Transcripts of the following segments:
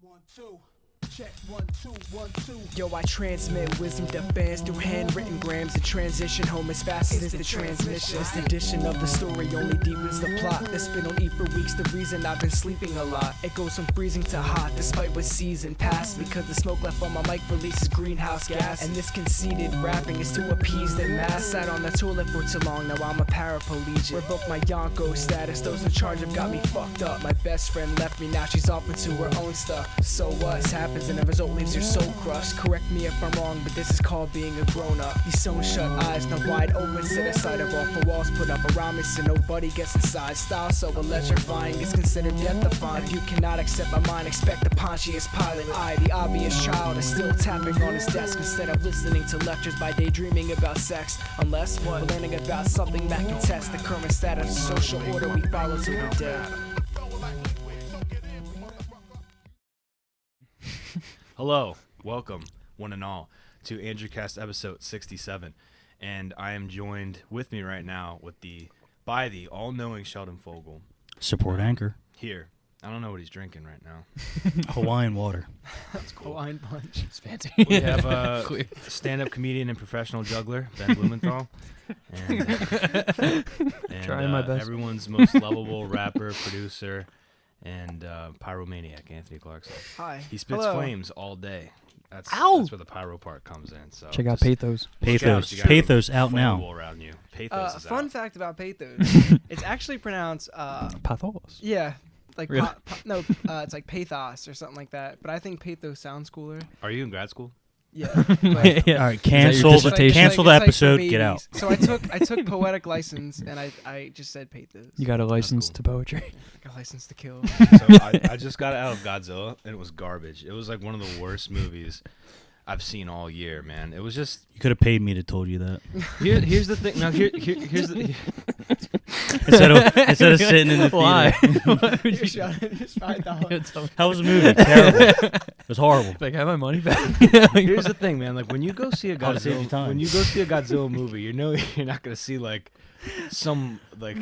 1, 2. Check 1, 2, 1, 2. Yo, I transmit wisdom to fans through handwritten grams and transition home as fast as the transmission. This edition of the story only deepens the plot. That's been on E for weeks, the reason I've been sleeping a lot. It goes from freezing to hot despite what season passed, because the smoke left on my mic releases greenhouse gas. And this conceited rapping is to appease the mass. Sat on the toilet for too long, now I'm a paraplegic. Revoke my Yonko status, those in charge have got me fucked up. My best friend left me, now she's off into her own stuff. So what's happens and the result leaves your soul crushed. Correct me if I'm wrong, but this is called being a grown-up. These sewn shut eyes, now wide open, set aside of all for walls put up around me so nobody gets inside. Style so electrifying, it's considered death-defying. If you cannot accept my mind, expect the Pontius Pilate. I, the obvious child, is still tapping on his desk instead of listening to lectures by daydreaming about sex. Unless we're learning about something that can test the current status of social order we follow till we're dead. Hello, welcome, one and all, to Andrewcast episode 67, and I am joined with me right now by the all-knowing Sheldon Fogel. Support anchor. Here. I don't know what he's drinking right now. Hawaiian water. That's cool. Hawaiian punch. It's fancy. We have a stand-up comedian and professional juggler, Ben Blumenthal. And Trying my best. Everyone's most lovable rapper, producer, and pyromaniac, Anthony Clarkson. Hi. He spits Hello. flames all day. That's where the pyro part comes in. So Check out just Pathos. look out if you got Pathos out now. flammable around you. Pathos is Fun out. fact about Pathos. It's actually pronounced, Pathos. yeah, like, Really? it's like Pathos or something like that. But I think Pathos sounds cooler. Are you in grad school? Yeah. Wait, All right, cancel It's the like- it's cancel like the for episode. babies. Get out. So I took poetic license and I just said Pathos. You got a license cool. to poetry. Got a license to kill. So I just got out of Godzilla, and it was garbage. It was like one of the worst movies I've seen all year, man. It was just... You could have paid me to told you that. Here's the thing. Now, here's the... Instead of sitting in the Why? theater. Why would Just $5. How was the movie? Terrible. It was horrible. Like, have my money back? Here's the thing, man. Like, when you go see a I'll save you time. Godzilla movie, you know you're not going to see, like, some, like,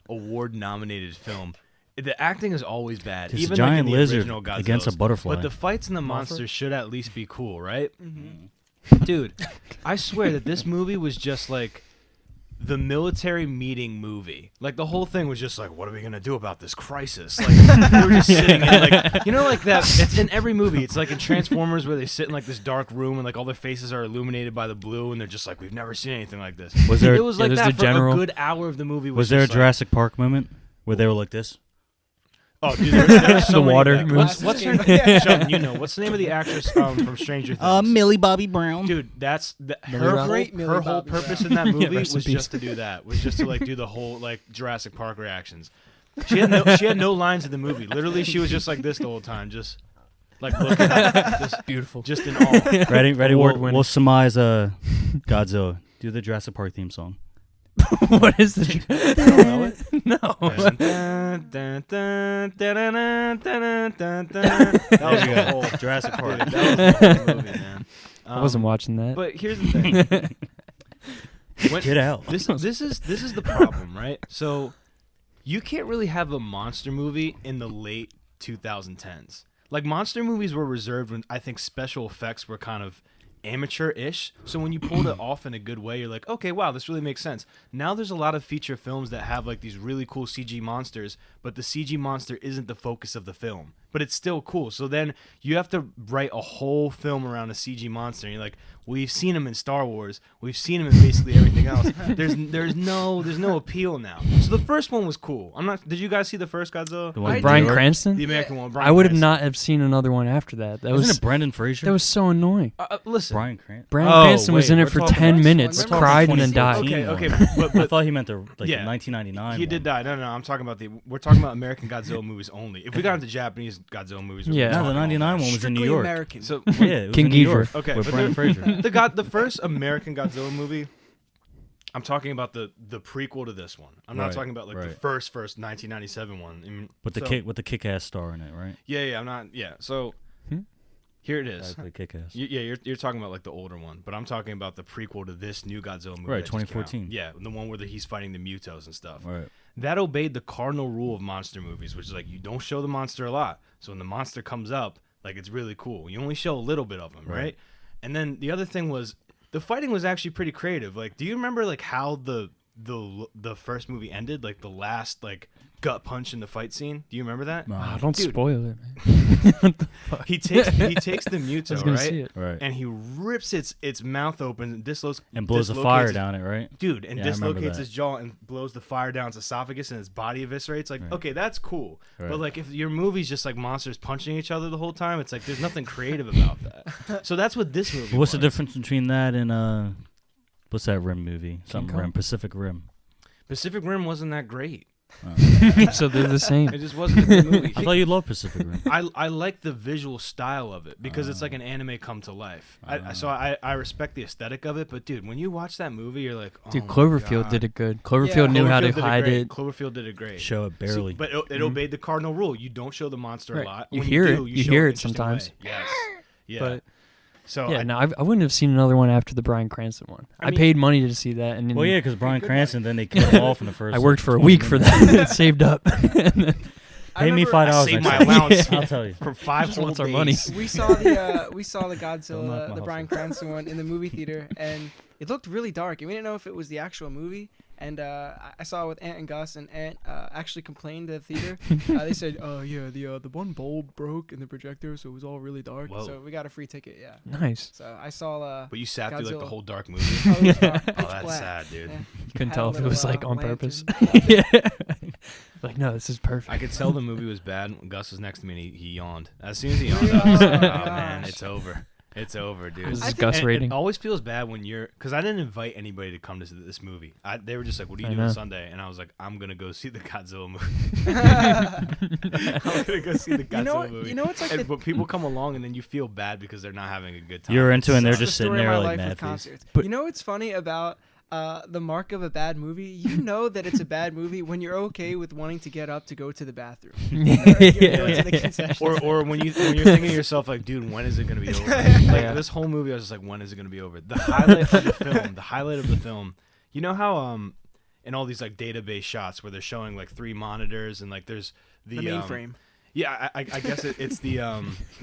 award-nominated film. The acting is always bad. It's even a giant like in the lizard original Godzillas. against a butterfly. But the fights and the monsters should at least be cool, right? Mm-hmm. Dude, I swear that this movie was just like the military meeting movie. Like, the whole thing was just like, what are we gonna do about this crisis? Like, we were just sitting in, like, you know, like that. It's in every movie. It's like in Transformers where they sit in like this dark room and like all their faces are illuminated by the blue, and they're just like, we've never seen anything like this. Was there? It was like there's that the for general- a good hour of the movie. Was there a just like, Jurassic Park moment where they were like this? Oh, dude, there's so The many water of that. moves. What's her Sheldon, you know, what's the name of the actress from Stranger Things? Millie Bobby Brown. Dude, that's Millie her Bobby. Great Millie whole Bobby purpose Brown. in that movie rest in was peace. just to do that. Was just to like do the whole like Jurassic Park reactions. She had no lines in the movie. Literally, she was just like this the whole time, just like looking at it, just Beautiful. just in awe. Ready? Award-winning. We'll surmise Godzilla. Do the Jurassic Park theme song. What is the... No. That was the whole Jurassic Park. Dude, that was the whole movie, man. I wasn't watching that. But here's the thing. Get out. This is the problem, right? So you can't really have a monster movie in the late 2010s. Like, monster movies were reserved when I think special effects were kind of amateur-ish. So when you pulled it off in a good way, you're like, okay, wow, this really makes sense. Now there's a lot of feature films that have like these really cool CG monsters, but the CG monster isn't the focus of the film. But it's still cool. So then you have to write a whole film around a CG monster. And you're like, we've seen him in Star Wars. We've seen him in basically everything else. There's no appeal now. So the first one was cool. Did you guys see the first Godzilla? The one with Brian New York? Cranston? The American one. Bryan I would have Cranston. not have seen another one after that. That Wasn't was it Brendan Fraser? that was so annoying. Listen. Brian Cranston. Brian Oh, Cranston was wait, in it we're for talking 10 about- minutes, we're talking cried, and then died. 2014 Okay, one. but I thought he meant the Yeah. 1999. He did one. die. No, I'm talking about we're talking about American Godzilla movies only. If we got into Japanese Godzilla movies, we'd be Yeah. No, talking the all 99 that. one was in New Strictly York. American. So Yeah, it was King in New York Ghidorah. okay, with but Brendan Fraser. the first American Godzilla movie. I'm talking about the prequel to this one. I'm not Right, talking about like the right. first 1997 one. I mean, With the so- with the kick-ass star in it, right? Yeah, I'm not. Yeah, so here it is. Exactly, kick-ass. You're talking about like the older one, but I'm talking about the prequel to this new Godzilla movie. Right, that just came out. 2014. Yeah, the one where he's fighting the Mutos and stuff. Right. That obeyed the cardinal rule of monster movies, which is like you don't show the monster a lot. So when the monster comes up, Like, it's really cool. You only show a little bit of them, right? And then the other thing was the fighting was actually pretty creative. Like, do you remember like how the first movie ended? Like the last like gut punch in the fight scene. Do you remember that? Oh, don't Dude. spoil it, man. What the fuck? He takes the I was Muto, gonna see right? it. Right. And he rips its mouth open and And blows the fire down it, right? Dude, and Yeah, I remember dislocates that. his jaw and blows the fire down his esophagus and his body eviscerates. Like, Right. okay, that's cool. Right. But like, if your movie's just like monsters punching each other the whole time, it's like there's nothing creative about that. So that's what this movie. What's the was. difference between that and what's that Rim movie? Something Kong? Rim, Pacific Rim. Pacific Rim wasn't that great. So they're the same. It just wasn't a good movie. I thought you loved Pacific Rim. I like the visual style of it because it's like an anime come to life. So I respect the aesthetic of it, but dude, when you watch that movie, you're like, oh Dude, my Cloverfield God. did it good. Cloverfield knew how to Cloverfield did hide great. it. Cloverfield did it great. Show it barely. But it obeyed the cardinal rule. You don't show the monster Right. a lot. You When hear do, it. You You show hear an it interesting sometimes. way. Yes. Yeah. But So yeah, I, no, I wouldn't have seen another one after the Bryan Cranston one. I I, mean- paid money to see that, and then Well, yeah, because Bryan Cranston, then they cut him off in the first. I worked for a 20 week for minutes. that. Saved up. And then Pay me I $5. saved next my time. allowance I'll tell you. for 5 Just whole wants days. our money. We saw the Don't knock Godzilla, my the house Bryan in. Cranston one in the movie theater, and it looked really dark, and we didn't know if it was the actual movie. And I saw it with Ant and Gus, and Ant actually complained to the theater. They said, "Oh yeah, the one bulb broke in the projector, so it was all really dark." Whoa. So we got a free ticket. Yeah. nice. So I saw. But you sat through like the Godzilla. whole dark movie. Oh, it was dark, Oh, pitch that's black. sad, dude. Yeah. You couldn't Had tell a if it was little, like on purpose. lantern. Yeah. Like, no, this is perfect. I could tell the movie was bad. When Gus was next to me, and he yawned. As soon as he yawned, I was like, "Oh man, gosh. it's over. It's over, dude." This I is think- Gus And rating. It always feels bad when you're, because I didn't invite anybody to come to this movie. They were just like, "What are you I doing know. Sunday?" And I was like, "I'm gonna go see the Godzilla movie." I'm gonna go see the Godzilla movie. You know what's like And, the but people come along and then you feel bad because they're not having a good time. You're into it, and they're It's the just sitting story of there my like life with mad face. concerts. But- You know what's funny about the mark of a bad movie? You know that it's a bad movie when you're okay with wanting to get up to go to the bathroom. Or go to the concession or when you're thinking to yourself like, dude, when is it gonna be over? Like Yeah. this whole movie, I was just like, when is it gonna be over? The highlight of the film. You know how in all these like database shots where they're showing like 3 monitors and like there's the mainframe. Yeah, I guess it's the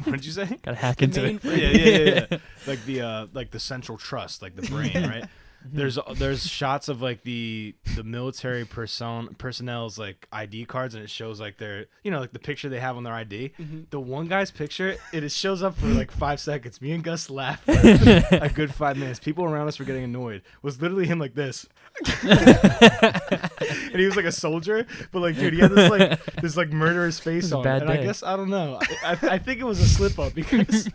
what did you say? Gotta hack into it. Yeah. Like the central trust, like the brain, right? There's shots of like the military personnel's like ID cards, and it shows like their, like the picture they have on their ID. The one guy's picture, it shows up for like 5 seconds. Me and Gus laughed for a good 5 minutes. People around us were getting annoyed. It was literally him like this. And he was like a soldier, but like, dude, he had this murderous face a on. bad And I day. guess, I don't know. I think it was a slip up because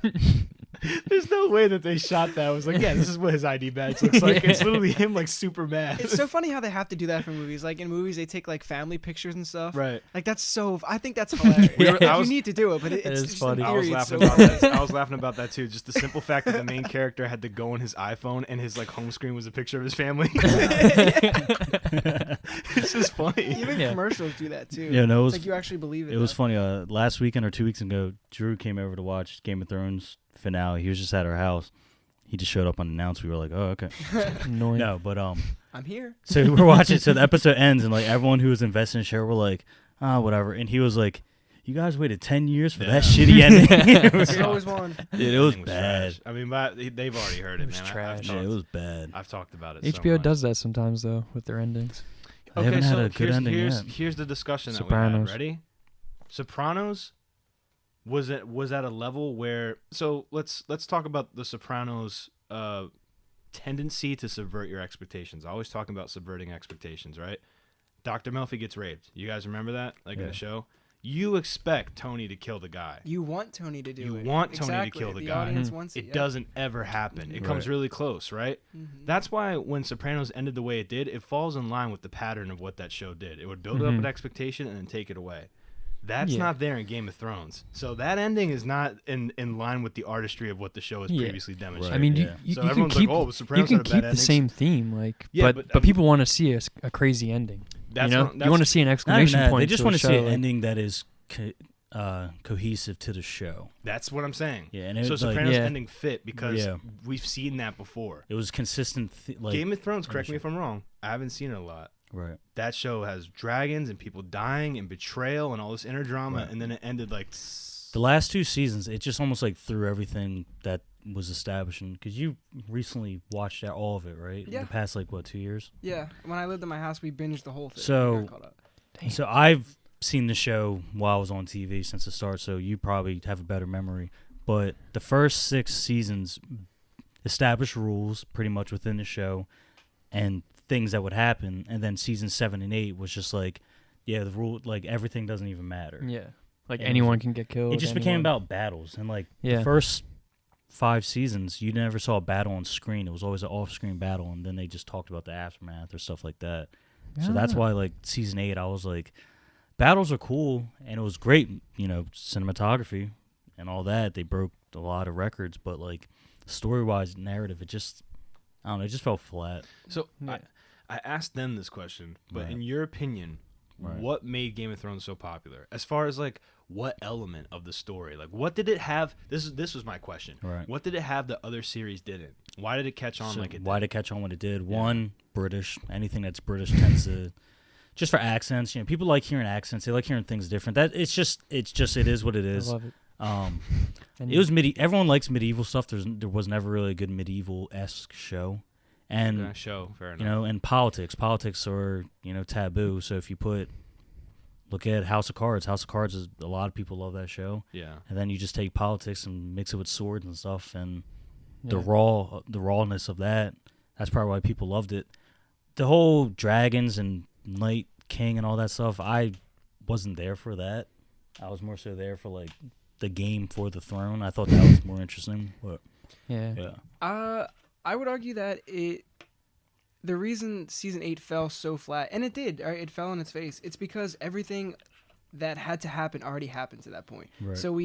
there's no way that they shot that. I was like, yeah, this is what his ID badge looks like. It's literally him like super mad. It's so funny how they have to do that for movies. Like in movies, they take like family pictures and stuff. Right. Like that's so. I think that's hilarious. I you was- need to do it, but It it's is just funny. In I was theory, it's laughing so about funny. that. I was laughing about that too. Just the simple fact that the main character had to go on his iPhone and his like home screen was a picture of his family. It's just funny. Even Yeah. commercials do that too. Yeah, no, it was It's like you actually believe it. It was though. funny. Last weekend or 2 weeks ago, Drew came over to watch Game of Thrones finale. He was just at our house. He just showed up unannounced. We were like, "Oh, okay." Annoying. No, but I'm here. so we're watching. So the episode ends, and like everyone who was invested in the show were like, whatever. And he was like, "You guys waited 10 years for that shitty ending." It was, There's always one. dude, it was Everything bad. trash. I mean, but they've already heard it, It was man. trash. Yeah, it was bad. I've talked about it. so HBO much. does that sometimes though with their endings. They haven't had a good ending here's, yet. Here's the discussion that we Sopranos. had. Ready? Sopranos was at a level where, so let's talk about the Sopranos tendency to subvert your expectations. I always talking about subverting expectations, right? Dr. Melfi gets raped. You guys remember that? Like in Yeah. the show? You expect Tony to kill the guy. You want Tony to do You it. want Tony to Exactly. kill the the guy. audience wants it. It yeah. doesn't ever happen. It comes Right. really close, right? Mhm. That's why when Sopranos ended the way it did, it falls in line with the pattern of what that show did. It would build up Mhm. an expectation and then take it away. That's Yeah. not there in Game of Thrones. So that ending is not in line with the artistry of what the show has Yeah. previously demonstrated. I mean, yeah. you So can everyone's keep like, "Oh, Sopranos you had can a bad keep the ending." same theme, like, Yeah, but but people want to see a crazy ending. That's you know, what- you want to that's- see an Not even exclamation that. point. They just want to see an like, ending that is cohesive to the show. That's what I'm saying. Yeah, and it So was like, Sopranos Yeah. ending fit because Yeah. we've seen that before. it was consistent. Like Game of Thrones, correct in me the if I'm wrong. I haven't seen it a lot. right. That show has dragons and people dying and betrayal and all this inner drama, Right. and then it ended like The last 2 seasons, it just almost like threw everything that was establishing. Because you recently watched all of it, right? Yeah. In the past, like, what, 2 years? Yeah, when I lived in my house, we binged the whole thing. So- We got caught up. So I've seen the show while I was on TV since the start, so you probably have a better memory. But the first 6 seasons established rules pretty much within the show and things that would happen. And then season 7 and 8 was just like, yeah, the rule, like everything doesn't even matter. Yeah. Like And anyone can get killed. It just became anyone- about battles. And like Yeah. the first 5 seasons, you never saw a battle on screen. It was always an off-screen battle. And then they just talked about the aftermath or stuff like that. So that's Yeah. why, like, season 8, I was like, battles are cool, and it was great, cinematography and all that. They broke a lot of records, but, like, story-wise, narrative, it just, I don't know, it just felt flat. So Yeah. I asked them this question, but Right. in your opinion, Right. what made Game of Thrones so popular? As far as like what element of the story, like what did it have? This was my question. Right. What did it have that other series didn't? Why did it catch on So like it why did? did it catch on when it did? One, British. Anything that's British tends to, just for accents, people like hearing accents. They like hearing things different. That it is what it I is. love it. And It was everyone likes medieval stuff. There was never really a good medieval-esque show. And Yeah, show fair enough. and politics are taboo. So if you look at House of Cards. House of Cards is, a lot of people love that show. Yeah. And then you just take politics and mix it with swords and stuff, and the Yeah. rawness of that. That's probably why people loved it. The whole dragons and Night King and all that stuff, I wasn't there for that. I was more so there for like the game for the throne. I thought that was more interesting. But Yeah. yeah, I would argue that the reason season 8 fell so flat, and it did, right? It fell on its face. It's because everything that had to happen already happened to that point. right. So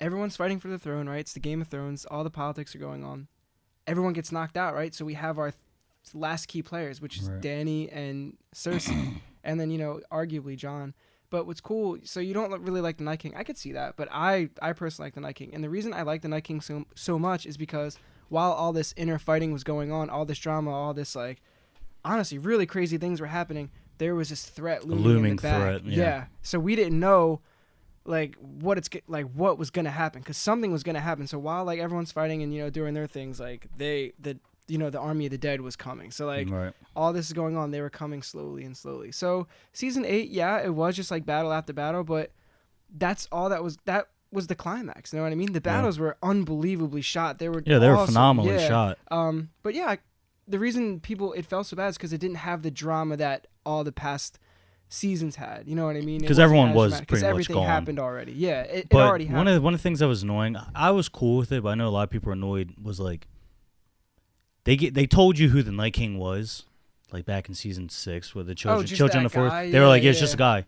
everyone's fighting for the throne, right? It's the Game of Thrones. All the politics are going on. Everyone gets knocked out, right? So we have our last key players, which is Right. Dany and Cersei, and then arguably Jon. But what's cool, so you don't really like the Night King. I could see that, but I personally like the Night King, and the reason I like the Night King so much is because while all this inner fighting was going on, all this drama, all this like honestly really crazy things were happening, there was this threat looming in the back. threat, yeah. So we didn't know like what was gonna happen, because something was gonna happen. So while like everyone's fighting and doing their things, like the army of the dead was coming. So like right. all this is going on, they were coming slowly and slowly. So season 8, yeah, it was just like battle after battle, but that was the climax. You know what I mean? The battles were unbelievably shot. They were Yeah, they were awesome. phenomenally Yeah. shot. But yeah, the reason it fell so bad is because it didn't have the drama that all the past seasons had. You know what I mean? It 'Cause wasn't everyone as was dramatic, pretty 'cause much everything gone. happened already. Yeah, it But already happened. one of the things that was annoying, I was cool with it, but I know a lot of people are annoyed, was like they told you who the Night King was, like back in season 6 with the children, just children that of Forest. guy? They were like, Yeah, it's just a yeah. guy.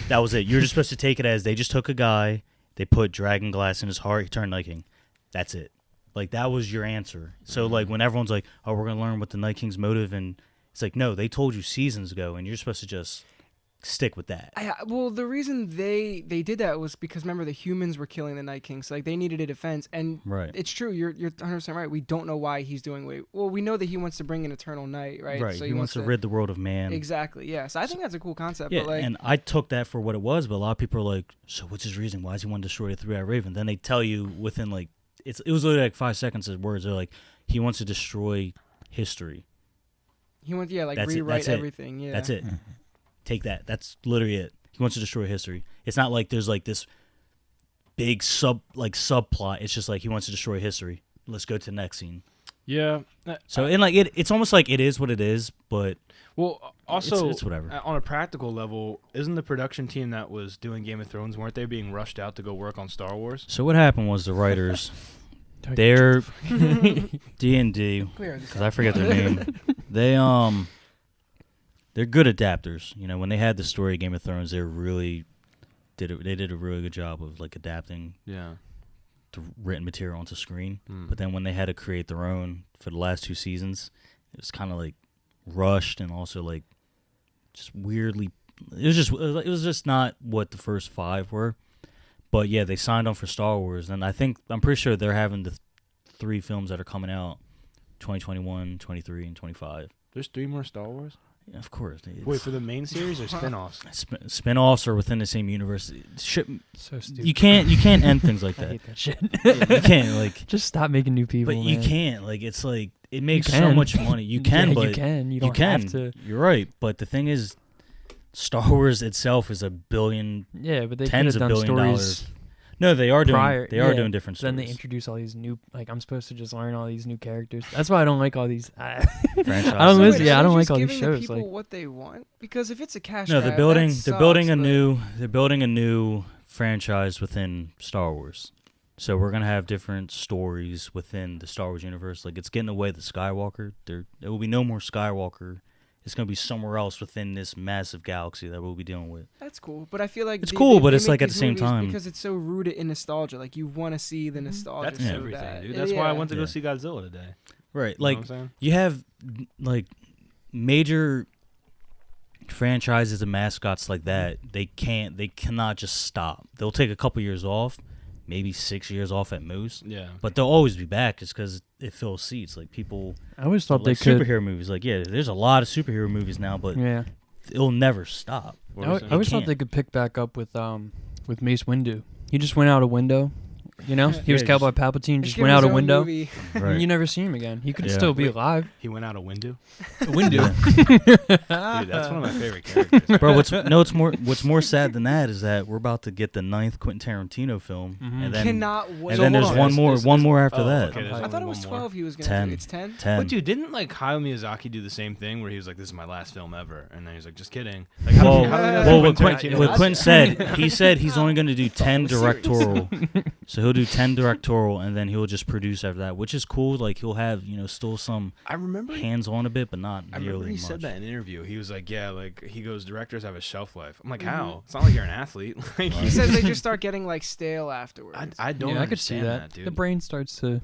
That was it. You're just supposed to take it as they just took a guy, they put dragon glass in his heart, he turned Night King. That's it. Like that was your answer. So like when everyone's like, oh, we're gonna learn what the Night King's motive, and it's like, no, they told you seasons ago, and you're supposed to just stick with that. Well, the reason they did that was because remember the humans were killing the Night King, so like they needed a defense, and Right. it's true. You're 100% right. We don't know why he's doing well. We know that he wants to bring an eternal night, right? Right. So he wants to rid the world of man. Exactly. Yeah. So I think that's a cool concept. Yeah, but like, and I took that for what it was, but a lot of people are like, so what's his reason? Why does he want to destroy the three-eyed raven? Then they tell you within like, it was literally like 5 seconds of words. They're like, he wants to destroy history. he wants like That's it, rewrite that's it. everything. Yeah. That's it. Take that. That's literally it. He wants to destroy history. It's not like there's like this big subplot. It's just like he wants to destroy history. Let's go to the next scene. Yeah. So and like it's almost like it is what it is, but Well, also, it's whatever. On a practical level, isn't the production team that was doing Game of Thrones, weren't they being rushed out to go work on Star Wars? So what happened was the writers, they're D&D, Clear this because I forget their name. They're good adapters. You know, when they had the story of Game of Thrones, they did a really good job of like adapting Yeah. the written material onto screen. Hmm. But then when they had to create their own for the last 2 seasons, it was kind of like rushed and also like just weirdly. It was just not what the first 5 were. But yeah, they signed on for Star Wars, and I'm pretty sure they're having the 3 films that are coming out, 2021, 23, and 25. There's 3 more Star Wars? Of course. Wait, for the main series or spin-offs? Spin-offs are within the same universe. So stupid. You can't end things like I that. hate that shit. You can't like. Just stop making new people. But you man. can't like. It's like it makes so can. much money. You can, Yeah, but you can. You don't can. have to. You're right. But the thing is, Star Wars itself is a billion, Yeah, but they could tens have of done billion stories. dollars. No, they are prior- doing. They are yeah, doing different Then stories. they introduce all these new. Like I'm supposed to just learn all these new characters. That's why I don't like all these. Franchises. I don't So listen. wait, Yeah, are I don't they like just all these giving the shows. people Like what they want, because if it's a cash No, grab, they're building. that They're building sucks, a but- new. They're building a new franchise within Star Wars. So we're gonna have different stories within the Star Wars universe. Like it's getting away the Skywalker. There will be no more Skywalker. It's gonna be somewhere else within this massive galaxy that we'll be dealing with. That's cool, but I feel like It's cool, but it's make like at the these same movies time- because it's so rooted in nostalgia. Like you want to see the nostalgia. That's so everything, bad. dude. That's why I went to go Yeah. see Godzilla today. Right. You Like know what I'm saying? you have like major franchises and mascots like that. They cannot just stop. They'll take a couple years off, maybe 6 years off at most. Yeah. But they'll always be back just because it fills seats. Like people, I always thought like they could. superhero movies. Like yeah, there's a lot of superhero movies now, but Yeah, it'll never stop. What I was always, it? I always thought can't. they could pick back up with Mace Windu. He just went out a window. You know, he was Yeah, Cowboy Palpatine. Just Just give went him out a his own window. movie. Right. You never see him again. He could Yeah. still be Wait. alive. He went out a window. Windu. Dude, that's one of my favorite characters. Bro, what's more sad than that is that we're about to get the 9th Quentin Tarantino film, Mhm. and then Cannot wait. and then hold there's on. one more after oh, that. okay, there's I only thought it was one more. 12. He was gonna 10. do. It's 10. 10. But dude, didn't like Hayao Miyazaki do the same thing where he was like, "This is my last film ever," and then he's like, "Just kidding." Like, Well, how do you well, think what Tarantino Quentin does said, that? he said he's only going to do 10 it was serious. directorial. So he'll do 10 directorial, and then he'll just produce after that, which is cool. Like he'll have still some I remember. hands on a bit, but not I remember nearly he much. said that in an interview. He was like, "Yeah, like he goes, directors have a shelf life." I'm like, Mhm. "How? It's not like you're an athlete." Like, He says they just start getting like stale afterwards. I don't Yeah, I could see understand that. dude. The brain starts to.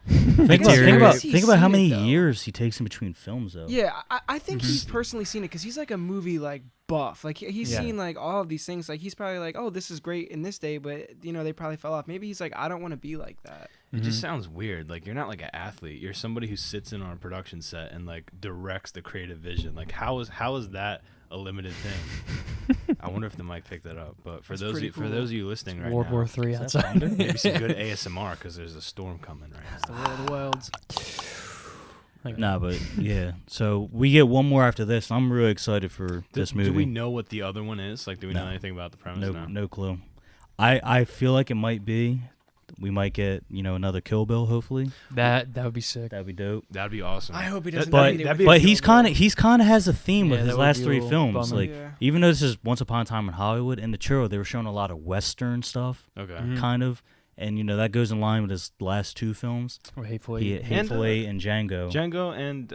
Think Deteriorate. about He's think about how seen many it, though. years he takes in between films, though. Yeah, I think he's personally seen it because he's like a movie like buff. Like he's Yeah. seen like all of these things. Like he's probably like, oh, this is great in this day, but they probably fell off. Maybe he's like, I don't want to be like that. It just Mhm. sounds weird. Like you're not like an athlete. You're somebody who sits in on a production set and like directs the creative vision. Like how is that a limited thing? I wonder if the mic picked that up. But for That's those pretty for cool. those of you listening right World now, War III Is that outside. thunder? maybe some good ASMR because there's a storm coming right now. The world of worlds. Nah, but yeah. So we get one more after this. I'm really excited for this movie. Do we know what the other one is? Like, do we know No. anything about the premise? No clue. I feel like it might be. We might get another Kill Bill. Hopefully, That would be sick. that'd be dope. That'd be awesome. I hope he That- doesn't. But beat it that'd with be a but Kill he's Bill. kind of has a theme Yeah, with his that would last be a 3 little films. bummer. Like Yeah. even though this is Once Upon a Time in Hollywood, in the trailer they were showing a lot of Western stuff, Okay. Mhm. kind of, and that goes in line with his last 2 films. Or Hateful He, Eight. Hateful Eight and Django. Django and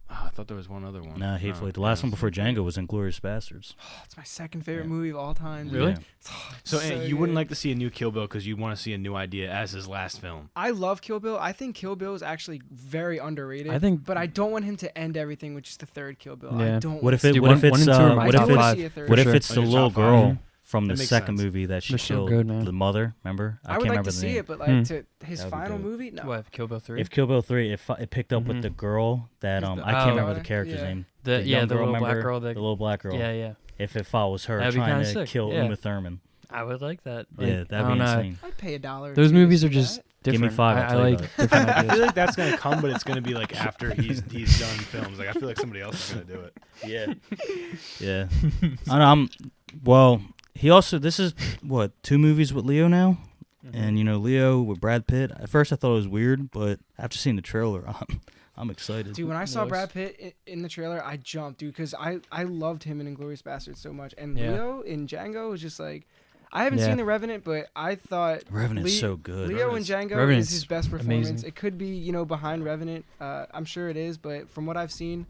I thought there was one other one. Nah, Hateful Eight. The last one before Django was Inglourious Bastards. It's my second favorite Yeah. movie of all time. Really? Yeah. So, So you wouldn't good. like to see a new Kill Bill because you want to see a new idea as his last film. I love Kill Bill. I think Kill Bill is actually very underrated. I think- but I don't want him to end everything with just the third Kill Bill. Yeah. I don't. What if wanna it? see What one- if it's? one and two are my What I if wanna it's? see a third. What if sure. it's Oh, the your little top girl five. from That the makes second sense. movie that she They're so killed? good, man. The mother, remember? I would can't like remember to the see name. it, but like Hmm. to his That would be final dope. movie, no. What? Kill Bill 3? If Kill Bill 3, it picked up with Mhm. the girl that Is I the- can't Oh. remember the character's Yeah. name. the young little black remember? girl. The little black girl. Yeah, yeah. If it follows her That'd be trying kinda to sick, kill yeah. Uma Thurman. I would like that. Yeah, Like, that'd I be don't know. insane. I'd pay $1. Those to movies see are just that. Give me different. 5, I'll I tell you like about it. different I feel ideas. like that's gonna come, but it's gonna be like after he's done films. Like I feel like somebody else is gonna do it. Yeah. Yeah. I know, well, he also, this is, 2 movies with Leo now? Mm-hmm. And, Leo with Brad Pitt. At first I thought it was weird, but after seeing the trailer, I'm excited. Dude, when I saw Nice. Brad Pitt in the trailer, I jumped, dude, because I loved him in Inglourious Bastards so much, and Yeah. Leo in Django was just like, I haven't Yeah. seen The Revenant, but I thought Revenant's Le- so good. Leo in Django Revenant's is his best performance. amazing. It could be behind Revenant, I'm sure it is, but from what I've seen,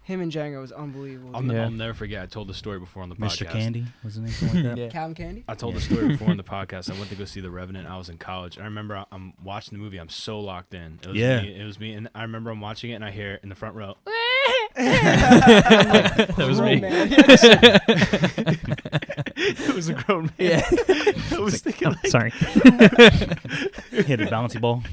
him in Django is unbelievable. I'll, dude. Yeah. I'll never forget. I told the story before on the Mr. podcast. Candy was the name, something like that? Yeah. Cam Candy. I told the story before on the podcast. I went to go see The Revenant. I was in college. I remember I'm watching the movie. I'm so locked in. It was Yeah. Me, it was me. And I remember I'm watching it and I hear in the front row. That was Grown me. man. It was a grown man. Yeah. I was thinking, like, Sorry. Hit a bouncy ball.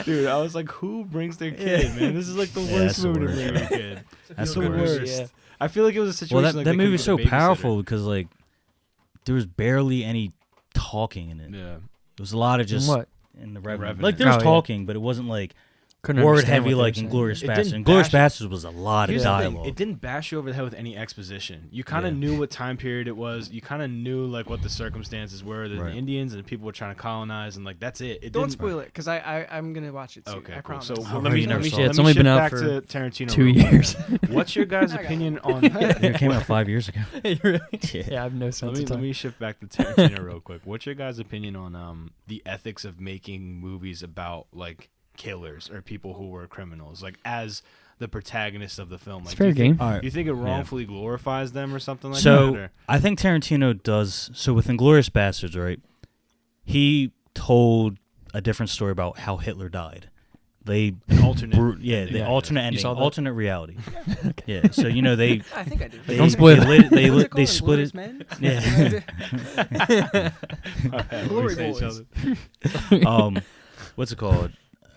dude, I was like, who brings their kid, man? This is like the worst that's the movie to worst, bring bro. your kid. That's the the worst. worst. Yeah. I feel like it was a situation. Well, like that they movie was so couldn't get a babysitter. powerful because like there was barely any talking in it. Yeah. It was a lot of just What? in the Revenant. Revenant. Like there was Oh, yeah. talking, but it wasn't like Couldn't word understand heavy what they like were saying. Inglourious It Basterds. didn't Inglourious bash- Basterds was a lot Here's of the thing, dialogue. it didn't bash you over the head with any exposition. You kind of Yeah. knew what time period it was. You kind of knew like what the circumstances were. That Right. the Indians and people were trying to colonize, and like that's it. It Don't didn't spoil it, because I'm gonna watch it soon. Okay, I cool. promise. So Oh, let me, you never let me, saw it. let It's me only shift been out back for to Tarantino 2 real quick. years. What's your guys' I got opinion on? It came out 5 years ago. Really? Yeah. Yeah, I have no sense Let of me time. shift back to Tarantino real quick. What's your guys' opinion on the ethics of making movies about like killers or people who were criminals, like as the protagonist of the film? Like, It's fair do you think- game. All right. Do you think it wrongfully glorifies them or something like So that? Or? I think Tarantino does. So with Inglourious Basterds, right? He told a different story about how Hitler died. They An alternate. the ending. alternate You ending, saw that? alternate reality. Yeah. So you know they I think I did. they, Don't spoil they, it. they, What's they it split called? it. Inglourious Men? Yeah. Glory Say each Boys. other. What's it called?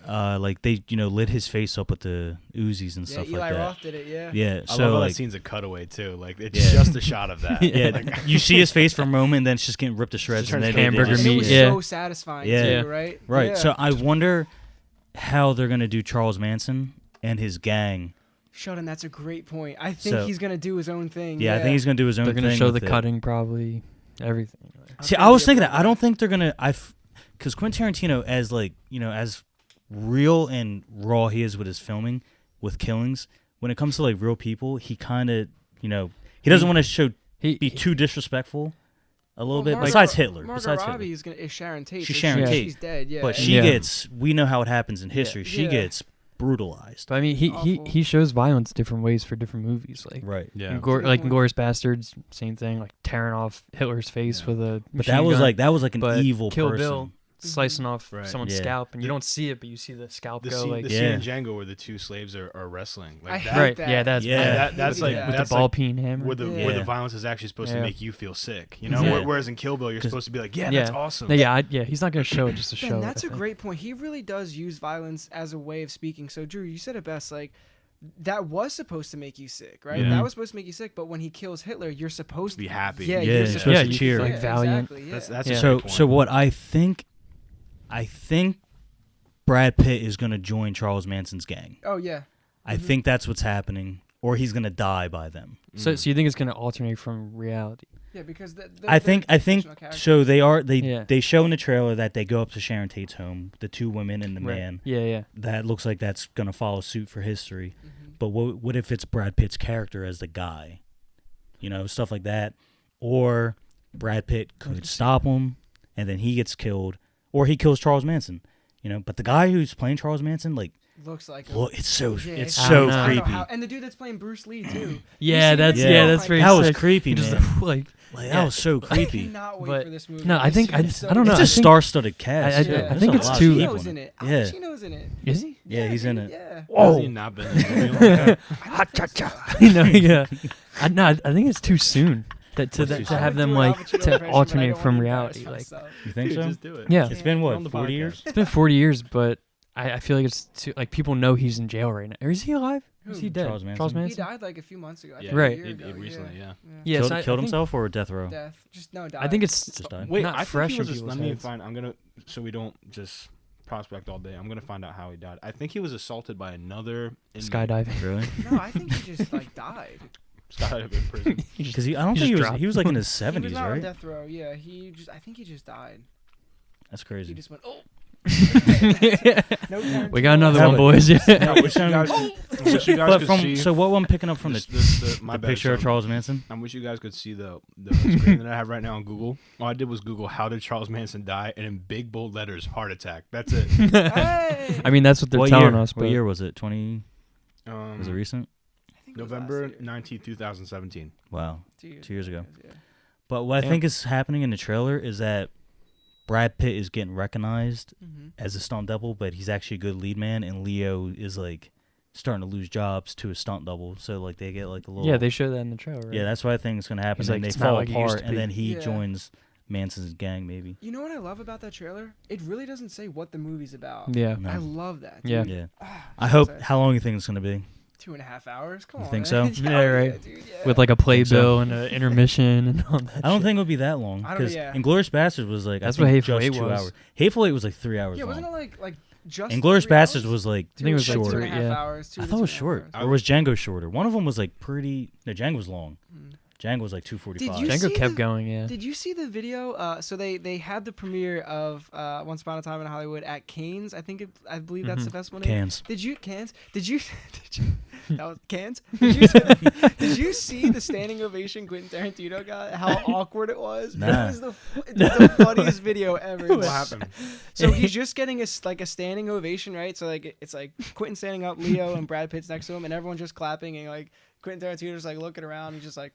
Like they lit his face up with the Uzis and Yeah, stuff Eli like that. Roth did it. Yeah. Yeah. I So love how like that scene's a cutaway too. Like it's Yeah. just a shot of that. yeah, you see his face for a moment, and then it's just getting ripped to shreds. turns And then hamburger And it meat, was yeah. so satisfying Yeah. too, right? Right. Yeah. So I wonder how they're gonna do Charles Manson and his gang. Sheldon, that's a great point. I think So- he's gonna do his own thing. Yeah, I think he's gonna do his own They're thing. gonna show the with it. cutting, probably everything. See, I was thinking that. I don't think they're gonna. Because Quentin Tarantino, as like as real and raw he is with his filming, with killings, when it comes to like real people, he kind of he doesn't want to be too disrespectful. A little bit. Besides Hitler. Margot Besides Robbie Hitler. is Sharon Tate. She's so Sharon Tate. She's dead. Yeah. But and- she Yeah. gets. We know how it happens in history. She Yeah. gets brutalized. But I mean, Awful. he shows violence different ways for different movies. Like Right. Yeah. Good point. Inglourious Bastards, same thing. Like tearing off Hitler's face Yeah. with a But machine that was gun. like an But evil Kill person. Bill slicing off Right. someone's Yeah. scalp, and you The- don't see it, but you see the scalp The go. scene, Like the Yeah. scene in Django where the two slaves are wrestling. Like I that, hate right, that. yeah, that's Yeah. bad. That- that's like Yeah. with that's the ball like peen hammer. where the Yeah. violence is actually supposed to Yeah. make you feel sick. You know, Yeah. whereas in Kill Bill you're 'Cause- supposed to be like, yeah, Yeah. that's awesome. No, yeah, he's not gonna show it just to show Ben, it. that's I a think. great point. He really does use violence as a way of speaking. So, Drew, you said it best. Like, that was supposed to make you sick, right? Yeah. That was supposed to make you sick. But when he kills Hitler, you're supposed Be happy. Yeah, Yeah, you're you're supposed supposed to to you cheer. feel like valiant. Exactly, yeah. That's Yeah. a So great point. so what I think Brad Pitt is gonna join Charles Manson's gang. Oh yeah. I think that's what's happening, or he's gonna die by them. So you think it's gonna alternate from reality? Yeah, because I think fictional characters. so. Yeah. They show in the trailer that they go up to Sharon Tate's home, the two women and the Right. man. Yeah. That looks like that's gonna follow suit for history. Mhm. But what if it's Brad Pitt's character as the guy? Stuff like that, or Brad Pitt could stop him, and then he gets killed, or he kills Charles Manson. But the guy who's playing Charles Manson, like, looks like him. look, it's so Yeah, it's I so don't know. I don't know creepy. how- and the dude that's playing Bruce Lee too. Yeah, You that's see yeah, the- yeah, oh that's my very That was sick. creepy, He just man. like Like, yeah. that was so I creepy. cannot wait But- for this movie. no, I It's think- just I so don't know, It's I a good. think- star-studded cast. I too. think There's a it's lot of too- people Pacino's in it. Al Yeah. Pacino's in it. is he? Yeah, he's in it. Yeah. Has he not been in the movie like that? I don't think so. You know, yeah. I think it's too soon to What's too have I would them do an like Al Pacino to impression, but I alternate don't from wanna reality. embarrass Like, myself. You think Dude, so? just do it. yeah, It's been We're what, on the 40 podcast. years? it's been 40 years, but I feel like it's too like people know he's in jail right now. Or is he alive? Or is he Who? dead? Charles Manson? He died like a few months ago. I Yeah, think Right. A year ago. recently, yeah. Yeah, Killed, so I killed think- himself or death row? Death. Just no. Died. I think it's Just died. Wait, not I fresh think he in was. people's Let me heads. find. I'm gonna. So we don't just prospect all day. I'm gonna find out how he died. I think he was assaulted by another inmate. skydiving. Really? No, I think he just like died. Skydiving in prison. Because I don't He think he just was. dropped. He was like in his He was 70s, not on right? death row. Yeah, I think he just died. That's He crazy. just went, oh. We got another Yeah, one, but- boys. Yeah. I wish you guys, I wish you guys But could from see. so what I'm picking up from this, the my the bad, picture of so Charles Manson. I wish you guys could see the screen that I have right now on Google. All I did was Google how did Charles Manson die, and in big bold letters, heart attack. That's it. Hey! I mean, that's what they're What telling year? us. What But year was it? 20? Was it recent? I think it was November last year. 19th, 2017. Wow. 2 2 years ago. Yeah. But what I Damn. think is happening in the trailer is that Brad Pitt is getting recognized Mm-hmm. as a stunt double, but he's actually a good lead man, and Leo is like starting to lose jobs to a stunt double. So like they get like a little. Yeah, they show that in the trailer. Right? Yeah, that's what I think is gonna happen. He's And like, they "It's not fall like it used apart, to and be." then he Yeah. joins Manson's gang, maybe. You know what I love about that trailer? It really doesn't say what the movie's about. Yeah. No. I love that. Dude. Yeah. Yeah. Ah, I hope. sorry. How long you think it's gonna be? 2.5 hours. Come You on. think man. so? Yeah, Oh, right. dude, yeah. With like a Think so. playbill and an intermission and all that. I don't shit. think it'll be that long I don't- because yeah. Inglourious Bastards was like That's I what think Hateful just Eight 2 was. hours. Hateful Eight was like 3 hours Yeah, long. wasn't it like just? Inglourious 3 Bastards hours? was like I think it was like Two short. and a half yeah. hours. Two I to thought it was 2.5 short, hours. or was Django shorter? One of them was like pretty. No, Django was long. Mm. Django was like 2:45. you Django see kept the- going. Yeah. Did you see the video? So they had the premiere of Once Upon a Time in Hollywood at Cannes. I believe that's the festival name. Cans. Did you that was Cannes? Did you see the standing ovation Quentin Tarantino got? How awkward it was. Nah. That was the funniest video ever. What happened? So he's just getting a standing ovation, right? So like it's like Quentin standing up, Leo and Brad Pitt's next to him, and everyone just clapping, and like Quentin Tarantino's like looking around, he's just like.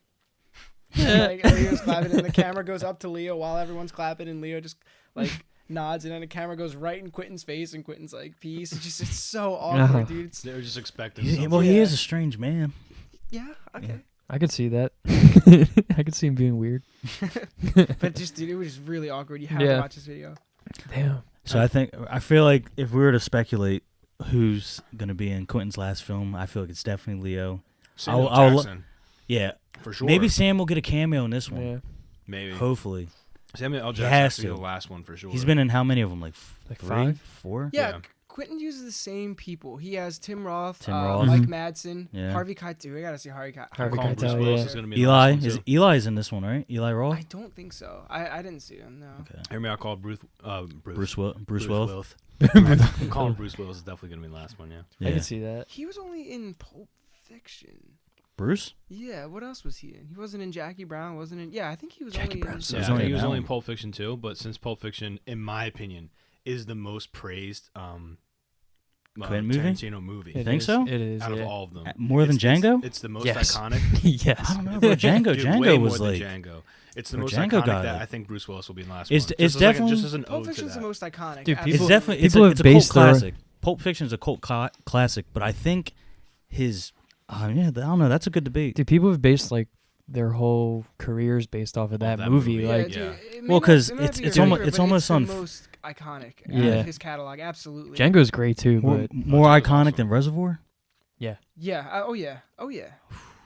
Like Leo's clapping, and the camera goes up to Leo while everyone's clapping, and Leo just like nods, and then the camera goes right in Quentin's face, and Quentin's like, "Peace." It's so awkward, dude. It's, They were just expecting. He, something. well, he Yeah. is a strange man. yeah, okay. I could see that. I could see him being weird. But just, dude, it was just really awkward. You have Yeah. to watch this video. Damn. So I feel like if we were to speculate who's gonna be in Quentin's last film, I feel like it's definitely Leo. Samuel I'll- Jackson, Yeah, for sure. maybe Sam will get a cameo in this one. Yeah. Maybe. Hopefully, Samuel L. He Jackson has has to be to. the last one for sure. he's been in how many of them? Like Like 3, 5? 4. Yeah, Yeah. Quentin uses the same people. He has Tim Roth, Tim Roth. Mike Mhm. Madsen, Yeah. Harvey Keitel. I gotta see Harvey Harvey Colin Bruce Keitel, Willis yeah. is gonna be in the Eli last one, is too. Eli's in this one, right? Eli Roth. I don't think so. I didn't see him. No. Okay. Hear me out. Call Bruce. Bruce Willis. Willis. I'm calling Bruce Willis is definitely gonna be the last one. Yeah. Yeah. I could see that. He was only in Pulp Fiction. Bruce. Yeah, what else was he in? He wasn't in Jackie Brown, wasn't in. Yeah, I think he was Jackie only Brown, in. so Yeah, he's only he in was that only in one. Pulp Fiction too, but since Pulp Fiction, in my opinion, is the most praised Quentin movie? Tarantino movie You think is. so? It is. out of Yeah. all of them. More than It's- Django? It's the most Yes. iconic. Yes. I don't know, bro. Django. Dude, Django way was more like. than Django. It's the Bro, most Django iconic got that it. I think Bruce Willis will be in the last It's- one. it's Just as definitely- just as an Pulp ode to Fiction's the that. most iconic. Dude, It's people- definitely people have it's a cult based their- classic. Pulp Fiction's a cult classic, but I think his. Yeah, I don't know. That's a good debate. Dude, people have based like their whole careers based off of that, that movie. movie, Yeah, Like dude, Yeah. it may Well, not- 'cause it may not it's- be your it's almo- favorite, it's but almost the on- most iconic out Yeah. of his catalog. Absolutely. Django's great too, More, but more Django's iconic awesome. than Reservoir. Yeah. Oh yeah. Oh yeah.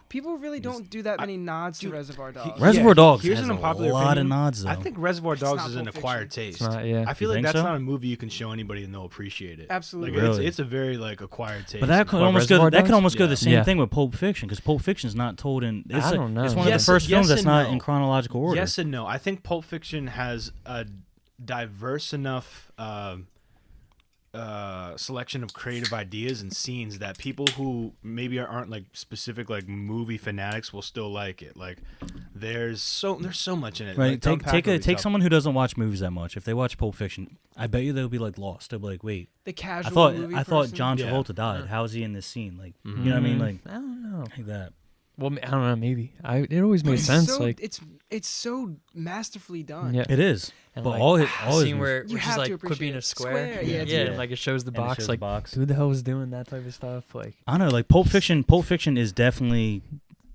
People really don't do that many nods to Reservoir Dogs. Reservoir Dogs here's has an a unpopular lot opinion. of nods, though. I think Reservoir It's Dogs not is an Pulp acquired Fiction. taste. it's not. Yeah. I feel You like think that's so? not a movie you can show anybody and they'll appreciate it. Absolutely. Like, Really? it's a very like acquired taste. But that could What, almost go. Reservoir That could Dogs? almost go the Yeah. same Yeah. thing with Pulp Fiction, because Pulp Fiction's not told in. It's I like- don't know. It's one Yes- of the first yes films that's and not no. in chronological order. Yes and no. I think Pulp Fiction has a diverse enough selection of creative ideas and scenes that people who maybe aren't like specific like movie fanatics will still like it. Like there's so much in it. Right. Like, to unpack Take would be take tough. someone who doesn't watch movies that much. If they watch Pulp Fiction, I bet you they'll be like lost. They'll be like, wait, The casual I movie thought person. John Yeah. Travolta died. How is he in this scene? Like, Mhm. you know what I mean? Like, I don't know. like that. Well, I don't know. Maybe it always made It's sense. so, Like, it's so masterfully done. yeah. It is. And But like, all his scene where You she's have to like quit appreciate being it. a square. Square, yeah, yeah, dude. like it shows the And it box. shows Like, the box. who the hell is doing that type of stuff? Like, I don't know. Like Pulp Fiction. Pulp Fiction is definitely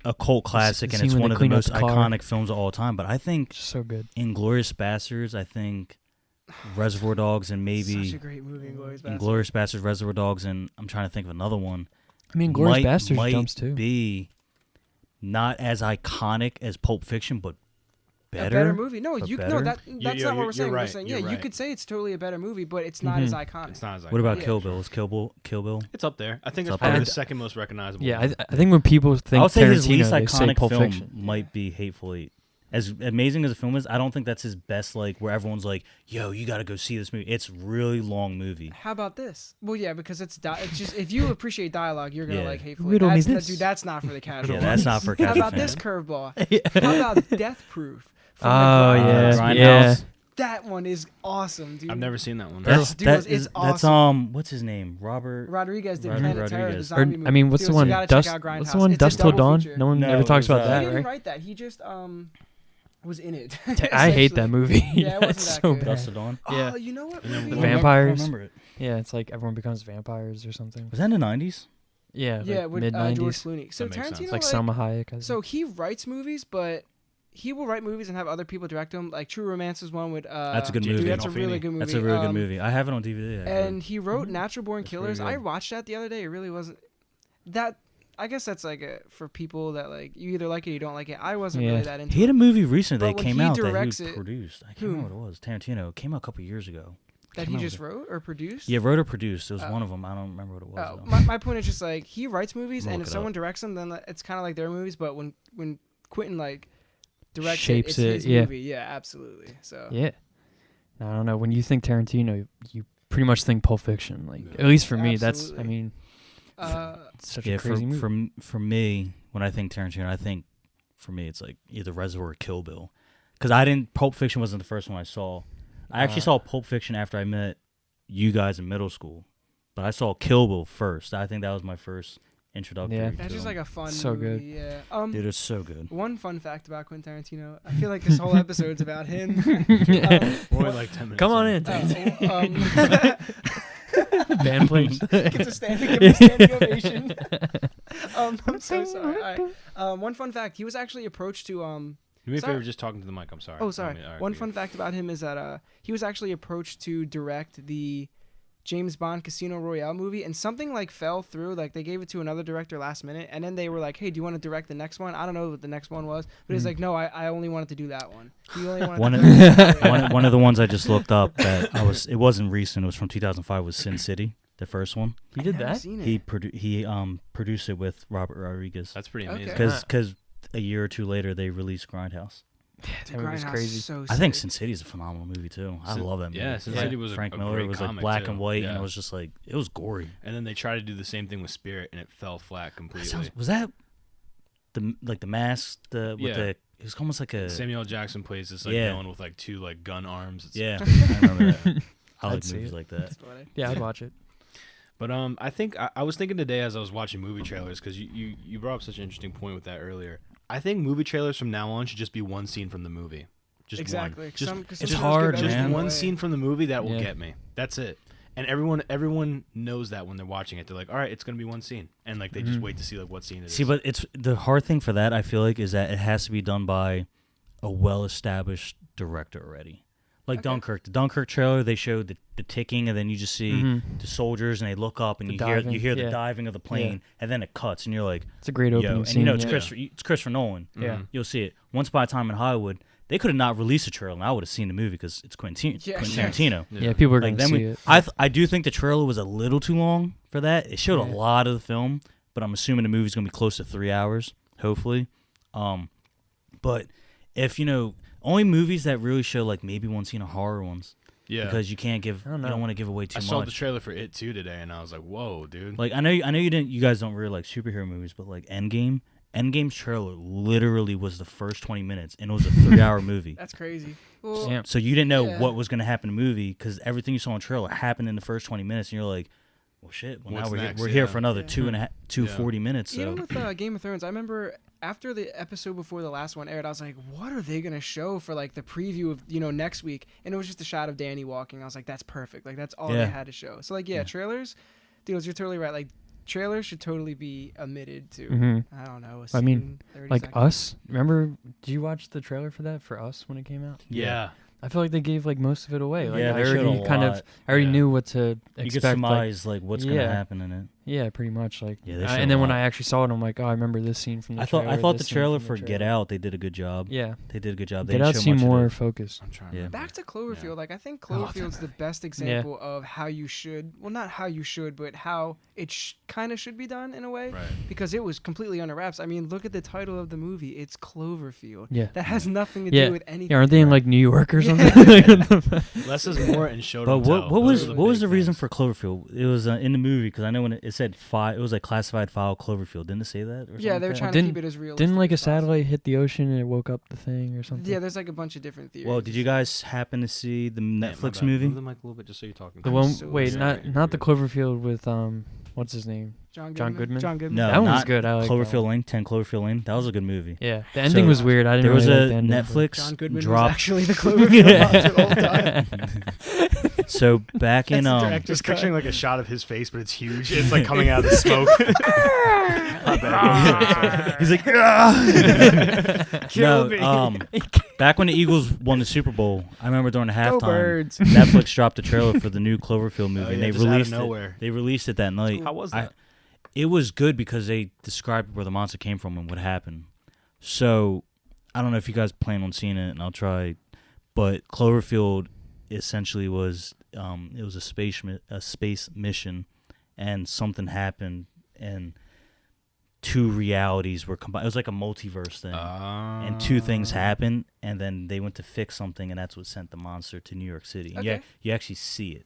a cult classic, and scene it's when one they of the clean up most the car. iconic films of all time. But I think just so good. Inglourious Bastards. I think Reservoir Dogs, and maybe Such a great movie, Inglourious Basterds. Inglourious Bastards, Reservoir Dogs, and I'm trying to think of another one. I mean, Glorious might- Bastards might jumps too. be not as iconic as Pulp Fiction, but A better. better movie. No, Or you better? no that's you're- not what we're saying. you're right, We're saying you're you right. could say it's totally a better movie, but it's not as Mhm. iconic. It's not as What about Yeah. Kill Bill? Is Kill Bill? It's up there. I think It's it's up probably there. the second most recognizable. Yeah, one. I think when people think I would say Tarantino, his least they say iconic Pulp film Fiction. might be Hateful Eight. As amazing as the film is, I don't think that's his best. Like where everyone's like, "Yo, you got to go see this movie." It's a really long movie. How about this? Well, yeah, because it's just if you appreciate dialogue, you're gonna Yeah. like Hateful We Eight. don't need That's this. dude, that's not for the casual. Yeah, that's not for How casual about this fans. curveball? How about Death Proof? From Oh the yeah, Grindhouse? yeah. Grindhouse. That one is awesome, dude. I've never seen that one. That's Dude, that it's is- that's awesome. what's his name? Robert. Rodriguez did Rodriguez. Planet Terror, the Rodriguez. zombie Or, movie. I mean, what's Dude, the so one? you gotta Dust. check out Grindhouse. What's the one? It's a Dust till double dawn. feature. No one No, ever it talks was, about He that, didn't right? write that. He just was in it. I hate that essentially. movie. Yeah, it wasn't it's that so good. bad. Dust to Dawn. Yeah. Oh, you know what? And then movie? The I don't vampires. I remember it. Yeah, it's like everyone becomes vampires or something. Was that in the 90s? Yeah, Yeah, like with mid George 90s. Clooney. So That makes sense. Tarantino, Like Salma Hayek. I think. so he writes movies, but he will write movies and have other people direct them. Like True Romance is one with. That's a good Dude, movie. That's a Gandolfini. really good movie. That's a really good movie. I have it on DVD. Actually. And he wrote Natural Born That's Killers. pretty I good. watched that the other day. It really wasn't that. I guess that's like for people that like you either like it or you don't like it. I wasn't Yeah. really that into he had it. a movie recently But that when came he out that directs he it- produced. I can't Who? remember what it was. Tarantino. It came out a couple years ago. That Came he out just with wrote or produced. Yeah, wrote or produced. It was Oh. one of them. I don't remember what it was. Oh, though. my point is just like he writes movies, I'm and gonna if look it someone up. directs them, then it's kind of like their movies. But when Quentin like directs Shapes it, it, it's his yeah. movie. Yeah, absolutely. So Yeah. I don't know. When you think Tarantino, you pretty much think Pulp Fiction. Like Yeah. at least for me, that's. I Absolutely. mean, uh, it's such Yeah, a crazy movie. for me, when I think Tarantino, I think for me it's like either Reservoir or Kill Bill, because I didn't. Pulp Fiction wasn't the first one I saw. I actually saw Pulp Fiction after I met you guys in middle school, but I saw Kill Bill first. I think that was my first introductory. Yeah. to that's just him. like a fun. So good. movie, Yeah. Dude, it's so good. One fun fact about Quentin Tarantino. I feel like this whole episode's about him. We're like 10 minutes. Come on in. Band plays. Gives a standing ovation. I'm so sorry. All right. One fun fact: he was actually approached to Do me a Sorry. favor, just talking to the mic. I'm sorry. Oh, sorry. All right, One good. fun fact about him is that he was actually approached to direct the James Bond Casino Royale movie, and something like fell through. Like they gave it to another director last minute, and then they were like, "Hey, do you want to direct the next one?" I don't know what the next one was, but he's like, "No, I only wanted to do that one." He only wanted One to of, direct that one of the ones I just looked up that it wasn't recent. It was from 2005. Was Sin City, the first one. He did I've never that. seen it. He produced it with Robert Rodriguez. That's pretty Okay. amazing. Because a year or two later they released Grindhouse. The That movie's Grindhouse crazy. is so I think sick. Sin City is a phenomenal movie too. I Sin- love that movie. yeah, Sin Yeah. City was Frank a Miller. great It was like comic, black too. and white, and Yeah. it was just like it was gory. And then they tried to do the same thing with Spirit, and it fell flat completely. Was that the mask? With Yeah. the it was almost like a Samuel L. Jackson plays this like Yeah. villain with like two like gun arms. It's, yeah. I remember that. I I'd like see movies it. like that. That's funny. Yeah, I'd watch it. But I think I was thinking today as I was watching movie trailers because you brought up such an interesting point with that earlier. I think movie trailers from now on should just be one scene from the movie. Just Exactly. one. 'cause Just, some- 'cause it's some shows hard, give just everything man. one away. scene from the movie that will Yeah. get me. That's it. And everyone knows that when they're watching it. They're like, all right, it's gonna be one scene, and like they just wait to see like what scene it is. See, but it's the hard thing for that. I feel like is that it has to be done by a well-established director already. Like Okay. Dunkirk, the Dunkirk trailer, they showed the ticking, and then you just see Mhm. the soldiers, and they look up, and The you diving, hear the yeah. diving of the plane, and then it cuts, and you're like, It's a great yo, opening and scene. you know it's yeah. Christopher Nolan. Yeah. Mhm. You'll see it. Once Upon a Time in Hollywood, they could have not released a trailer, and I would have seen the movie because it's Quentin Yeah, Tarantino. Yeah, people are Like gonna then see it. I do think the trailer was a little too long for that. It showed Yeah. a lot of the film, but I'm assuming the movie's gonna be close to 3 hours, hopefully. But if only movies that really show like maybe one scene of horror ones, yeah. because you can't give I don't you don't know. want to give away too I much. saw the trailer for It 2 today, and I was like, whoa, dude. Like I know you guys don't really like superhero movies, but like Endgame's trailer literally was the first 20 minutes, and it was a 3-hour movie. That's crazy. Well, Yeah. So you didn't know Yeah. what was going to happen in the movie because everything you saw in the trailer happened in the first 20 minutes, and you're like, well, shit. Well, What's now next? we're here Yeah. for another Yeah. 40 minutes. So even with Game of Thrones, I remember after the episode before the last one aired, I was like, what are they gonna show for like the preview of next week? And it was just a shot of Danny walking. I was like, that's perfect. Like that's all Yeah. they had to show. So like, yeah, trailers, dudes, you're totally right. Like trailers should totally be omitted to. Mhm. I don't know. I mean, scene, 30 Like seconds. Us. Remember? Did you watch the trailer for that for Us when it came out? yeah. I feel like they gave like most of it away. Like Yeah, I they showed already a kind lot. of Yeah. knew what to you could expect. Like, surmise like what's going to yeah. happen in it. yeah, pretty much. Like, Yeah, they showed and then a when lot. I actually saw it, I'm like, oh, I remember this scene from the I trailer. thought the this scene trailer from for the Get trailer. Out they did a good job. Yeah, They did a good job. They Get didn't Out show seemed much of more it. focused. I'm trying to Yeah. remember. Back to Cloverfield. Yeah. Like I think Oh, Cloverfield's the best example of how you should. Well, not how you should, but how it kind of should be done in a way. Right. Because it was completely under wraps. I mean, look at the title of the movie. It's Cloverfield. Yeah. That has nothing to Yeah. do with anything. Yeah, aren't they in like New York or Yeah. something? Less is more and show But don't tell. what Those are was big the reason things. for Cloverfield? It was in the movie because I know when it said it was like classified file Cloverfield. Didn't it say that? Or something Yeah, they're like that? trying to Didn't- keep it as real. Didn't like a satellite hit the ocean and it woke up the thing or something? Yeah, there's like a bunch of different theories. Well, did you guys happen to see the Yeah, my Netflix bad. movie? Move the mic a little bit just so you're talking. The I'm one. so Wait, sorry. not the Cloverfield with what's his name? John John Goodman? John Goodman. No, that one was not good. I like that Cloverfield one. Lane, 10 Cloverfield Lane. That was a good movie. Yeah, the ending So, was weird. I didn't There was really like a the ending, but- Netflix John Goodman drop. was actually the Cloverfield monster the whole time. So back in Just picturing like a shot of his face, but it's huge. It's like coming out of the smoke. he's like, no, back when the Eagles won the Super Bowl, I remember during the halftime, Birds. Netflix dropped a trailer for the new Cloverfield movie, and they just out of released nowhere. it. They released it that night. How was that? It was good because they described where the monster came from and what happened. So I don't know if you guys plan on seeing it, and I'll try. But Cloverfield essentially was it was a space mission, and something happened, and two realities were combined. It was like a multiverse thing, and two things happened, and then they went to fix something, and that's what sent the monster to New York City. And Okay. you actually see it.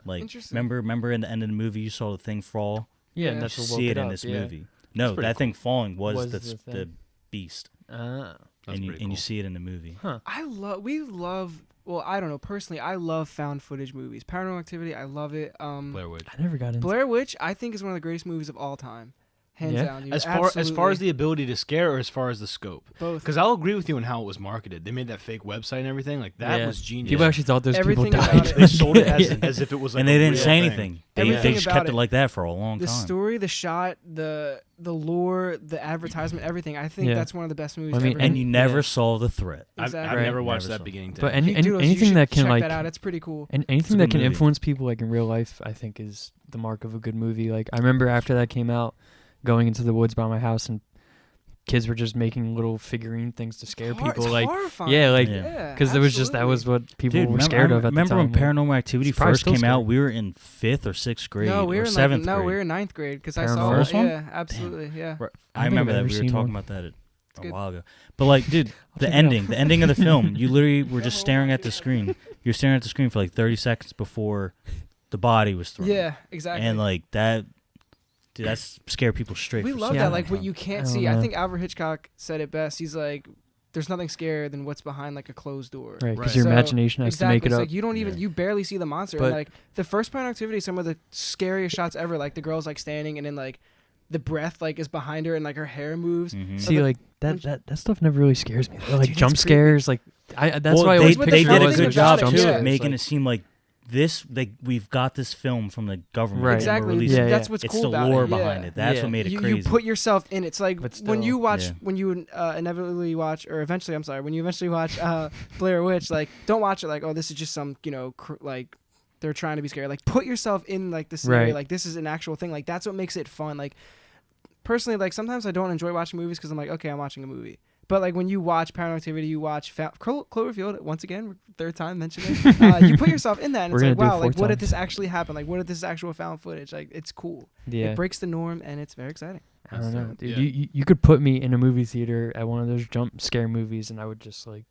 Like Interesting. remember in the end of the movie, you saw the thing fall. Yeah, Yeah. and that's You what see woke it in up, this yeah. movie. No, pretty that thing falling was Was the the thing. the beast, Ah. That's and pretty you cool. see it in the movie. Huh. We love. Well, I don't know personally. I love found footage movies. Paranormal Activity. I love it. Blair Witch. I never got into Blair Witch. I think is one of the greatest movies of all time, hands Yeah? down. Dude. As far as Absolutely. the ability to scare, or as far as the scope. both. Because I'll agree with you on how it was marketed. They made that fake website and everything. Like that Yeah. was genius. People actually thought those Everything people about died. it. They sold it as, Yeah. as if it was like And a they didn't real say thing. anything. Everything They just about kept it. it like that for a long The time. story, the shot, the lore, the advertisement, everything. I think Yeah. that's one of the best movies I mean, ever. And made. you never Yeah. saw the threat. Exactly. I've Right. never watched Never that saw. beginning to But end. any, Hey, Doodles, you anything should that can check like that out. It's pretty cool. and It's a anything that good can movie. influence people like in real life, I think is the mark of a good movie. Like I remember after that came out, going into the woods by my house and kids were just making little figurine things to scare people. It's like horrifying. yeah, like Yeah, because there was just that was absolutely. what people Dude, were scared of at the remember time. when Paranormal Activity It's probably first still came out? scary. We were in 5th or 6th grade No, we were or in 7th no, grade. we were in 9th grade because I Paranormal. saw. First one? Yeah, absolutely. Yeah. Right. I I don't think remember I've that ever we were seen talking one. about that a good. while ago. But like, dude, the check it ending of the film, you literally were just staring at the screen. You're staring at the screen for like 30 seconds before the body was thrown. Yeah, exactly. And like that, dude, that's scare people straight. we for love so Yeah. that. long Like what time. you can't I don't see. I know. think Alfred Hitchcock said it best. He's like, "There's nothing scarier than what's behind like a closed door." Right, because Right. your So, imagination has exactly. to make it It's up. like you don't even Yeah. you barely see the monster. But- And like the first Paranormal Activity, some of the scariest shots ever. Like the girl's like standing and then like the breath like is behind her and like her hair moves. Mhm. See, the- like that stuff never really scares me. Like Dude, jump it's creepy. scares, like that's Well, why I they, always what picture they the did a funny good thing job about too it, yeah. of making like, it seem like this. We've got this film from the government. Right. and we're Exactly. releasing Yeah, it. That's what's It's cool the about lore it. Yeah. behind it. That's Yeah. what made it you, crazy. you put yourself in. It's like But when you still. watch, Yeah. when you inevitably watch, or eventually, I'm sorry, when you eventually watch Blair Witch, like don't watch it like, oh, this is just some, like they're trying to be scary. Like put yourself in like the scenario. Right. Like this is an actual thing. Like that's what makes it fun. Like personally, like sometimes I don't enjoy watching movies because I'm like, okay, I'm watching a movie. But like when you watch Paranormal Activity, you watch Cloverfield. Once again, third time mentioning it. You put yourself in that, and We're it's like, gonna do wow, it like 4 what if times. this actually happened? Like what if this is actual found footage? Like it's cool. yeah. It breaks the norm, and it's very exciting. I don't know, dude. Yeah. You could put me in a movie theater at one of those jump scare movies, and I would just like,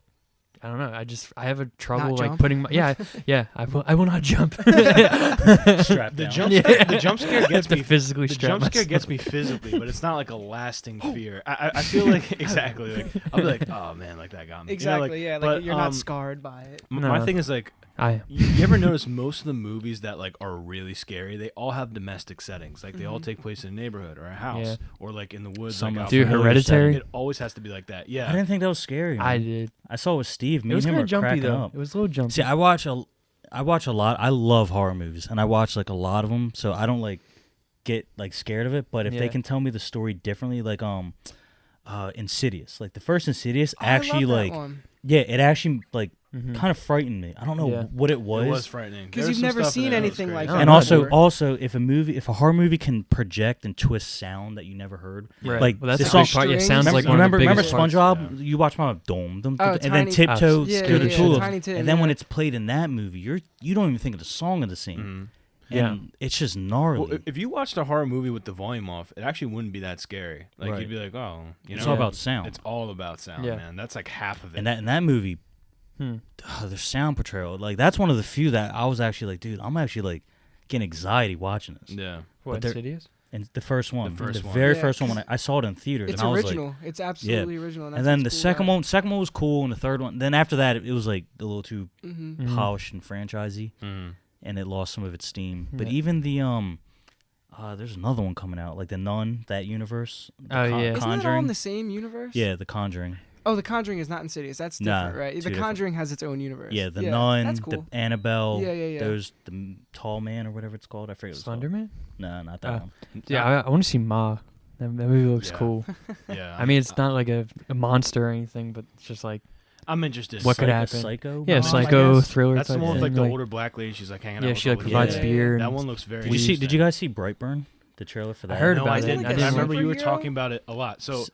I don't know. I have a trouble like jump? putting my yeah. I will not jump. Strapped The down. jump, Yeah. the jump scare I have gets to me. physically The strap jump scare myself. gets me physically, but it's not like a lasting fear. I feel like exactly. Like I'll be like, oh man, like that got me. Exactly. Yeah. Like but, you're not scarred by it. My No. thing is like, I you ever notice most of the movies that like are really scary? They all have domestic settings. Like they all Mhm. take place in a neighborhood or a house Yeah. or like in the woods. Some like are out Dude, front. familiar Hereditary? It always has to be like that. I Yeah. didn't think that was scary. I man. did. I saw it with Steve. Me It was and him kind were of jumpy cracking though. up. It was a little jumpy. See, I watch a lot. I love horror movies, and I watch like a lot of them. So I don't like get like scared of it. But if they Yeah. can tell me the story differently, like Insidious, like the first Insidious, Oh, actually I love like that one. yeah, it actually like Mhm. kind of frightened me. I don't know Yeah. what it was. It was frightening. 'Cause There was you've some never stuff in seen there that was anything crazy. like Oh, that. And no, also, before. also, if a horror movie can project and twist sound that you never heard, Right. like Well, that's the a song. big part. Yeah, it Strings. sounds like one remember, of the remember biggest parts. SpongeBob? You watch my dome, Oh, and then Tiny Tiptoe Toons. through the tulips. Tiny Tim, And then yeah. when it's played in that movie, you don't even think of the song of the scene. Mhm. Yeah. And it's just gnarly. Well, if you watched a horror movie with the volume off, it actually wouldn't be that scary. Like Right. you'd be like, oh, you know, it's all about sound. It's all about sound, Yeah. man. That's like half of it. And that movie, Hmm. the sound portrayal, like that's one of the few that I was actually like, dude, I'm actually like getting anxiety watching this. yeah. What they're- Insidious? And the first one, first one. very Yeah, first one, 'cause when I saw it in theaters, It's and I was original. like, It's absolutely original. and then the second one was cool, and the third one, then after that, it was like a little too Mm-hmm. Mhm. polished and franchisey, Mhm. and it lost some of its steam. But Yeah. even the there's another one coming out, like the Nun, that universe. The Oh, yeah. Isn't that all Conjuring. in the same universe? Yeah, the Conjuring. Oh, The Conjuring is not Insidious. That's Nah, different, right? two The different. Conjuring has its own universe. Yeah, the That's Nun, cool. the Annabelle. Yeah. Those the Tall Man or whatever it's called. I forget. What it's called. Slenderman? No, not that one. Yeah, I want to see Ma. That movie looks Yeah. cool. Yeah. I mean, it's not like a monster or anything, but it's just like I'm interested. What could Like a happen? Psycho. yeah, I psycho guess. thriller. That's the type one with thing, like the older black lady. She's like hanging out. Yeah, with she all like the provides kids. beer. That and one looks very. Did you see? Did interesting. you guys see Brightburn? The trailer for that. I heard No, about I it. didn't. I I didn't remember you were superhero? talking about it a lot. So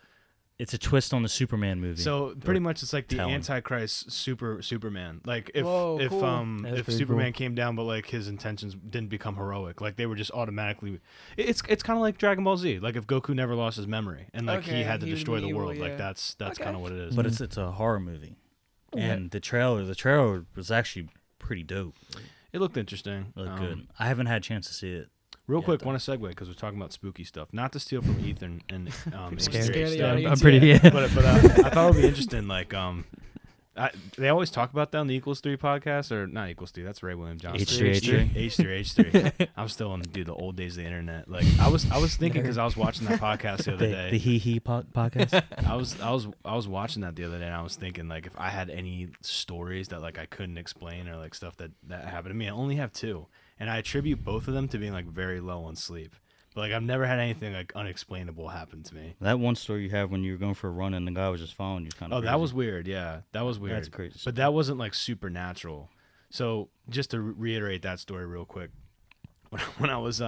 It's a twist on the Superman movie. So pretty much it's like the Telling. Antichrist Superman. Like if Whoa, if cool. That's if pretty Superman cool. came down but like his intentions didn't become heroic, like they were just automatically it's kind of like Dragon Ball Z. Like if Goku never lost his memory and like he Okay, had to he would destroy be the evil, world, yeah. like that's Okay. kind of what it is. but it's a horror movie, and the trailer was actually pretty dope. It looked interesting. It looked good. I haven't had a chance to see it. Real Yeah, quick, though. want to segue because we're talking about spooky stuff. Not to steal from Ethan and Scared. Scare the stuff. audience. I'm pretty. Yeah. but I thought it would be interesting. Like they always talk about that on the Equals 3 podcast, or not Equals 3. That's Ray William Johnson. H3. H3. I'm still on the old days of the internet. Like I was thinking because I was watching that podcast the other The day. Hee podcast. I was watching that the other day, and I was thinking like if I had any stories that like I couldn't explain or like stuff that happened to me. I only have two, and I attribute both of them to being like very low on sleep. But like I've never had anything like unexplainable happen to me. That one story you have when you were going for a run and the guy was just following you, kind of. Oh, that was weird. Yeah, that was weird. That's crazy. But that wasn't like supernatural. So just to reiterate that story real quick, when I was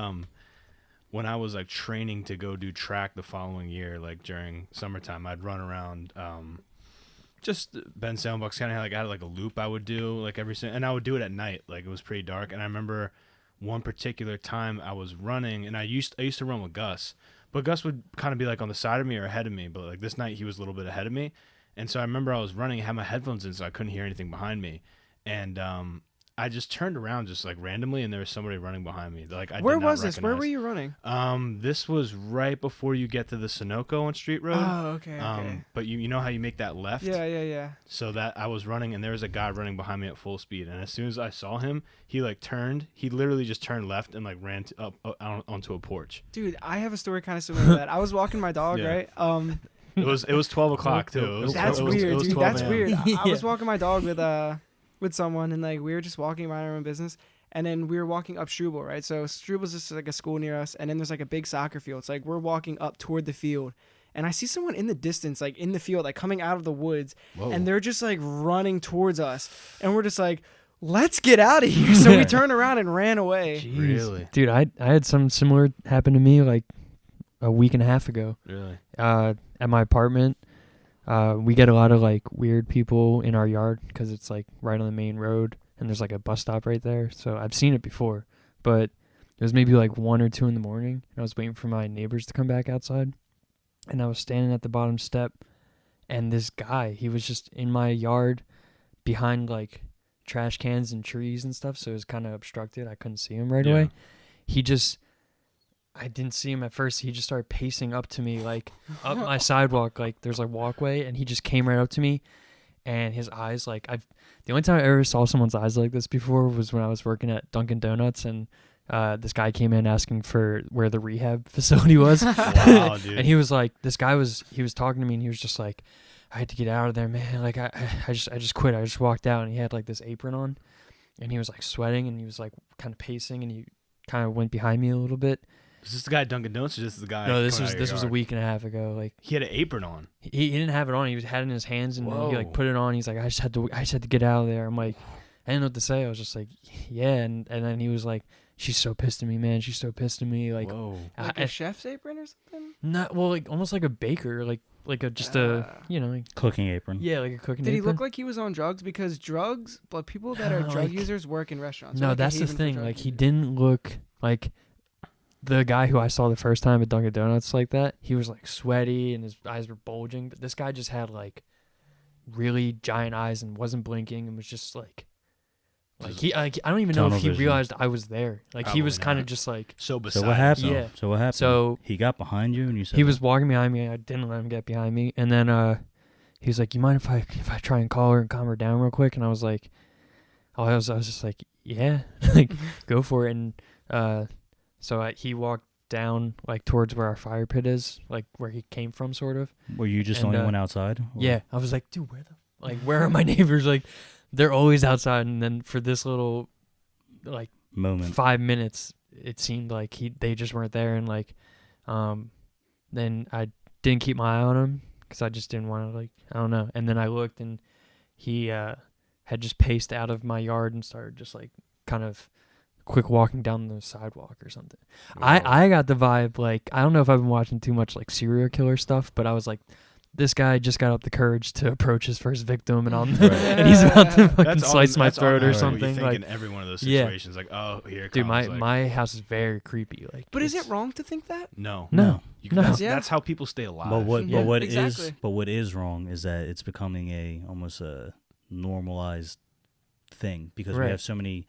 like training to go do track the following year, like during summertime, I'd run around just Ben Salmbuck's kind of like I had like a loop I would do like and I would do it at night, like it was pretty dark. And I remember one particular time I was running, and I used to run with Gus, but Gus would kind of be like on the side of me or ahead of me. But like this night he was a little bit ahead of me, and so I remember I was running, I had my headphones in, so I couldn't hear anything behind me, and I just turned around just like randomly, and there was somebody running behind me. Like I Where did not was this? Where recognize. were you running? This was right before you get to the Sunoco on Street Road. Oh, okay. But you know how you make that left? Yeah. So that I was running, and there was a guy running behind me at full speed. And as soon as I saw him, he like turned. He literally just turned left and like ran up onto a porch. Dude, I have a story kind of similar to that. I was walking my dog, Yeah. right? It was 12 o'clock too. It was, That's it was, weird, it was dude. 12 That's a.m. weird. I was Yeah. walking my dog with someone, and like we were just walking around our own business, and then we were walking up Struble, right? So Struble's just like a school near us, and then there's like a big soccer field. It's like we're walking up toward the field, and I see someone in the distance, like in the field, like coming out of the woods, Whoa. and they're just like running towards us, and we're just like, let's get out of here. So we turned around and ran away. Jeez. Really? Dude, I had something similar happen to me like a week and a half ago. Really? At my apartment. We get a lot of like weird people in our yard because it's like right on the main road, and there's like a bus stop right there. So I've seen it before, but it was maybe like 1 or 2 in the morning, and I was waiting for my neighbors to come back outside, and I was standing at the bottom step, and this guy, he was just in my yard behind like trash cans and trees and stuff, so it was kind of obstructed. I couldn't see him right Yeah. away. I didn't see him at first. He just started pacing up to me, like up my sidewalk. Like there's like walkway, and he just came right up to me, and his eyes, like the only time I ever saw someone's eyes like this before was when I was working at Dunkin' Donuts, and this guy came in asking for where the rehab facility was. Wow, dude. And he was like, he was talking to me, and he was just like, I had to get out of there, man. Like I just quit. I just walked out, and he had like this apron on, and he was like sweating, and he was like kind of pacing, and he kind of went behind me a little bit. Is this the guy at Dunkin' Donuts, or this is the guy? No, this coming out was of your this was a yard? week and a half ago. Like He had an apron on. he didn't have it on. He had it in his hands, and he Whoa. like put it on. He's like, I just had to get out of there. I'm like, I didn't know what to say. I was just like, yeah, and then he was like, she's so pissed at me, man. She's so pissed at me. Like, Whoa. Like a chef's apron or something? not well, like almost like a baker, like a you know, like, Cooking apron. yeah, like a cooking. Did he apron. look like he was on drugs? Because drugs, but people that are No, drug like- users work in restaurants. No, They're like a that's the haven for thing. drug Like he users. didn't look like the guy who I saw the first time at Dunkin' Donuts like that. He was like sweaty and his eyes were bulging, but this guy just had like really giant eyes and wasn't blinking and was just like he I don't even know if Tunnel he vision. realized I was there. Like he was Probably kind of not. just like So beside. So what happened? Yeah. So what happened? So- he got behind you and you said he was walking behind me. I didn't let him get behind me, and then he was like, "You mind if I try and call her and calm her down real quick?" And I was like, I was just like, "Yeah, like go for it." And so he walked down like towards where our fire pit is, like where he came from, sort of. Were you just the And, only one outside? Or- Yeah, I was like, dude, where are my neighbors? Like, they're always outside. And then for this little, like, Moment. 5 minutes, it seemed like they just weren't there. And like, then I didn't keep my eye on him because I just didn't want to, like, I don't know. And then I looked, and he had just paced out of my yard and started just like kind of quick walking down the sidewalk or something. I got the vibe, like, I don't know if I've been watching too much like serial killer stuff, but I was like, this guy just got up the courage to approach his first victim, and and he's about to fucking slice my throat or something. You think Like, in every one of those yeah. situations, like, oh, here it dude, comes. my house is very creepy. Like, But is it's- it wrong to think that? No. No. You can, No. that's, Yeah. that's how people stay alive. But what Yeah, but what exactly. is but what is wrong is that it's becoming almost a normalized thing because we Right. have so many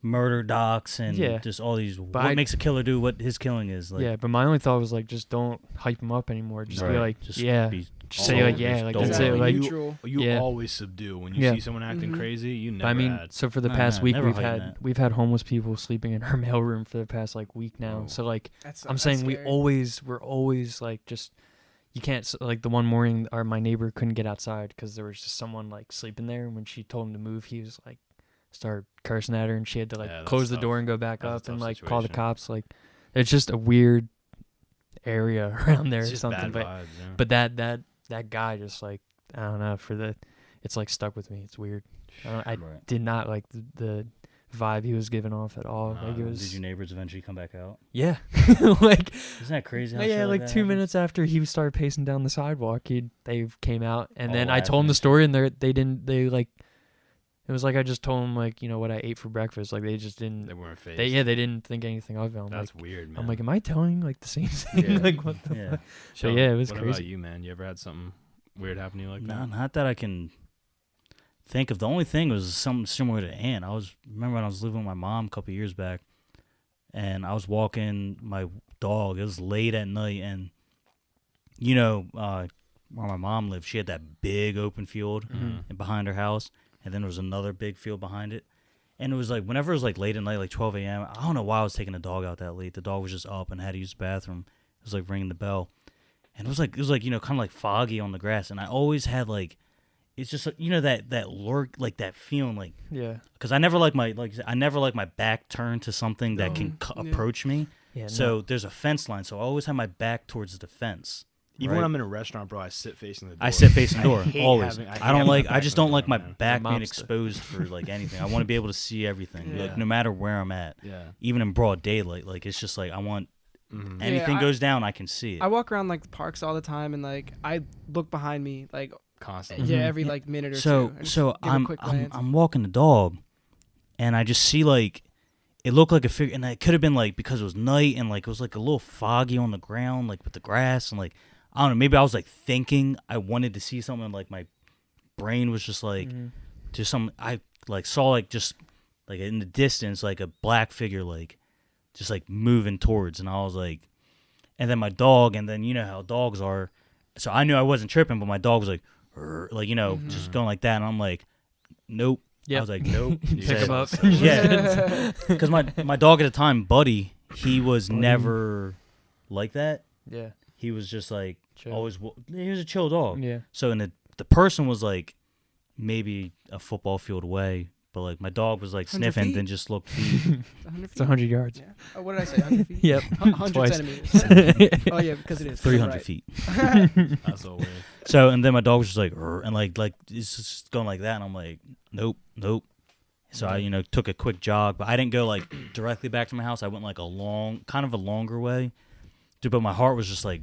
murder docs and Yeah. just all these But what makes a killer do what his killing is like. yeah, but my only thought was like, just don't hype him up anymore. Just be Right. like, Just yeah, be just say like, yeah, like don't that's worry. it. Like, neutral. You Yeah. always subdue when you Yeah. see someone acting Mhm. crazy. You never but I mean, add. so for the Nah, past nah, week, never hyping that. we've had homeless people sleeping in our mailroom for the past like week now. Oh. So like, That's, I'm that's saying scary. we're always like, just, you can't like, the one morning my neighbor couldn't get outside because there was just someone like sleeping there, and when she told him to move, he was like, started cursing at her, and she had to like Yeah, that's close the tough. door and go back That's a up and tough like call the situation. cops. Like, it's just a weird area around there It's or just something. bad But vibes, yeah. but that guy just like, I don't know, it's like stuck with me. It's weird. I Right. did not like the vibe he was giving off at all. Like, it was, Did your neighbors eventually come back out? yeah, like, Isn't that crazy? How yeah, shit like that 2 happens? minutes after he started pacing down the sidewalk, they came out, and then All I told him the laughing. story, and they like, it was like I just told him like, you know, what I ate for breakfast. Like, they just didn't. They weren't phased. They didn't think anything of it. I'm That's like, weird, man. I'm like, am I telling like the same thing? Yeah. Like, what the Yeah. fuck? Sean, yeah, it was what about crazy. you, man? You ever had something weird happen to you like No, that? not that I can think of. The only thing was something similar to Ant. Remember when I was living with my mom a couple years back, and I was walking my dog. It was late at night, and you know where my mom lived, she had that big open field and behind her house, and then there was another big field behind it. And it was like whenever it was like late at night, like 12 a.m. I don't know why I was taking the dog out that late. The dog was just up and had to use the bathroom. It was like ringing the bell. And it was like you know, kind of like foggy on the grass, and I always had like, it's just you know that lurk, like that feeling, like, Yeah, because I never like I never like my back turned to something that can yeah. approach me. yeah. So there's a fence line, so I always have my back towards the fence. Even right? when I'm in a restaurant, bro, I sit facing the door. I sit facing the door hate always. having- I hate don't having like. my I back just to the don't like door, my man. back being mobster. exposed for like anything. I want to be able to see everything, Yeah. like no matter where I'm at, Yeah. even in broad daylight. Like it's just like I want Mhm. anything I- goes down, I can see it. I walk around like the parks all the time, and like I look behind me like Constantly. yeah Mhm. every like minute or so two. I just so give a I'm quick I'm, glance. I'm walking the dog, and I just see like it looked like a figure, and it could have been like because it was night and like it was like a little foggy on the ground, like with the grass, and like I don't know, maybe I was like thinking I wanted to see something, and, like my brain was just like just some I like saw like just like in the distance like a black figure like just like moving towards, and I was like, and then my dog, and then you know how dogs are, so I knew I wasn't tripping, but my dog was like. Like you know, just going like that, and I'm like, nope. I Yep. was like, nope. You Pick said- him up. Yeah, because my dog at the time, Buddy, he was never like that. Yeah, He was just like chill. always. He was a chill dog. Yeah, So and the person was like maybe a football field away, but like my dog was like 100 sniffing, feet? then just looked. 100 it's feet. 100 yards. Yeah. Oh, what did I say? 100 feet. Yep, 100 Twice. centimeters. Oh yeah, because it is 300 right. feet. That's so weird. So and then my dog was just like, "Rrr," and like it's just going like that, and I'm like, nope. So I took a quick jog, but I didn't go like directly back to my house. I went like kind of a longer way, dude. But my heart was just like,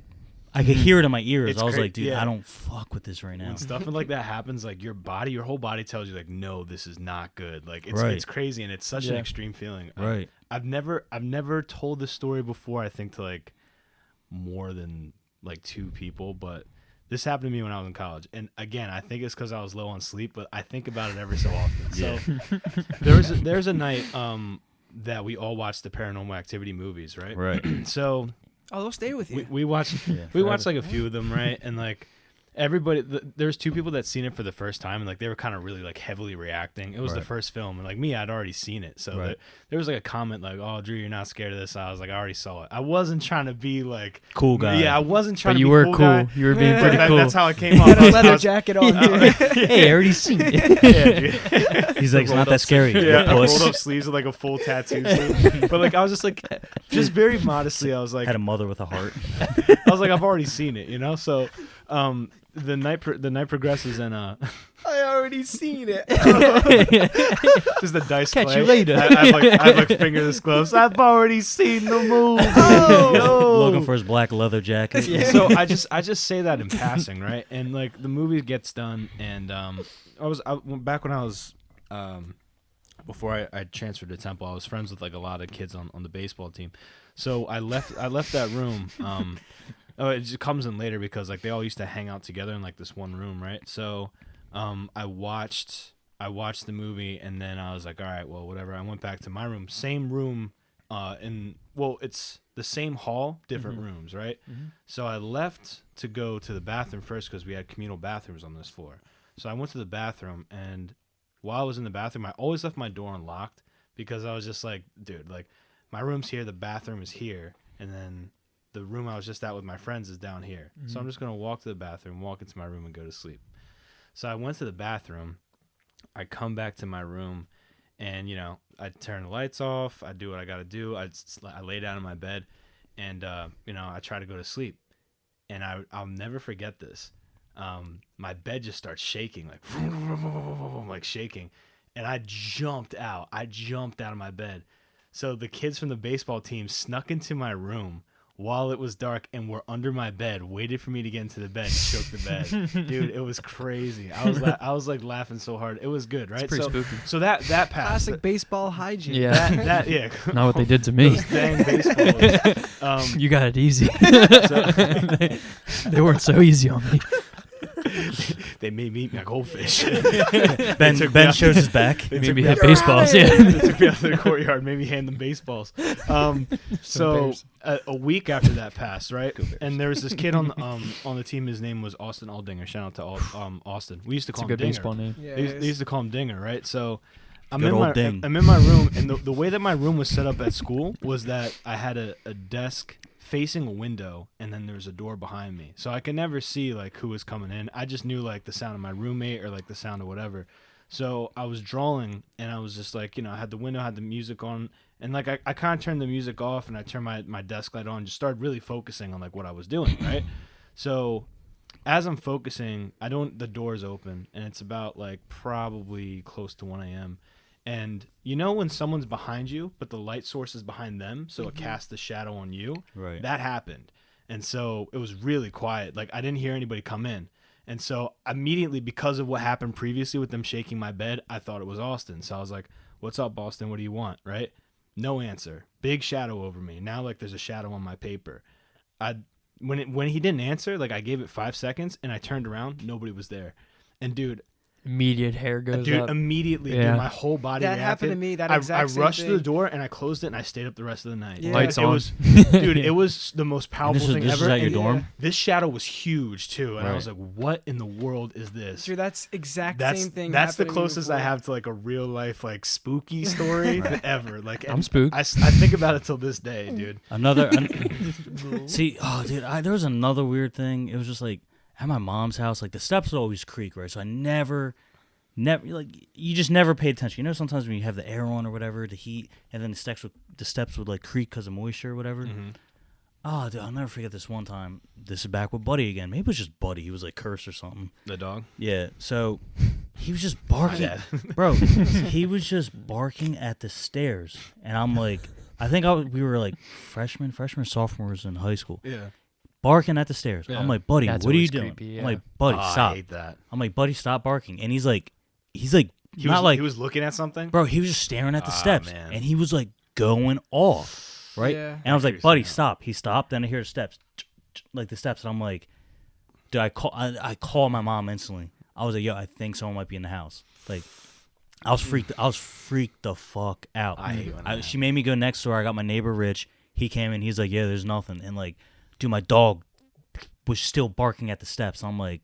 I could hear it in my ears. It's I was cra- like, dude, yeah. I don't fuck with this right now. When stuff like that happens, like your whole body tells you like, no, this is not good. Like Right. it's crazy, and it's such an Yeah. extreme feeling. Right. I've never told this story before. I think to like more than like 2 people, but this happened to me when I was in college. And again, I think it's because I was low on sleep, but I think about it every so often. So there's a night that we all watched the Paranormal Activity movies, right? Right. So Oh, they'll stay with you. we watched Yeah, we watched forever. like a few of them, right? And like everybody, there's two people that seen it for the first time, and like they were kind of really like heavily reacting. It was the Right. first film, and like me, I'd already seen it, so Right. there was like a comment like, "Oh, Drew, you're not scared of this." I was like, "I already saw it." I wasn't trying to be like Cool guy. Yeah, I wasn't trying But to you be were cool. cool. Guy. You were being pretty That- cool. That's how it came off. Had I a leather was- jacket on. Hey, I already seen it. yeah, dude. He's like, it's not Rolled that up- scary. Yeah, you puss. rolled up sleeves with like a full tattoo sleeve. But like I was just like, just very modestly, I was like, Had a mother with a heart. I was like, I've already seen it, you know. So, the night progresses, and I already seen it. just the dice. Catch clay. you later. I'd like finger this close. I've already seen the movie. Looking for his black leather jacket. So I just say that in passing, right? And like the movie gets done, and back when I was before I transferred to Temple, I was friends with like a lot of kids on the baseball team. So I left that room. It just comes in later because like they all used to hang out together in like this one room, right? So I watched the movie, and then I was like, all right, well, whatever. I went back to my room, same room, it's the same hall, different rooms, right? So I left to go to the bathroom first because we had communal bathrooms on this floor. So I went to the bathroom, and while I was in the bathroom, I always left my door unlocked because I was just like, dude, like my room's here, the bathroom is here, and then the room I was just at with my friends is down here. So I'm just going to walk to the bathroom, walk into my room, and go to sleep. So I went to the bathroom. I come back to my room, and, you know, I turn the lights off. I do what I got to do. I lay down in my bed, and, you know, I try to go to sleep. And I'll never forget this. My bed just starts shaking, like shaking. And I jumped out. I jumped out of my bed. So the kids from the baseball team snuck into my room while it was dark and were under my bed, waited for me to get into the bed and shook the bed. Dude, it was crazy. I was like laughing so hard. It was good, right? It's pretty spooky. So that passed. Classic baseball hygiene. Yeah. That yeah. Not what they did to me. Those dang baseballs. You got it easy. So, They weren't so easy on me. they made me eat my goldfish. Ben took me Ben out- shows his back. They Maybe took me have out- baseballs. They Yeah. took me out to the courtyard, made me hand them baseballs. So bears. a week after that passed, right? And there was this kid on the team. His name was Austin Aldinger. Shout out to Austin. We used to It's call a him good Dinger. baseball name. Yeah, They used to call him Dinger, right? So I'm Good in old my Ding. I'm in my room, and the way that my room was set up at school was that I had a desk facing a window, and then there was a door behind me, so I could never see like who was coming in. I just knew like the sound of my roommate or like the sound of whatever. So I was drawing, and I was just like, you know, I had the window, had the music on, and like I kind of turned the music off, and I turned my desk light on, just started really focusing on like what I was doing, right? So as I'm focusing, the door's open, and it's about like probably close to 1 a.m. And you know when someone's behind you, but the light source is behind them, so it casts the shadow on you? Right. That happened. And so it was really quiet. Like I didn't hear anybody come in. And so immediately, because of what happened previously with them shaking my bed, I thought it was Austin. So I was like, "What's up, Austin? What do you want?" Right? No answer. Big shadow over me. Now like there's a shadow on my paper. When he didn't answer, like I gave it 5 seconds, and I turned around, nobody was there. And dude, Immediate hair goes up. immediately, Yeah. dude, my whole body That reacted. happened to me, that I exact same rushed to the thing. door, and I closed it, and I stayed up the rest of the night. Yeah. Lights it on. was, dude, it was the most And powerful thing this ever. is at your And dorm? this shadow was huge too, and I Right. was like, "What in the world is this?" Dude, that's exact That's same thing. that's the happened to me closest I before. have to like a real life like spooky story ever. Like I'm and spooked. I think about it till this day, dude. See, oh, dude, there was another weird thing. It was just like at my mom's house, like the steps would always creak, right? So I never, like you just never paid attention. You know, sometimes when you have the air on or whatever, the heat, and then the steps would like creak because of moisture or whatever. Oh, dude, I'll never forget this one time. This is back with Buddy again. Maybe it was just Buddy. He was like cursed or something. The dog. Yeah. So he was just barking, dad. bro. He was just barking at the stairs, and I'm like, I think we were like freshmen, sophomores in high school. Yeah. Barking at the stairs. Yeah. I'm like, Buddy, That's what are you always doing? creepy, yeah. I'm like, Buddy, Oh, stop. I hate that. I'm like, Buddy, stop barking. And he's like, He not was like, he was looking at something. bro, he was just staring at the Ah, steps, man. and he was like going off, right? Yeah. And I was like, Creeps Buddy, me out. stop. He stopped. Then I hear the steps, like the steps, and I'm like, dude, I call my mom instantly. I was like, yo, I think someone might be in the house. Like, I was freaked the fuck out. I hate when that She made me go next door. I got my neighbor Rich. He came in. He's like, yeah, there's nothing. And like, dude, my dog was still barking at the steps. I'm like,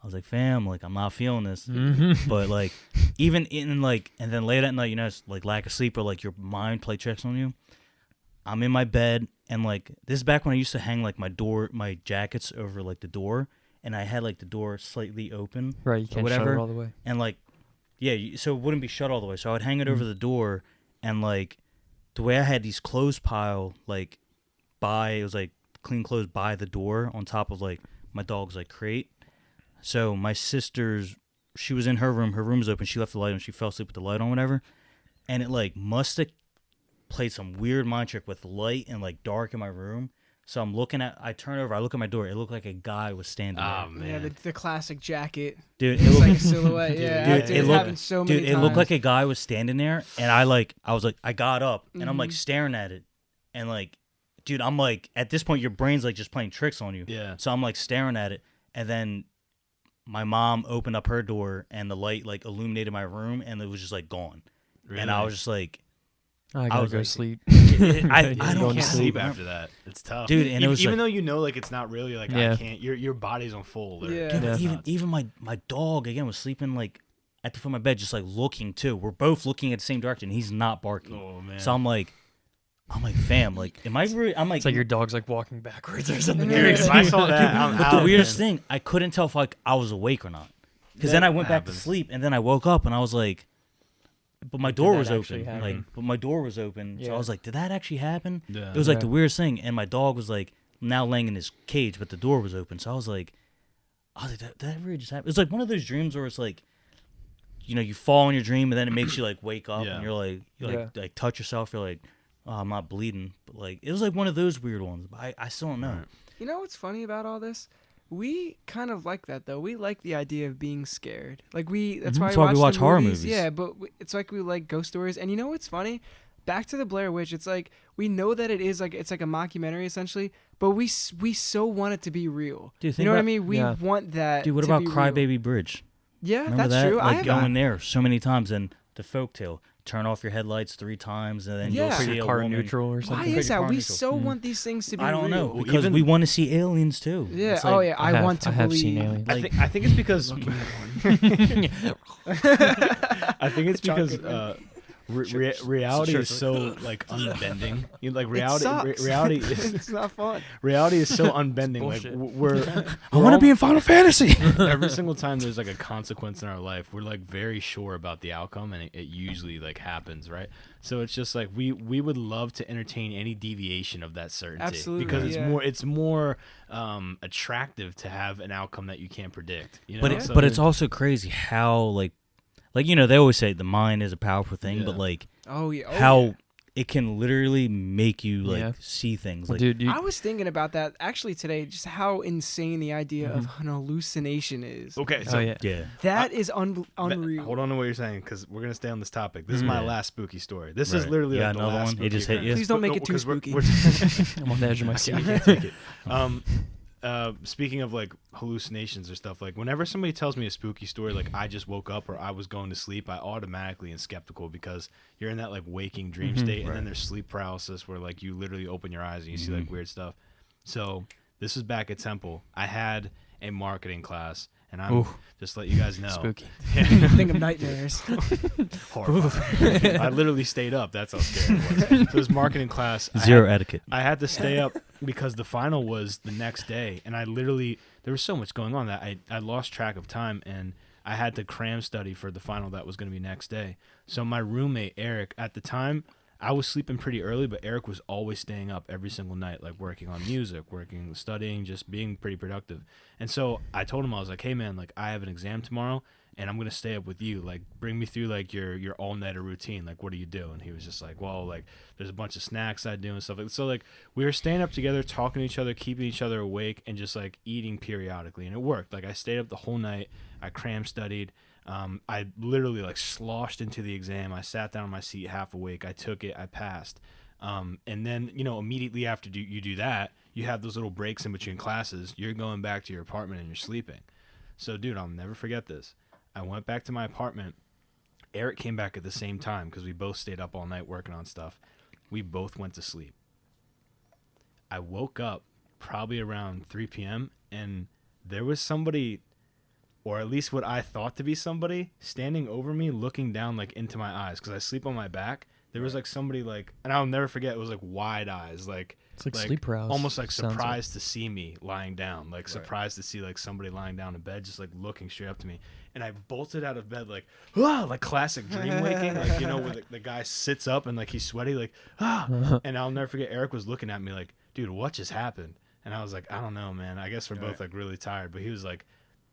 I was like, fam, like, I'm not feeling this. Mhm. But, like, even in, like, and then late at night, you know, it's like lack of sleep or, like, your mind play tricks on you. I'm in my bed, and, like, this is back when I used to hang, like, my jackets over, like, the door, and I had, like, the door slightly open. Right, you can't shut whatever. it all the way. And, like, yeah, so it wouldn't be shut all the way. So I would hang it over the door, and, like, the way I had these clothes pile, like, it was, like, clean clothes by the door on top of, like, my dog's, like, crate. So my sister's, she was in her room was open, she left the light on, she fell asleep with the light on, whatever, and it, like, must have played some weird mind trick with light and, like, dark in my room. So I turn over, I look at my door, it looked like a guy was standing Oh, there. Yeah, man. the classic jacket. Dude, It's like a silhouette. Yeah, Dude, it happened so many Dude, times. it looked like a guy was standing there, and I was like, I got up, and I'm, like, Mhm. staring at it, and, like, dude, I'm, like, at this point, your brain's, like, just playing tricks on you. Yeah. So I'm, like, staring at it, and then my mom opened up her door, and the light, like, illuminated my room, and it was just, like, gone. Really? And I was just, like, I gotta was go like- sleep. I You don't can't get sleep sleep. after that. It's tough, Dude, and it was even like- though you know, like, it's not real. You're like, Yeah. I can't. Your body's on full alert. Yeah. Dude, Yeah. but even my dog, again, was sleeping, like, at the foot of my bed, just, like, looking, too. We're both looking at the same direction. He's not barking. Oh man. So I'm like, fam, like, am I really, I'm like, It's like your dog's like walking backwards or something. Yeah. Dude, if I saw that, I'm but out. the weirdest man. thing, I couldn't tell if, like, I was awake or not. Because That then I went back to happens. sleep, and then I woke up, and I was like, but my door that was actually open. happen? Like, but my door was open. So Yeah. I was like, did that actually happen? Yeah. It was like Yeah. the weirdest thing. And my dog was like now laying in his cage, but the door was open. So I was like, that really just happened. It's like one of those dreams where it's like, you know, you fall in your dream and then it makes you like wake up Yeah. and you're like, Yeah. like touch yourself. You're like, oh, I'm not bleeding. But like, it was like one of those weird ones. But I still don't know. Right. You know what's funny about all this? We kind of like that though. We like the idea of being scared. Like that's Mhm. why That's why we the watch horror movies. Yeah, but it's like we like ghost stories. And you know what's funny? Back to the Blair Witch. It's like we know that it's like a mockumentary essentially, but we so want it to be real. Dude, You think know what I about- mean? We Yeah. want that. Dude, what to about be real. Crybaby Bridge? Yeah, Remember that's that? true. I Like have going there so many times and the folktale. Turn off your headlights 3 times and then Yeah. you'll see Pretty a car woman. neutral or Why something. Pretty is that? car We neutral. so want these things to be I don't know real. because Even- we want to see aliens too. Yeah. It's Oh like- yeah. I want to I have believe. seen aliens. I think it's because I think it's John because Goodman. reality is so like unbending. You know, like reality, sucks. reality is It's not fun. reality is so unbending. Like bullshit. we're I want to be in Final Fantasy. every single time there's like a consequence in our life, we're like very sure about the outcome, and it usually like happens, right? So it's just like we would love to entertain any deviation of that certainty Absolutely, because yeah. it's more attractive to have an outcome that you can't predict. You know? So- but it's also crazy how like you know they always say the mind is a powerful thing, Yeah. but like Oh yeah. Oh, how yeah. it can literally make you like Yeah. see things. Like Dude, I was thinking about that actually today. Just how insane the idea of Mm-hmm. an hallucination is. okay. So oh yeah. yeah, That is unreal. hold on to what you're saying because we're gonna stay on this topic. This is my Yeah. last spooky story. This is Right. literally You like got the another last one? It spooky just hit event. you? Please don't make No, it too 'cause spooky. I'm on the edge of my I seat. can't take it. Speaking of like hallucinations or stuff, like whenever somebody tells me a spooky story, like I just woke up or I was going to sleep, I automatically am skeptical because you're in that like waking dream state, and then there's sleep paralysis where like you literally open your eyes and you see like weird stuff. So this is back at Temple. I had a marketing class, and I'm Ooh. just let you guys know. Spooky. Think of nightmares. Horrifying. I literally stayed up. That's how scary it was. So this marketing class, zero etiquette. I had to stay up because the final was the next day, and I literally there was so much going on that I lost track of time, and I had to cram study for the final that was going to be next day. So my roommate Eric, at the time, I was sleeping pretty early, but Eric was always staying up every single night, like working on music, working, studying, just being pretty productive. And so I told him, I was like, hey man, like I have an exam tomorrow and I'm going to stay up with you. Like bring me through like your all-nighter routine. Like, what do you do? And he was just like, well, like there's a bunch of snacks I do and stuff like that. So like we were staying up together, talking to each other, keeping each other awake, and just like eating periodically. And it worked. Like I stayed up the whole night. I cram studied. I literally like sloshed into the exam. I sat down on my seat half awake. I took it. I passed. And then, you know, immediately after you do that, you have those little breaks in between classes. You're going back to your apartment and you're sleeping. So, dude, I'll never forget this. I went back to my apartment. Eric came back at the same time because we both stayed up all night working on stuff. We both went to sleep. I woke up probably around 3 p.m. and there was somebody or at least what I thought to be somebody, standing over me, looking down like into my eyes, because I sleep on my back. There was like somebody like, and I'll never forget, it was like wide eyes, like It's like sleep paralysis. almost like Sounds surprised to see me lying down, like surprised to see like somebody lying down in bed, just like looking straight up to me. And I bolted out of bed like, ah, like classic dream waking, like, you know, where the guy sits up and like he's sweaty, like, ah. And I'll never forget, Eric was looking at me like, dude, what just happened? And I was like, I don't know, man. I guess we're both like really tired. But he was like,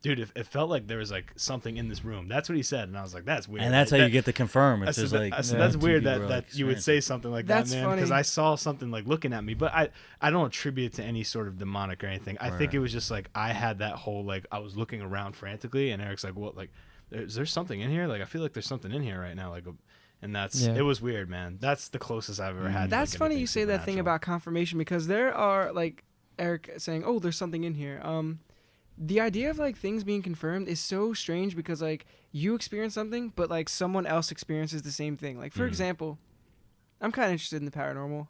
dude, it felt like there was like something in this room. That's what he said. And I was like, that's weird. And that's how you get to confirm. I It's said, just like, that's weird two that, people are, that like, you would say experiencing. something like That's that, man. funny. Because I saw something like looking at me. But I don't attribute it to any sort of demonic or anything. I think Right. it was just like I had that whole like I was looking around frantically. And Eric's like, what? Like, is there something in here? Like, I feel like there's something in here right now. Like, and that's it was weird, man. That's the closest I've ever had. to, That's like, funny anything you say that thing supernatural. about confirmation, because there are like Eric saying, "Oh, there's something in here." The idea of like things being confirmed is so strange, because like you experience something, but like someone else experiences the same thing. Like for example, I'm kind of interested in the paranormal,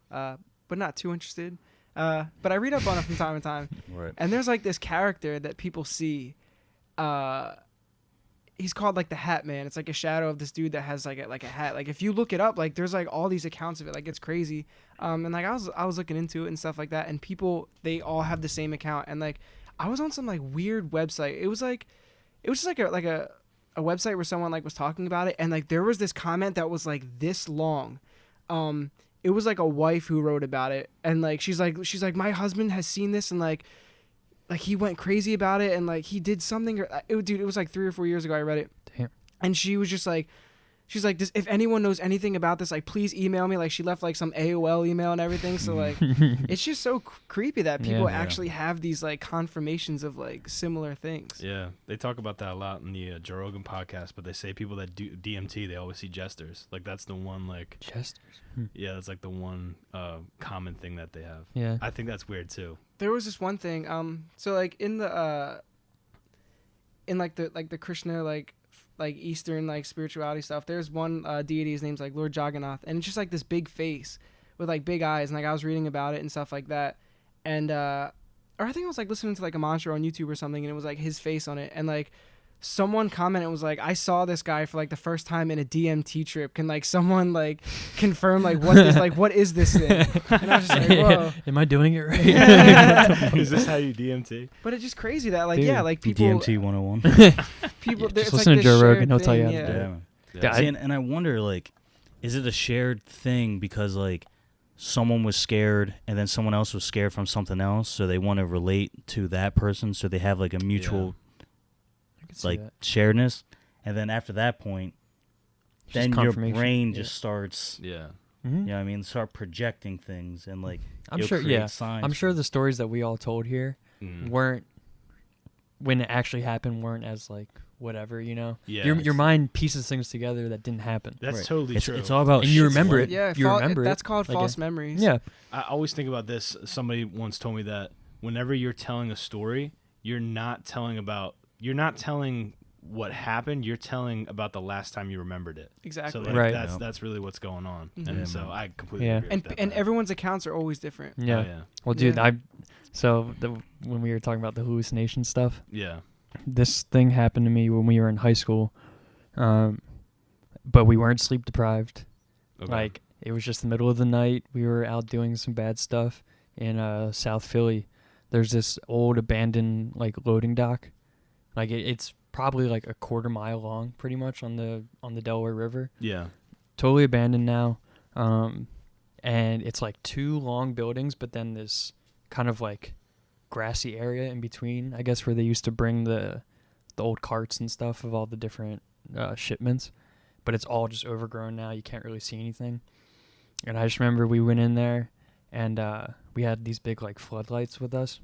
but not too interested. But I read up on it from time to time. Right. And there's like this character that people see. He's called like the Hat Man. It's like a shadow of this dude that has like a hat. Like if you look it up, like there's like all these accounts of it. Like it's crazy. And like I was looking into it and stuff like that. And people, they all have the same account. And like I was on some like weird website. It was just like a website where someone like was talking about it. And like there was this comment that was like this long. It was like a wife who wrote about it. And like she's like my husband has seen this, and like he went crazy about it, and like he did something. Dude, it was like 3 or 4 years ago I read it. Damn. And she was just like, she's like, this, if anyone knows anything about this, like please email me. Like she left like some AOL email and everything. So like it's just so creepy that people actually have these like confirmations of like similar things. Yeah, they talk about that a lot in the Joe Rogan podcast, but they say people that do DMT, they always see jesters. Like that's the one like Jesters. yeah, that's like the one common thing that they have. Yeah. I think that's weird too. There was this one thing. So like in the the Krishna like Eastern like spirituality stuff, there's one deity, his name's like Lord Jagannath, and it's just like this big face with like big eyes, and like I was reading about it and stuff like that, and or I think I was like listening to like a mantra on YouTube or something, and it was like his face on it, and like someone commented, was like, I saw this guy for like the first time in a DMT trip. Can like someone like confirm like what is this thing? And I was just like, whoa. Am I doing it right? Is this how you DMT? But it's just crazy that like Dude, like people DMT 101. people Just it's listen like to this Joe shared Rogan, he'll tell you thing, how to do yeah. it. man. Yeah, See, and I wonder, like, is it a shared thing because, like, someone was scared and then someone else was scared from something else, so they want to relate to that person, so they have, like, a mutual, I can see like, that. sharedness, and then after that point, It's just then your confirmation. brain Yeah. just starts, Yeah. Mhm. you know what I mean, start projecting things, and, like, I'm it'll sure. create Yeah, signs I'm for- sure the stories that we all told here Mm. weren't, when it actually happened, weren't as like whatever, you know. Yeah, Your it's- mind pieces things together that didn't happen. That's Right. totally it's, true. it's all about And you shit's remember light. it. Yeah, You remember that's it, called like false memories. Yeah. I always think about this. Somebody once told me that whenever you're telling a story, you're not telling what happened. You're telling about the last time you remembered it. Exactly. So like, Right. that's really what's going on. Mhm. And Yeah, so man. I completely Yeah. agree with And that, and man. everyone's accounts are always different. Yeah. Oh, yeah. Well, dude, Yeah. when we were talking about the hallucination stuff, Yeah. this thing happened to me when we were in high school, but we weren't sleep deprived. Okay. Like, it was just the middle of the night. We were out doing some bad stuff in South Philly. There's this old abandoned like loading dock. Like it's probably like a quarter mile long, pretty much on the Delaware River. Yeah. Totally abandoned now. And it's like 2 long buildings, but then this kind of like grassy area in between, I guess, where they used to bring the old carts and stuff of all the different shipments. But it's all just overgrown now. You can't really see anything. And I just remember we went in there, and we had these big like floodlights with us.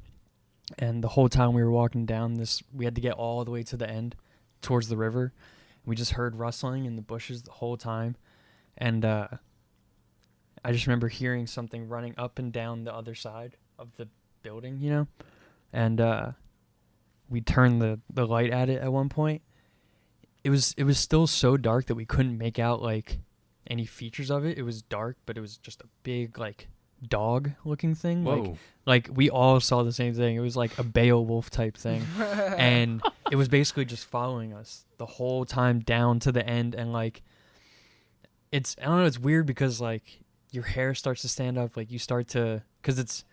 And the whole time we were walking down this, we had to get all the way to the end towards the river. We just heard rustling in the bushes the whole time. And I just remember hearing something running up and down the other side of the building, you know? And we turned the light at it at one point. It was still so dark that we couldn't make out like any features of it. It was dark, but it was just a big like dog looking thing. Whoa. Like we all saw the same thing. It was like a Beowulf type thing. And it was basically just following us the whole time down to the end. And like, I don't know, it's weird because like your hair starts to stand up. Like you start to, cause it's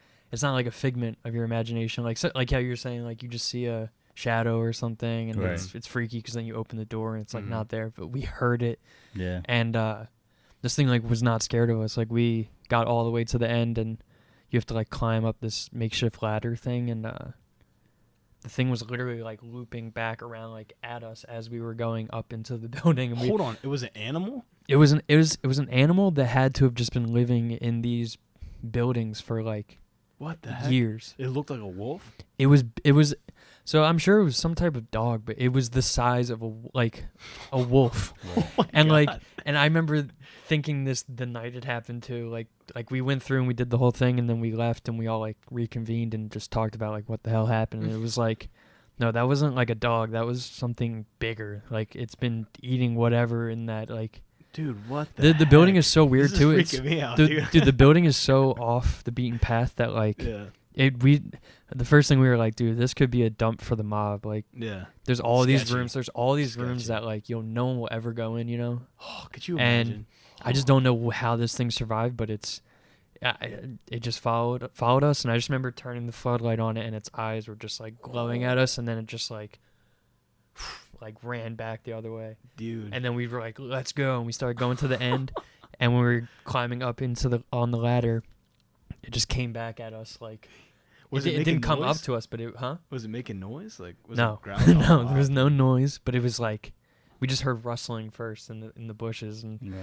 not like a figment of your imagination. Like, like how you're saying, like you just see a shadow or something and it's freaky because then you open the door and it's like not there, but we heard it. Yeah. And this thing like was not scared of us. Like we got all the way to the end and you have to like climb up this makeshift ladder thing, and the thing was literally like looping back around like at us as we were going up into the building. And Hold on, it was an animal? it was an animal that had to have just been living in these buildings for like What the heck? years. It looked like a wolf? It was so I'm sure it was some type of dog, but it was the size of a wolf. And like, and I remember thinking this the night it happened too. Like we went through and we did the whole thing, and then we left and we all like reconvened and just talked about like what the hell happened. And it was like, no, that wasn't like a dog. That was something bigger. Like it's been eating whatever in that like. Dude, what The building is so weird This is too. freaking me out, dude. Dude, the building is so off the beaten path that like the first thing we were like, dude, this could be a dump for the mob. Like, there's all these Sketchy. rooms. There's all these rooms that like no one will ever go in. You know. Oh, could you imagine? And I just don't know how this thing survived, but it just followed us, and I just remember turning the floodlight on it, and its eyes were just like glowing at us, and then it just like ran back the other way. Dude. And then we were like, let's go, and we started going to the end, and when we were climbing up on the ladder, it just came back at us like. It didn't come up to us, but Was it making noise? Like was no, it growling? no, there was no noise, but it was like we just heard rustling first in the bushes, and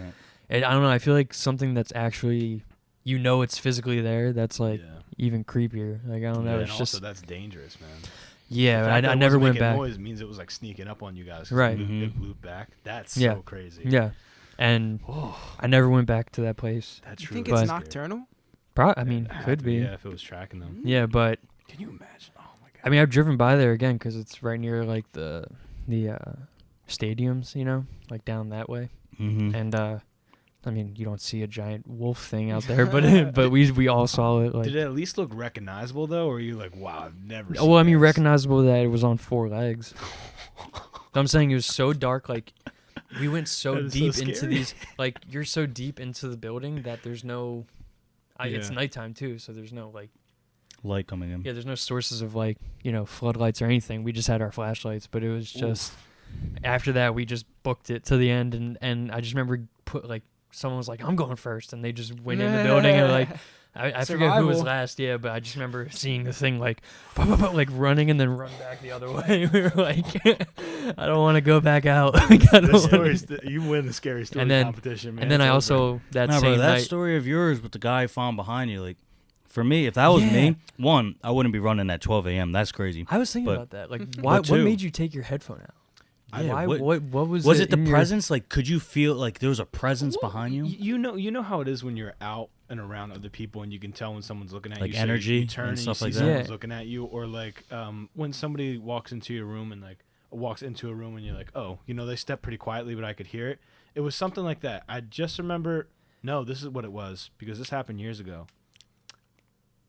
I don't know. I feel like something that's actually it's physically there. That's like even creepier. Like I don't know. Yeah, it's and just also that's dangerous, man. Yeah, I never went back. Noise means it was like sneaking up on you guys. 'Cause Right. It looped back. That's so crazy. Yeah, and I never went back to that place. That's You true. think But- it's nocturnal? I mean, could be. Yeah, if it was tracking them. Yeah, but Can you imagine? Oh my god. I mean, I've driven by there again because it's right near like the stadiums, like down that way. Mm-hmm. And I mean, you don't see a giant wolf thing out there, but we all saw it. Like, Did it at least look recognizable though, or are you like, wow, I've never seen well, I mean, this? recognizable that it was on 4 legs. I'm saying it was so dark, like we went so That is so deep into scary. these, like you're so deep into the building that there's no. It's Yeah. nighttime too, so there's no like. Light coming in. Yeah, there's no sources of like floodlights or anything. We just had our flashlights, but it was just after that we just booked it to the end, and I just remember someone was like, I'm going first, and they just went in the building and like I forget who was Survival. last, but I just remember seeing the thing like like running and then run back the other way. We were like, I don't want to go back out. Like, I don't The wanna- stories, you win the scary story And then- competition, man. and then It's I over. also that No, same bro, that night. story of yours with the guy falling behind you, like, for me, if that was me, one, I wouldn't be running at 12 a.m. That's crazy. I was thinking But- about that. Like, But what two- made you take your headphone out? Yeah, Why? what- What was Was it the in your- presence? Like, could you feel like there was a presence Well, behind you? You know how it is when you're out and around other people and you can tell when someone's looking at Like you. So energy you turn and and stuff you like see that? someone's Yeah. looking at you, or like when somebody walks into your room and walks into a room and you're like, oh, they step pretty quietly, but I could hear it. It was something like that. I just remember. No, this is what it was because this happened years ago.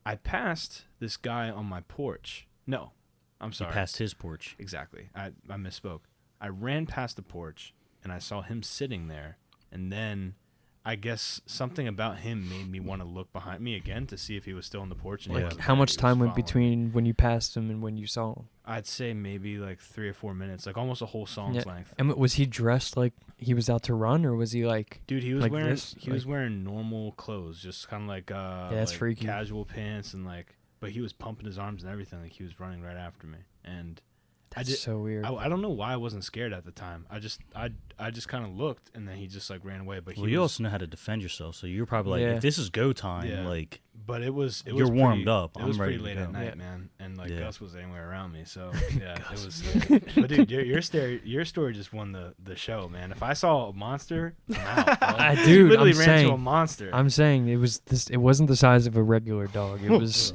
I passed this guy on my porch. No, I'm sorry. Past his porch. Exactly. I misspoke. I ran past the porch and I saw him sitting there, and then I guess something about him made me want to look behind me again to see if he was still on the porch. And he Yeah. wasn't How there. much He was time went following me. between when you passed him and when you saw him? I'd say maybe like 3 or 4 minutes, like almost a whole song's Yeah. length. And was he dressed like he was out to run, or was he like? Dude, he was like wearing this? he was wearing normal clothes, just kind of like that's like freaky. casual pants and but he was pumping his arms and everything, like he was running right after me. And That's so weird. I don't know why I wasn't scared at the time. I just kind of looked, and then he just like ran away. But Well, you also know how to defend yourself, so you're probably like, Yeah. if this is go time, Yeah. like, But it was You're warmed pretty, up. It I'm was ready pretty to late go. at night, Yeah. man, and like Yeah. Gus was anywhere around me. So yeah, it was. But dude, your story just won the show, man. If I saw a monster, I'm out. Bro. Dude, You literally I'm ran saying- into a monster. I'm saying it was this. It wasn't the size of a regular dog. It was.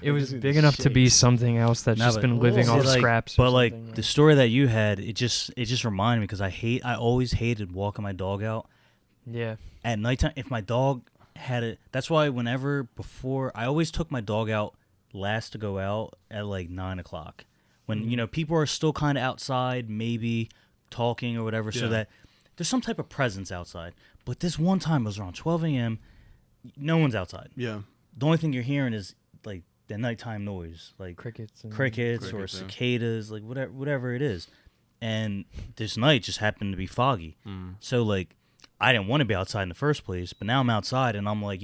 It was gives me big the enough to be shakes. something else that's No, just but- been living See, off like- scraps. or But like something, the story that you had, it just reminded me because I always hated walking my dog out yeah, at nighttime. If my dog had it. That's why before I always took my dog out last to go out at like 9 o'clock when people are still kind of outside, maybe talking or whatever, so that there's some type of presence outside. But this one time it was around 12 a.m. No one's outside. Yeah. The only thing you're hearing is like the nighttime noise, like Crickets or cicadas, like whatever it is. And this night just happened to be foggy. So like I didn't want to be outside in the first place, but now I'm outside and I'm like,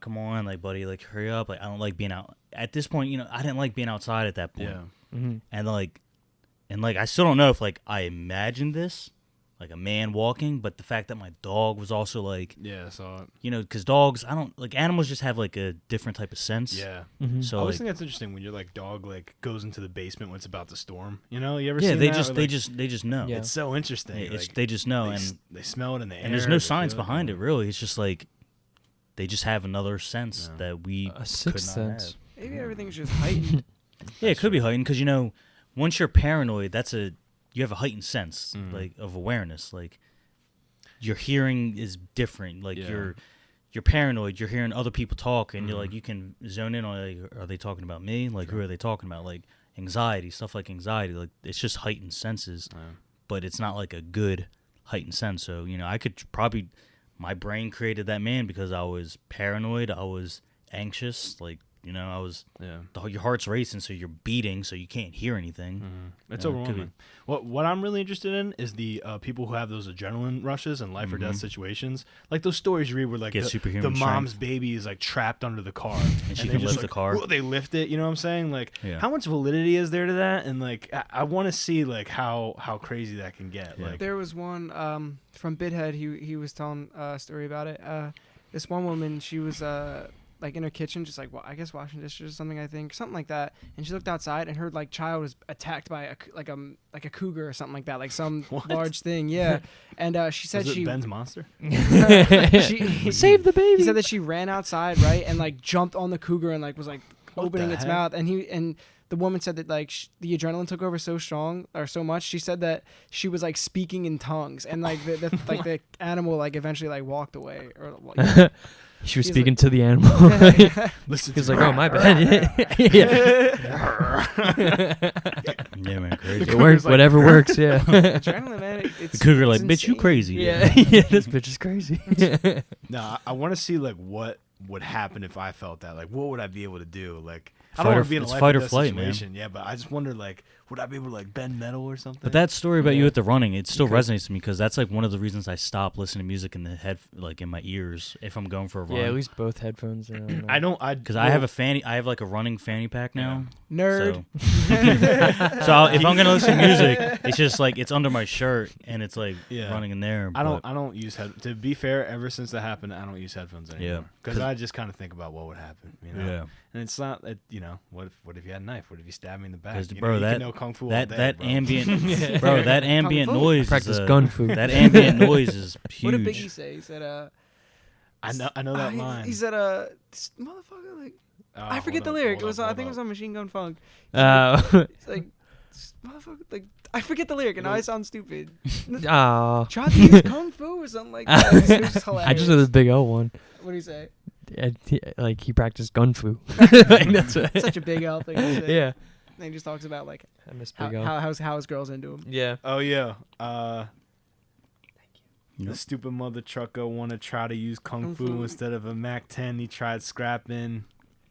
come on, like, buddy, like, hurry up. Like, I don't like being out. At this point, I didn't like being outside at that point. Yeah. Mm-hmm. And I still don't know if, like, I imagined this, like, a man walking, but the fact that my dog was also, like... Yeah, I saw it. Because dogs, animals just have, like, a different type of sense. Yeah. Mm-hmm. I So, always think that's interesting when your, like, dog, like, goes into the basement when it's about to storm. You ever seen they that? just, Or, they like, just know. Yeah. It's so interesting. They just know. They smell it in the air. And there's no they science feel behind it, really. It's just, like, they just have another sense Yeah. that we A could sixth not sense. have. Maybe everything's just heightened. Yeah, it could be heightened because once you're paranoid, you have a heightened sense like of awareness. Like your hearing is different. Like you're paranoid. You're hearing other people talk, and you're like you can zone in on like, are they talking about me? Like who are they talking about? Like stuff like anxiety. Like it's just heightened senses, but it's not like a good heightened sense. So I could probably my brain created that man because I was paranoid. I was anxious. Like. I was. Yeah. Your heart's racing, so you're beating, so you can't hear anything. It's overwhelming. What I'm really interested in is the people who have those adrenaline rushes and life or death situations, like those stories you read where like Get the superhuman mom's strength. baby is like trapped under the car And she they can just, lift the car. whoa, they lift it. You know what I'm saying? Like how much validity is there to that? And like I want to see like how crazy that can get. Yeah. Like There was one from Bidhead. He was telling a story about it. This one woman, she was like in her kitchen, just like I guess washing dishes or something like that. And she looked outside, and her like child was attacked by a cougar or something like that, like some large thing. Yeah, and she said was it she Ben's monster. Save the baby. He said that she ran outside, right, and like jumped on the cougar and like was like opening the its heck? mouth, and the woman said that like the adrenaline took over so much. She said that she was like speaking in tongues, and like the like the animal like eventually like walked away or. Like, She was He's speaking to the animal. Listen, He's like, "Oh, my bad." Yeah. Yeah, man, crazy. It works. Whatever works. Yeah. adrenaline, man. It's, The cougar like, it's bitch, you insane. crazy. Yeah. Yeah. This bitch is crazy. No, I want to see like what would happen if I felt that. Like, what would I be able to do? Like, I Fight don't or- want to be in a it's life fight or or death flight, man. situation. Yeah, but I just wonder like, would I be able to like bend metal or something? But that story about you Yeah. at the running, it still Okay. resonates to me because that's like one of the reasons I stop listening to music in the head, like in my ears, if I'm going for a run. Yeah. At least both headphones are on. I don't. Because I have like a running fanny pack now. Nerd. So if I'm gonna listen to music, it's just like it's under my shirt and it's like Yeah. running in there. I but- don't use head. To be fair, ever since that happened, I don't use headphones anymore. Yeah. Because 'Cause- I just kind of think about what would happen. Yeah. And it's not that what if you had a knife? What if you stabbed me in the back? 'Cause, You know, bro, you that- can know kung fu all That day, that bro. ambient, bro, that ambient Kung fu. noise. Practice is, gun fu. That ambient noise is What did Biggie huge. say? He said, I know that line. He said, this motherfucker, like, Oh, I forget the hold up, lyric. hold It was, up, I hold think it was up. on Machine Gun Funk. Oh. It's like, this motherfucker, like, I forget the lyric, and now I sound stupid. Aw. Try to use kung fu or something like that. It was just hilarious. I just know the big L one. What do you say? Like he practiced gun fu. Like, that's what, Such a big L thing to say. yeah. And he just talks about like I miss how, big L. how his girl's into him. Yeah. Oh yeah. The Yep. stupid mother trucker want to try to use kung Kung fu fu. instead of a Mac 10. He tried scrapping.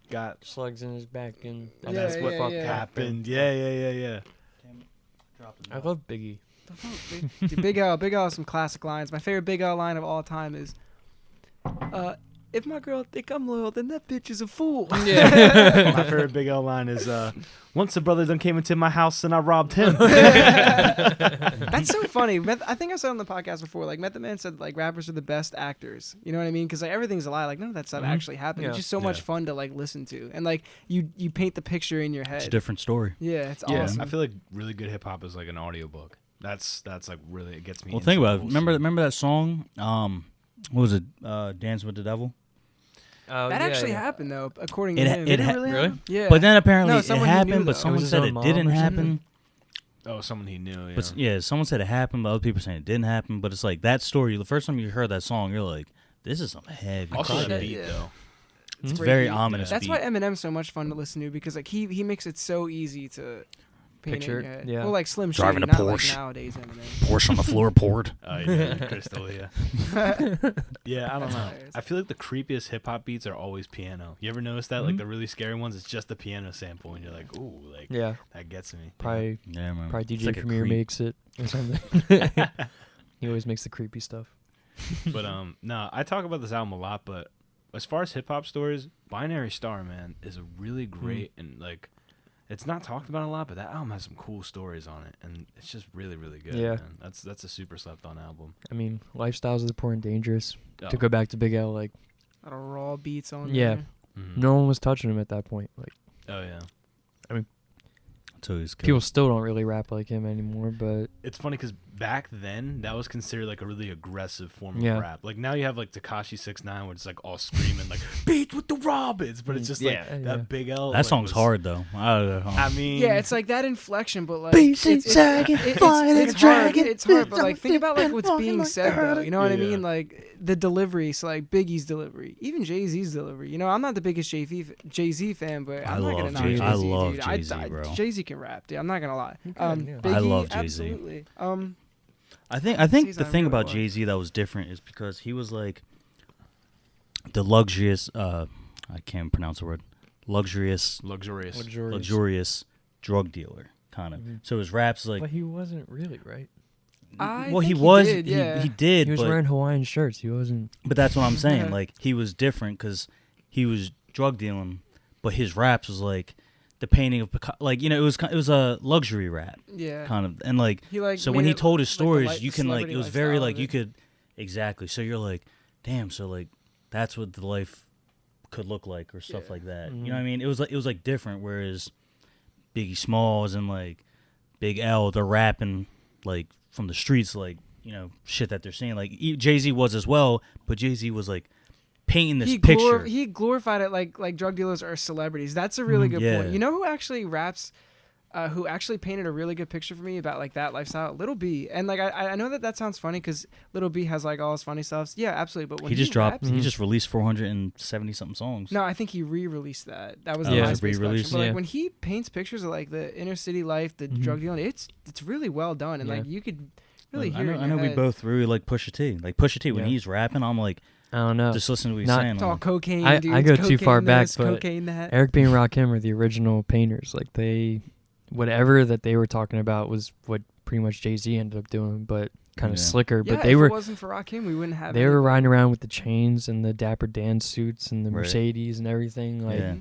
Got Slugs in his back and and Yeah, that's what yeah. happened. Yeah. I love Biggie. The fuck, Dude, Big L has some classic lines. My favorite Big L line of all time is, if my girl think I'm loyal, then that bitch is a fool. Yeah. My favorite Big L line is once a brother done came into my house and I robbed him. That's so funny. I think I said on the podcast before, like Method Man said, like rappers are the best actors. You know what I mean? Because like everything's a lie. Like none of that stuff actually happened. Yeah. It's just so much Yeah. fun to like listen to, and like you paint the picture in your head. It's a different story. Yeah, it's Yeah, awesome. I feel like really good hip hop is like an audiobook. That's like really it gets me. Well, into think the about it. whole Remember shit. that song? What was it? Dance with the Devil. that actually happened though, according It to ha- him. it Did ha- really? Really? happen? Yeah. But then apparently No, it someone he knew, happened, but though. someone It was his said own it mom didn't or something? happen. Oh, someone he knew. Yeah. But someone said it happened, but other people saying it didn't happen. But it's like that story. The first time you heard that song, you're like, this is some heavy Also shit. that beat Yeah. though. It's Great very beat. ominous. That's beat. why Eminem's so much fun to listen to because like he makes it so easy to paint Picture in your it, head. yeah. Well, like Slim Driving Shady, a not like Porsche. nowadays Eminem. Porsche on the floorboard. Oh yeah, Crystal. Yeah. Yeah, I don't That's know. hilarious. I feel like the creepiest hip hop beats are always piano. You ever notice that? Like the really scary ones, it's just the piano sample, and you're like, ooh, like Yeah, that gets me. probably Yeah, man. probably It's DJ like a Premier creep. makes it or something. He always makes the creepy stuff. But no, I talk about this album a lot, but as far as hip hop stories, Binary Star, man, is a really great and like it's not talked about a lot, but that album has some cool stories on it, and it's just really, really good. Yeah. Man. That's a super slept on album. I mean, Lifestyles of the Poor and Dangerous. Oh. To go back to Big L, like A lot of raw beats on Yeah. there. Mhm. no one was touching him at that point. Like Oh yeah. So he's good. people still don't really rap like him anymore, but It's funny because back then that was considered like a really aggressive form of Yeah. rap. Like now you have like Tekashi 6ix9ine where it's like all screaming like beat with the Robins, but it's just like Yeah. that Big L. that like, song's was- hard though. I mean, Yeah, it's like that inflection, but like Basic dragon, fire it's the hard. dragon, It's hard, but like think something about like what's fucking being like said though. You know what I Yeah. mean? Like the delivery. So like Biggie's delivery, even Jay-Z's delivery. You know, I'm not the biggest Jay-Z fan, but I I'm not gonna love knock Jay-Z. Jay-Z. I love dude. Jay-Z, bro. Jay-Z can rap, dude. I'm not gonna lie. He can, yeah. Biggie, I love Jay-Z. Absolutely. I think Jay-Z's the not thing really about what. Jay-Z that was different is because he was like the luxurious I can't pronounce the word. Luxurious drug dealer kind of. Mhm. So his raps like but he wasn't really right. I well, he think was. did, yeah. He did. He was but, wearing Hawaiian shirts. He wasn't. but that's what I'm saying. Like he was different because he was drug dealing, but his raps was like the painting of like it was a luxury rap Yeah. kind of, and like He like so made when he it told his like the stories, you can like celebrity it was very lifestyle like of you it. could exactly. So you're like, damn. So like that's what the life could look like or stuff Yeah. like that. Mhm. You know what I mean? It was like different. Whereas Biggie Smalls and like Big L, they're rapping like from the streets, like shit that they're seeing. Like Jay-Z was as well, but Jay-Z was like painting this picture. He glorified it like drug dealers are celebrities. That's a really good Yeah. point. You know who actually raps, who actually painted a really good picture for me about like that lifestyle? Little B. And like I know that sounds funny because Little B has like all his funny stuff. Yeah, absolutely. But when He just dropped. raps, He just released 470 something songs. no, I think he re-released that. That was Oh, the Yeah. MySpace It's a re-release? collection. But like Yeah. when he paints pictures of like the inner city life, the Mhm. drug dealing, it's really well done, and Yeah. like you could really Like, hear it. I know we both really like Pusha T. Like Pusha T when Yeah. he's rapping, I'm like I don't know. just listen to what he's Not- saying. It's I'm all like, cocaine. I dudes, go too far cocaine back, this, but cocaine that. Eric B and Rakim are the original painters. Like whatever that they were talking about was what pretty much Jay-Z ended up doing, but kind of Yeah. slicker. Yeah, But they if were it wasn't for Rakim, we wouldn't have. they were anything. riding around with the chains and the Dapper Dan suits and the Right. Mercedes and everything. Like Yeah.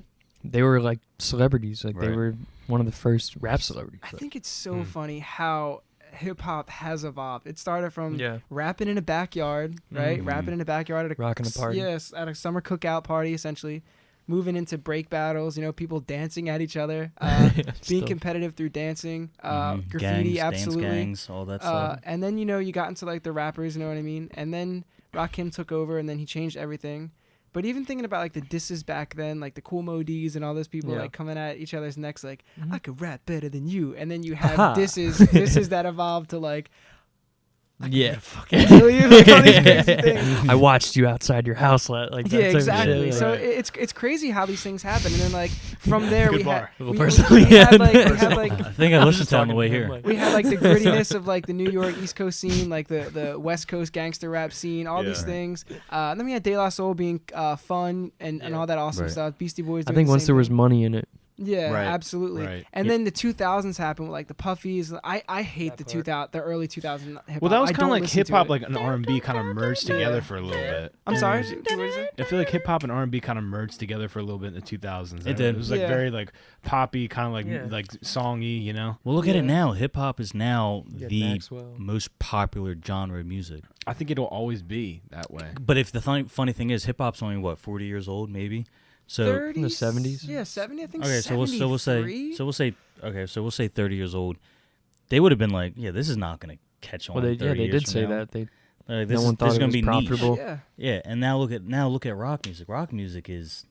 they were like celebrities. Like they Right. were one of the first rap celebrities. I Like, think it's so Hmm. funny how hip hop has evolved. It started from yeah, rapping in a backyard, right? Mhm. Rapping in a backyard at a Rocking a party. Yes, at a summer cookout party, essentially. Moving into break battles, people dancing at each other, being Still. competitive through dancing, mhm, graffiti, gangs, absolutely. dance gangs, all that stuff. And then you got into like the rappers, you know what I mean? And then Rakim took over, and then he changed everything. But even thinking about like the disses back then, like the Cool Mo D's and all those people Yeah. like coming at each other's necks, like Mhm. I could rap better than you, and then you have Haha. disses that evolved to like Yeah. fucking kill you, like all these crazy things. I watched you outside your house like that Yeah, type of exactly. shit, So like- it's crazy how these things happen, and then like from there Good we had bar. we Personally, had yeah. like we had like I think I I'm listened just to it on the talking way to him, here. like- we had like the grittiness of like the New York East Coast scene, like the West Coast gangster rap scene, all these Yeah. things. And then we had De La Soul being fun and all that awesome Right. stuff. Beastie Boys. I doing think the once same there was thing. money in it. Yeah, Right, absolutely. right. And Yeah. then the 2000s happened with like the Puffies. I hate That the early 2000 hip hop. Well, that was I kind of don't like listen hip to hop, it. like an R&B kind of merged together Yeah. for a little bit. I'm sorry. It was- What did you say? I feel like hip hop and R&B kind of merged together for a little bit in the 2000s. It did. It was like Yeah. very like poppy, kind of like Yeah. like songy, you know. Well, look at it Yeah. now. Hip hop is now You had the Maxwell. most popular genre of music. I think it'll always be that way. But if the funny thing is, hip hop's only what 40 years old, maybe. So 30s? In the 70s? Yeah, 70. I think. okay, so we'll say 30 years old. They would have been like, yeah, this is not gonna catch on. Well, they 30 years did from say now. that. They This no is, one this thought is it gonna was be profitable. Yeah. Yeah, and now look at rock music. Rock music is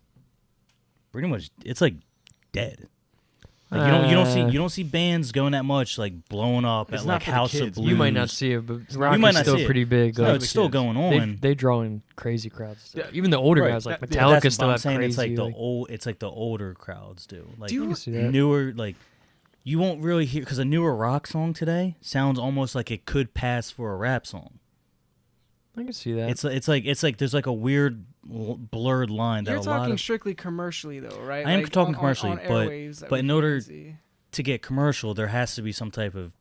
pretty much it's like dead. Like, you don't see bands going that much like blowing up It's at not like for the House of kids. Blues. You might not see it, but rock You might is not still see it. pretty big. No, Like, it's still going on. they draw in crazy crowds. Still. Yeah, Even the older right. guys, like That- Metallica, That's still what I'm have saying. crazy. It's like the like, old. It's like the older crowds do. Like Do you- I can see that. newer, like you won't really hear because a newer rock song today sounds almost like it could pass for a rap song. I can see that. It's like there's like a weird blurred line that You're a lot talking of strictly commercially, though, right? I am Like, talking on commercially, airwaves that but we in can order see. to get commercial, there has to be some type of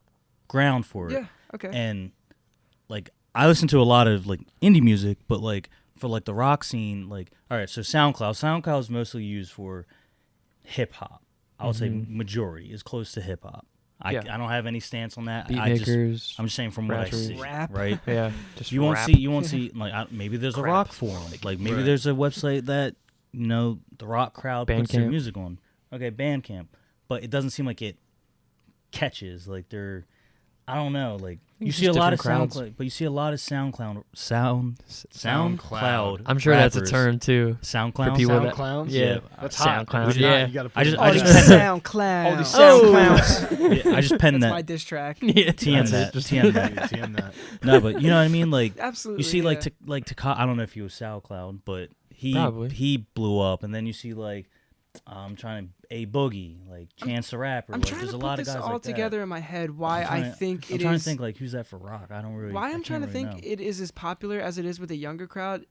ground for it. Yeah. Okay. And like I listen to a lot of like indie music, but like for like the rock scene, like all right, so SoundCloud is mostly used for hip hop. I would say majority is close to hip hop. I don't have any stance on that. Beat I'm makers. just saying from what I rappers. see, Rap. right? Yeah, just You won't rap. see like maybe there's a Crap. rock forum, like maybe Right. there's a website that the rock crowd puts their Bandcamp. music on. Okay, Bandcamp, but it doesn't seem like it catches. Like I don't know. Like you it's see a just lot of different crowds. SoundCloud, but you see a lot of SoundCloud. I'm sure that's a rappers. term too. SoundCloud. For people Sound that- clowns? Yeah, That's hot. SoundCloud, It's yeah. not, you gotta put I it just- on I All the these just- sound clowns. all these Oh. sound clowns. Yeah, I just penned That's that. my diss track. yeah, TM that. TM that. TM that. No, but you know what I mean. Like Absolutely. you see, like yeah. I don't know if he was SoundCloud, but Probably. he blew up, and then you see like I'm trying to A Boogie, like Chance the Rapper. I'm like, trying there's to a put lot of this guys all like together that. in my head. Why I'm I think I'm it trying is. to think like who's that for rock. I don't really. Why I'm I trying to can't really think know. it is as popular as it is with the younger crowd.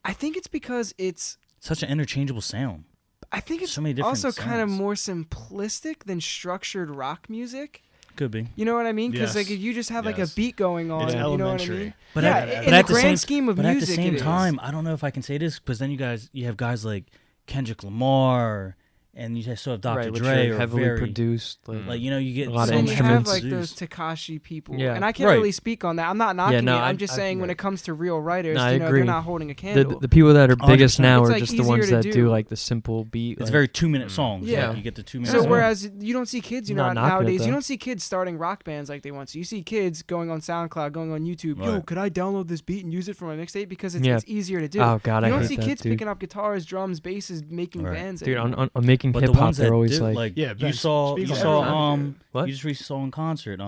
I think it's because it's. Such an interchangeable sound. I think it's So many different also kind of sounds. more simplistic than structured rock music. Could be. You know what I mean? Because Yes. like if you just have like a Yes. beat going on, It's you know what I elementary. mean? But yeah, at, in but the at the grand same, scheme of but at music, the same it is. time, I don't know if I can say this because then you have guys like Kendrick Lamar, and you still have Dr. right, which Dre, are or heavily very, produced. like you get A lot of so And many you have instruments. like those produced. Takashi people, Yeah. and I can't Right. really speak on that. I'm not knocking no, it. I'm I- just I- saying when right. it comes to real writers, No, I they're agree. not holding a candle. The people that are biggest 100%. now It's, are like, just the easier ones to that do. do like the simple beat. It's like, very 2-minute songs. Yeah. Like, you get the 2 minute. So Yeah. whereas you don't see kids, I'm not knocking it, nowadays you though. don't see kids starting rock bands like they want to. You see kids going on SoundCloud, going on YouTube. Yo, Right. could I download this beat and use it for my mixtape? Because it's, Yeah. it's easier to do. Oh god, you I don't hate see that, kids dude. picking up guitars, drums, basses, making Right. bands. Dude, anymore. on making But hip the hop, ones that they're always do, like, Yeah, you Ben, saw speak you on saw that. What? you just saw in concert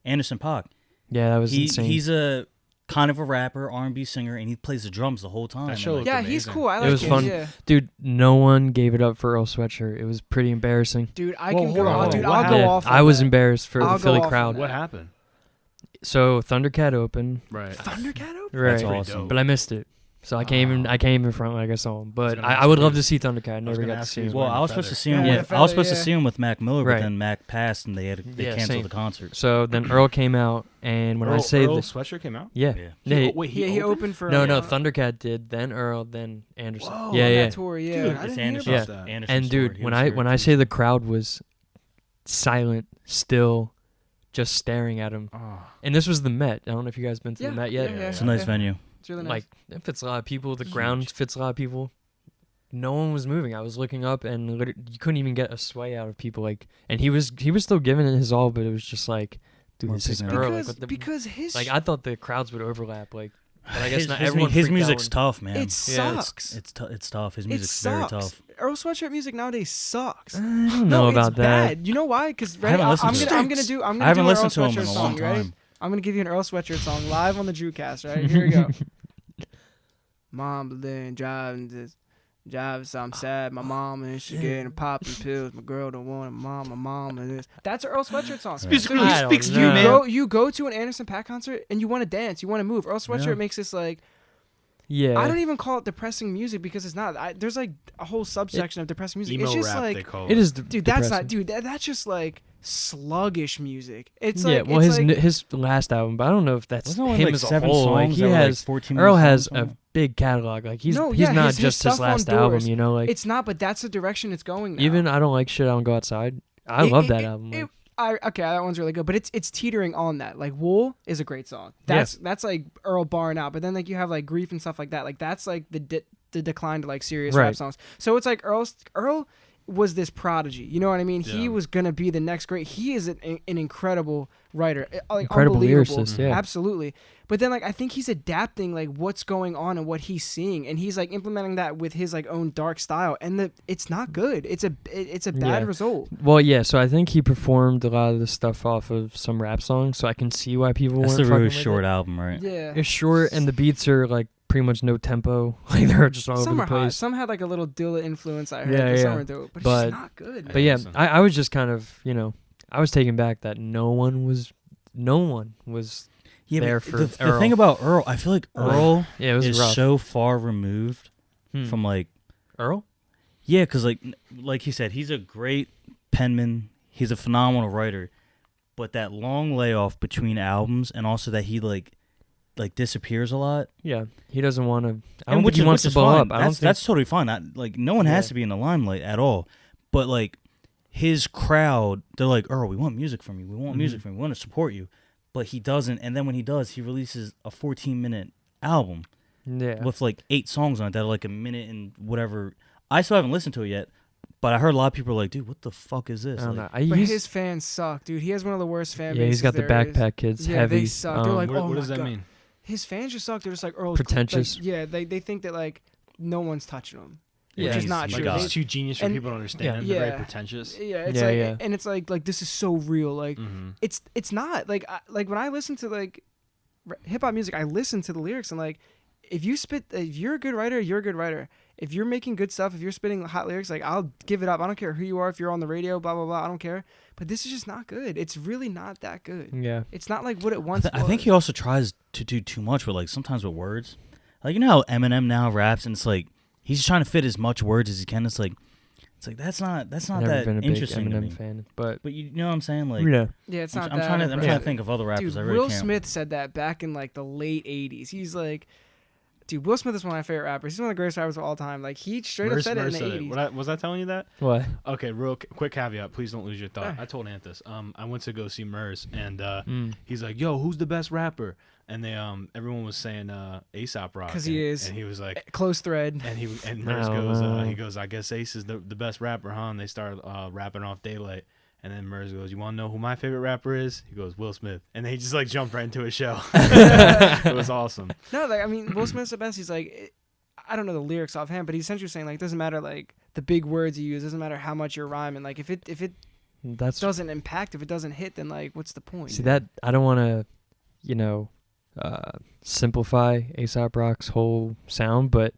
Anderson .Paak. yeah, that was insane. He's a kind of a rapper, R&B singer, and he plays the drums the whole time. That and, show like, looked yeah, he's amazing. cool. I It like was him. fun. Yeah. Dude, no one gave it up for Earl Sweatshirt. It was pretty embarrassing. Dude, I Well, can hold go. on, Dude, what I'll go happened? off. I on was that. embarrassed for I'll the go Philly off on crowd. that. What happened? So Thundercat opened, Right. Thundercat open? right? That's pretty awesome. dope. But I missed it, so I can't even front like I saw him. But gonna I ask would you- love to see Thundercat. I was never gonna got to ask see you him. as Well, wearing I was the supposed to feather. see him. Yeah, With, the I was feather, supposed to yeah. see him with Mac Miller, Right. but then Mac passed and they Yeah, canceled same. the concert. So then Earl came out, and when I say Earl the Sweatshirt came out. yeah, Yeah. yeah, Wait, He opened for. no, Thundercat did, then Earl, then Anderson. Whoa, yeah, on yeah. that tour, yeah. Dude, I It's didn't hear Anderson. about Yeah. that. Anderson And Sword. dude, He when was I here when I too. say the crowd was silent, still, just staring at him, Oh. and this was the Met. I don't know if you guys been to Yeah, the Met yet. yeah, It's a nice yeah. venue. It's really nice. Like it fits a lot of people. The ground fits a lot of people. No one was moving. I was looking up, and you couldn't even get a sway out of people. Like, and he was still giving it his all, but it was just like, dude, More this is picking Earl. up. Like, because what the, because his like I thought the crowds would overlap. Like, but I guess his, not his, everyone. his freaked out music's when- tough, man. it Yeah, sucks. It's tough. His It music's very sucks. tough. Earl Sweatshirt music nowadays sucks. I don't No, know it's about that. bad. You know why? Because I haven't listened I'm to gonna it. I'm gonna do I'm gonna I haven't do an listened to Earl him in Sweatshirt a song. long You ready? time. I'm gonna give you an Earl Sweatshirt song live on the Drewcast. Right here we go. Mom been driving so I'm sad. My mom and she getting popping pills. My girl don't want a mom. My mom and this. That's an Earl Sweatshirt song. Speaks- So I don't speaks to know. you, man. you go to an Anderson .Paak concert and you want to dance. You want to move. Earl Sweatshirt Yeah. makes this like. Yeah, I don't even call it depressing music because it's not. There's like a whole subsection of depressing music. Emo It's just rap, they like, call it is. dude, that's not, dude. That's just like sluggish music. It's yeah, like, well, it's his like, his last album, but I don't know if that's Wasn't it only him like as a 7 whole. Like songs he that were, like, has 14 Earl minutes has long or a big catalog. Like he's No, he's yeah, not his just stuff his on last album. Doors, You know, like it's not, but that's the direction it's going now. even I don't like shit. I don't go outside. I love that album. Like, Okay, that one's really good, but it's teetering on that. Like Wool is a great song. That's like Earl barring out. But then like you have like Grief and stuff like that. Like that's like the decline to like serious rap Right. songs. So it's like Earl was this prodigy. You know what I mean? He Yeah. was gonna be the next great. He is an incredible writer, like Incredible unbelievable. lyricist, yeah. Absolutely. But then like I think he's adapting like what's going on and what he's seeing, and he's like implementing that with his like own dark style, and it's not good. It's a bad Yeah. result. Well, yeah. So I think he performed a lot of the stuff off of some rap songs, so I can see why people That's weren't the fucking really with short it. album, right? Yeah. It's short, and the beats are like pretty much no tempo. Like they're just all Some over are the hot. place. Some had like a little Dilla influence. I heard. Yeah, but Some yeah. are dope, but it's But- just not good. But yeah, Listen. I was just kind of, I was taken back that no one was Yeah, there but for the Earl. thing about Earl, I feel like Earl Yeah, it was is rough. so far removed from like Earl? yeah, because like he said, he's a great penman. He's a phenomenal writer, but that long layoff between albums, and also that he like disappears a lot. Yeah, he doesn't want to. I And don't think which he is- wants which to is blow fine. up. I don't think. That's totally fine. Like no one has Yeah. to be in the limelight at all. But like his crowd, they're like, "Earl, we want music from you. We want music from you. We want to support you." But he doesn't. And then when he does, he releases a 14-minute album Yeah. with like 8 songs on it that are like a minute and whatever. I still haven't listened to it yet, but I heard a lot of people are like, "Dude, what the fuck is this?" I don't Like, know. But he's- his fans suck, dude. He has one of the worst fan yeah, bases he's got the there is. backpack kids. Yeah, heavy. they suck. They're like, What, oh what my does that God. mean? His fans just suck. They're just like Earl's Pretentious. Like, yeah, they think that like no one's touching him, Yeah, which is he's- not Like true. it's They- too genius for and- people to understand. They're very pretentious. Yeah, it's Yeah, like, yeah. and it's like this is so real. Like Mm-hmm. it's not like like when I listen to like hip hop music, I listen to the lyrics and like if you're a good writer, you're a good writer. If you're making good stuff, if you're spitting hot lyrics, like I'll give it up. I don't care who you are. If you're on the radio, blah blah blah, I don't care. But this is just not good. It's really not that good. Yeah. It's not like what it once I think he also tries to do too much with like sometimes with words. Like you know how Eminem now raps and it's like he's just trying to fit as much words as he can. It's like that's not Never that been a big interesting to me. Eminem fan, but But you know what I'm saying? Like yeah. Yeah, it's I'm, not I'm that. trying to impressive. think of other rappers. Dude, I really Will can't. Smith said that back in like the late '80s. He's like, dude, Will Smith is one of my favorite rappers. He's one of the greatest rappers of all time. Like he straight up said it in the '80s. Was I telling you that? What? Okay, quick caveat. Please don't lose your thought. I told Ant this. I went to go see Murs, and he's like, "Yo, who's the best rapper?" And they everyone was saying A$AP Rock 'Cause he is. and he was like, Close thread. and Murs goes, no. he goes, "I guess Ace is the best rapper, huh?" And they started rapping off Daylight. And then Murs goes, "You want to know who my favorite rapper is?" He goes, "Will Smith." And then he just like jumped right into his show. It was awesome. No, like I mean, Will Smith's the best. He's like, I don't know the lyrics offhand, but he's essentially saying like, it doesn't matter like the big words you use, doesn't matter how much you're rhyming. Like if it That's doesn't impact, if it doesn't hit, then like what's the point? see that I don't want to, simplify A$AP Rock's whole sound, but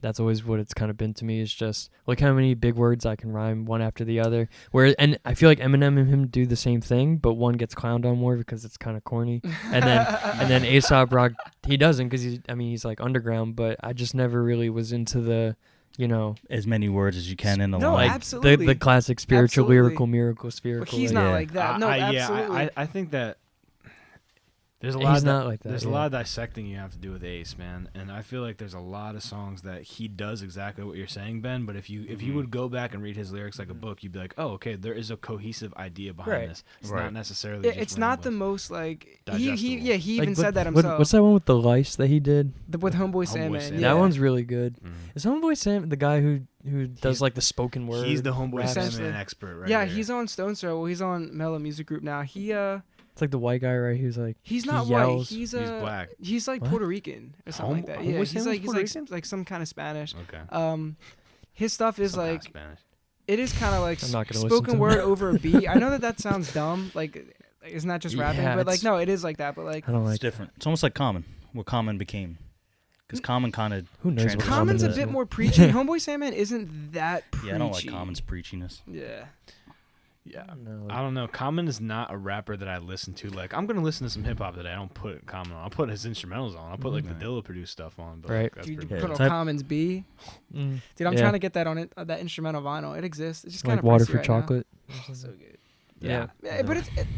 that's always what it's kind of been to me. Is just look how many big words I can rhyme one after the other. And I feel like Eminem and him do the same thing, but one gets clowned on more because it's kind of corny, and then A$AP Rock he doesn't because he's like underground. But I just never really was into the As many words as you can in the No, line. like absolutely. the classic spiritual, Absolutely. lyrical, miracle, spherical. But he's like- not Yeah. like that. No, absolutely. I think that there's a He's lot. not like that, There's a yeah. lot of dissecting you have to do with Ace, man, and I feel like there's a lot of songs that he does exactly what you're saying, Ben. But if you would go back and read his lyrics like a book, you'd be like, oh, okay, there is a cohesive idea behind Right. this. It's Right. not necessarily. Yeah, just it's not the rambling. most like he Digestible. yeah he even Like, said that what- himself. What's that one with the lice that he did? With Homeboy Sandman. Sandman. Yeah. That one's really good. Mhm. Is Homeboy Sam the guy who does He's- like the spoken word? He's the homeboy raps? Essentially. Sandman expert, right? Yeah, there. he's on Stone's Throw. Well, he's on Mellow Music Group now. It's like the white guy, right? Who's like He's he not white. yells. He's He's black. He's like What? Puerto Rican or something like that. Yeah, Homeboy he's Sandman's like Puerto Rican? like some kind of Spanish. Okay. His stuff is Some kind of like Spanish. it is kind of like I'm not gonna listen to spoken him. word over a beat. I know that sounds dumb. Like it's not just rapping, Yeah, but like it's- no, it is like that. But like I don't It's like. different. It's almost like Common. What Common became. Because Common kind of. Who knows what Common's a Common is? bit more preachy. Homeboy Sandman isn't that preachy. Yeah, I don't like Common's preachiness. Yeah. Yeah. No, I don't know. Common is not a rapper that I listen to. Like, I'm gonna listen to some hip hop today. I don't put Common on. I'll put his instrumentals on. I'll put like the Dilla produced stuff on. But Right. That's Dude, you pretty put much on Type- Common's B. Mm. Dude, I'm Yeah. trying to get that on it. That instrumental vinyl. It exists. It's just kind like of water for chocolate. So good. Yeah. Yeah,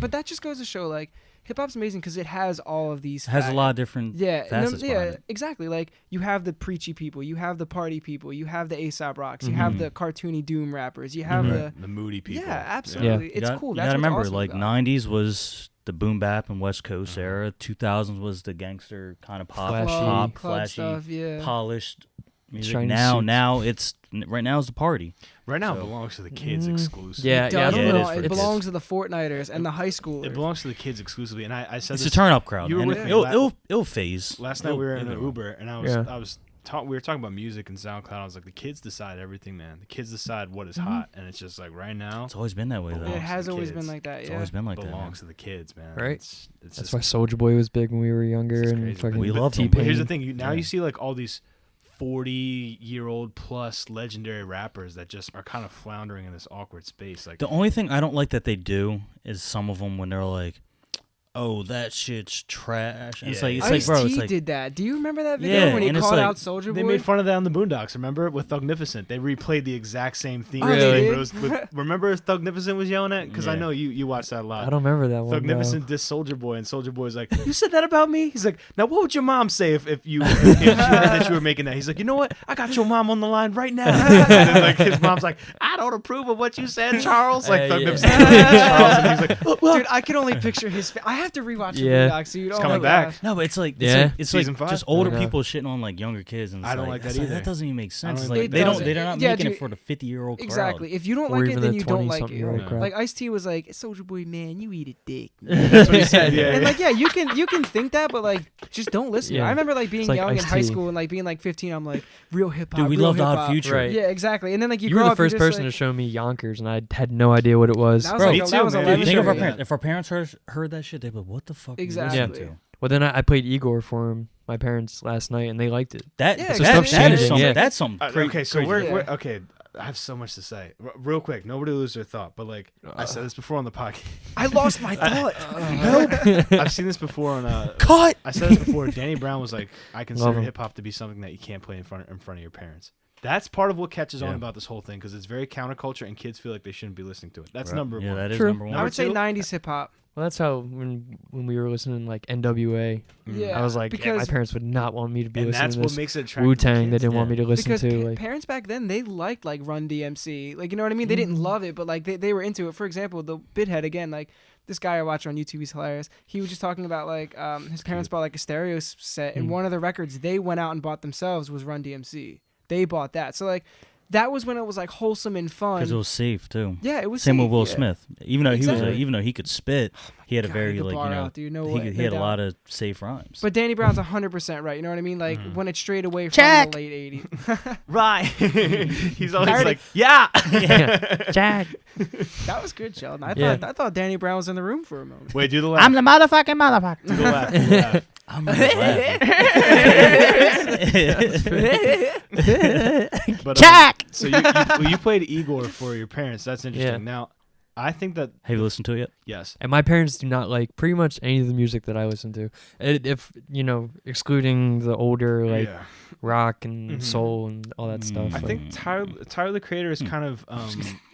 but that just goes to show like hip hop's amazing because it has all of these. It has a lot of different Yeah, facets behind it. exactly. Like you have the preachy people, you have the party people, you have the A$AP Rocks, you have Mhm. the cartoony doom rappers, you have the moody people. yeah, absolutely. You It's got- cool. You That's gotta what's remember, awesome like about it. 90s was the boom bap and West Coast era. 2000s was the gangster kind of pop, Flashy. Club flashy, stuff, yeah. polished music. Shiny Now it's right now is the party. Right now, it So- belongs to the kids exclusively. Yeah, It yeah, I does don't it know. is belong, for it kids. belongs to the Fortniters and the high schoolers. It belongs to the kids exclusively, and I said It's this a turn up crowd. You were And with me it'll phase. last night. We were in an It'll- Uber, and we were talking about music and SoundCloud. I was like, the kids decide everything, man. The kids decide what is hot, and it's just like right now, It's always been that way, though. belongs It to has the always kids. been like that. It's Yeah. always been like that. man. belongs to the kids, man. Right. It's That's just, why Soulja Boy was big when we were younger, It's and crazy. fucking We loved him. T-Pain. But here's the thing: now Yeah. you see like all these 40-year-old plus legendary rappers that just are kind of floundering in this awkward space. Like The only thing I don't like that they do is some of them when they're like, "Oh, that shit's trash." And it's Yeah, like, yeah. it's like, bro, Ice-T it's like, did that. Do you remember that video Yeah, when he and it's called like- out Soulja they Boy? made fun of that on the Boondocks. Remember with Thugnificent, they replayed the exact same theme. Oh, they Really? did? But it was remember Thugnificent was yelling at? Because I Yeah. know you watched that a lot. I don't remember that one. Thugnificent dissed Soldier Boy, and Soldier Boy's like, "You said that about me?" He's like, "Now what would your mom say if you heard that you were making that?" He's like, "You know what? I got your mom on the line right now." And then, like his mom's like, "I don't approve of what you said, Charles." Like Yeah. Thugnificent Charles, and he's like, "Oh, well." Dude, I can only picture his. I have to rewatch Yeah. the Boondocks, dude. It's Oh coming my back. gosh. no, but it's like, Yeah. it's Season like 5? just older I know. people shitting on like younger kids, and it's I don't like it's that either. That doesn't even make sense. don't It's like like that they either. they're not Yeah, making dude, it for the 50-year-old crowd. Exactly. If you don't Or like it, even then the you don't like 20-something-year-old it. crowd. Like Ice-T was like, "Soulja Boy, man, you eat a dick." That's what he said. Yeah, And yeah. like, yeah, you can think that, but like, just don't listen. Yeah. I remember like being It's like young in high Ice-T. school and like being like 15. I'm like, real hip hop. Dude, we real loved Odd hip-hop. Future. Right. Yeah, exactly. And then like you You were grow the up, you're first just, person like, to show me Yonkers, and I had no idea what it was. That was Bro, like me a- too, that was man. 11 Think of our show, parents. yeah. If our parents heard that shit, they'd be like, "What the fuck?" are you Exactly. listening to?" Well, then I played Igor for my parents last night, and they liked it. That Yeah, So stuff's that is changing, something. yeah. That's something. Okay, so we're Yeah. okay. I have so much to say. Real quick, nobody lose their thought. But like I said this before on the podcast. I lost my thought. I've seen this before on cut. I said this before. Danny Brown was like, "I consider Love him. hip hop to be something that you can't play in front of your parents." That's part of what catches on Yeah. about this whole thing because it's very counterculture and kids feel like they shouldn't be listening to it. That's Right. number Yeah, one. that is True. number one. I would say two? 90s hip hop. Well, that's how when we were listening like NWA, Yeah, I was like, yeah, my because parents would not want me to be and listening that's to what this. makes it attractive. Wu to Tang, they kids. didn't want me to listen because to. Like, parents back then they liked like Run DMC, like you know what I mean. They didn't love it, but like they were into it. For example, the Bithead again, like this guy I watch on YouTube, he's hilarious. He was just talking about like his parents bought like a stereo set, and one of the records they went out and bought themselves was Run DMC. They bought that, so like that was when it was like wholesome and fun. Because it was safe too. Yeah, it was Same safe, with Will yeah. Smith. Even though Exactly. even though he could spit, he had a God, very he could like bar you know out, dude. No he, way, could, he no had a doubt. lot of safe rhymes. But Danny Brown's 100% right. You know what I mean? Like when it strayed away from Check. the late 80s. Right. He's always Parody. like, "Yeah." Jack. That was good, Sheldon. I Yeah. thought Danny Brown was in the room for a moment. Wait, do the laugh. the motherfucking motherfucker. Do the laugh. Do the laugh. I'm really laughing. But, Jack. So you played Igor for your parents. That's interesting. Yeah. Now, I think that Have you listened to it yet? yes. And my parents do not like pretty much any of the music that I listen to. If excluding the older like Yeah. rock and Mhm. soul and all that stuff. I like- think Tyler the Creator is kind of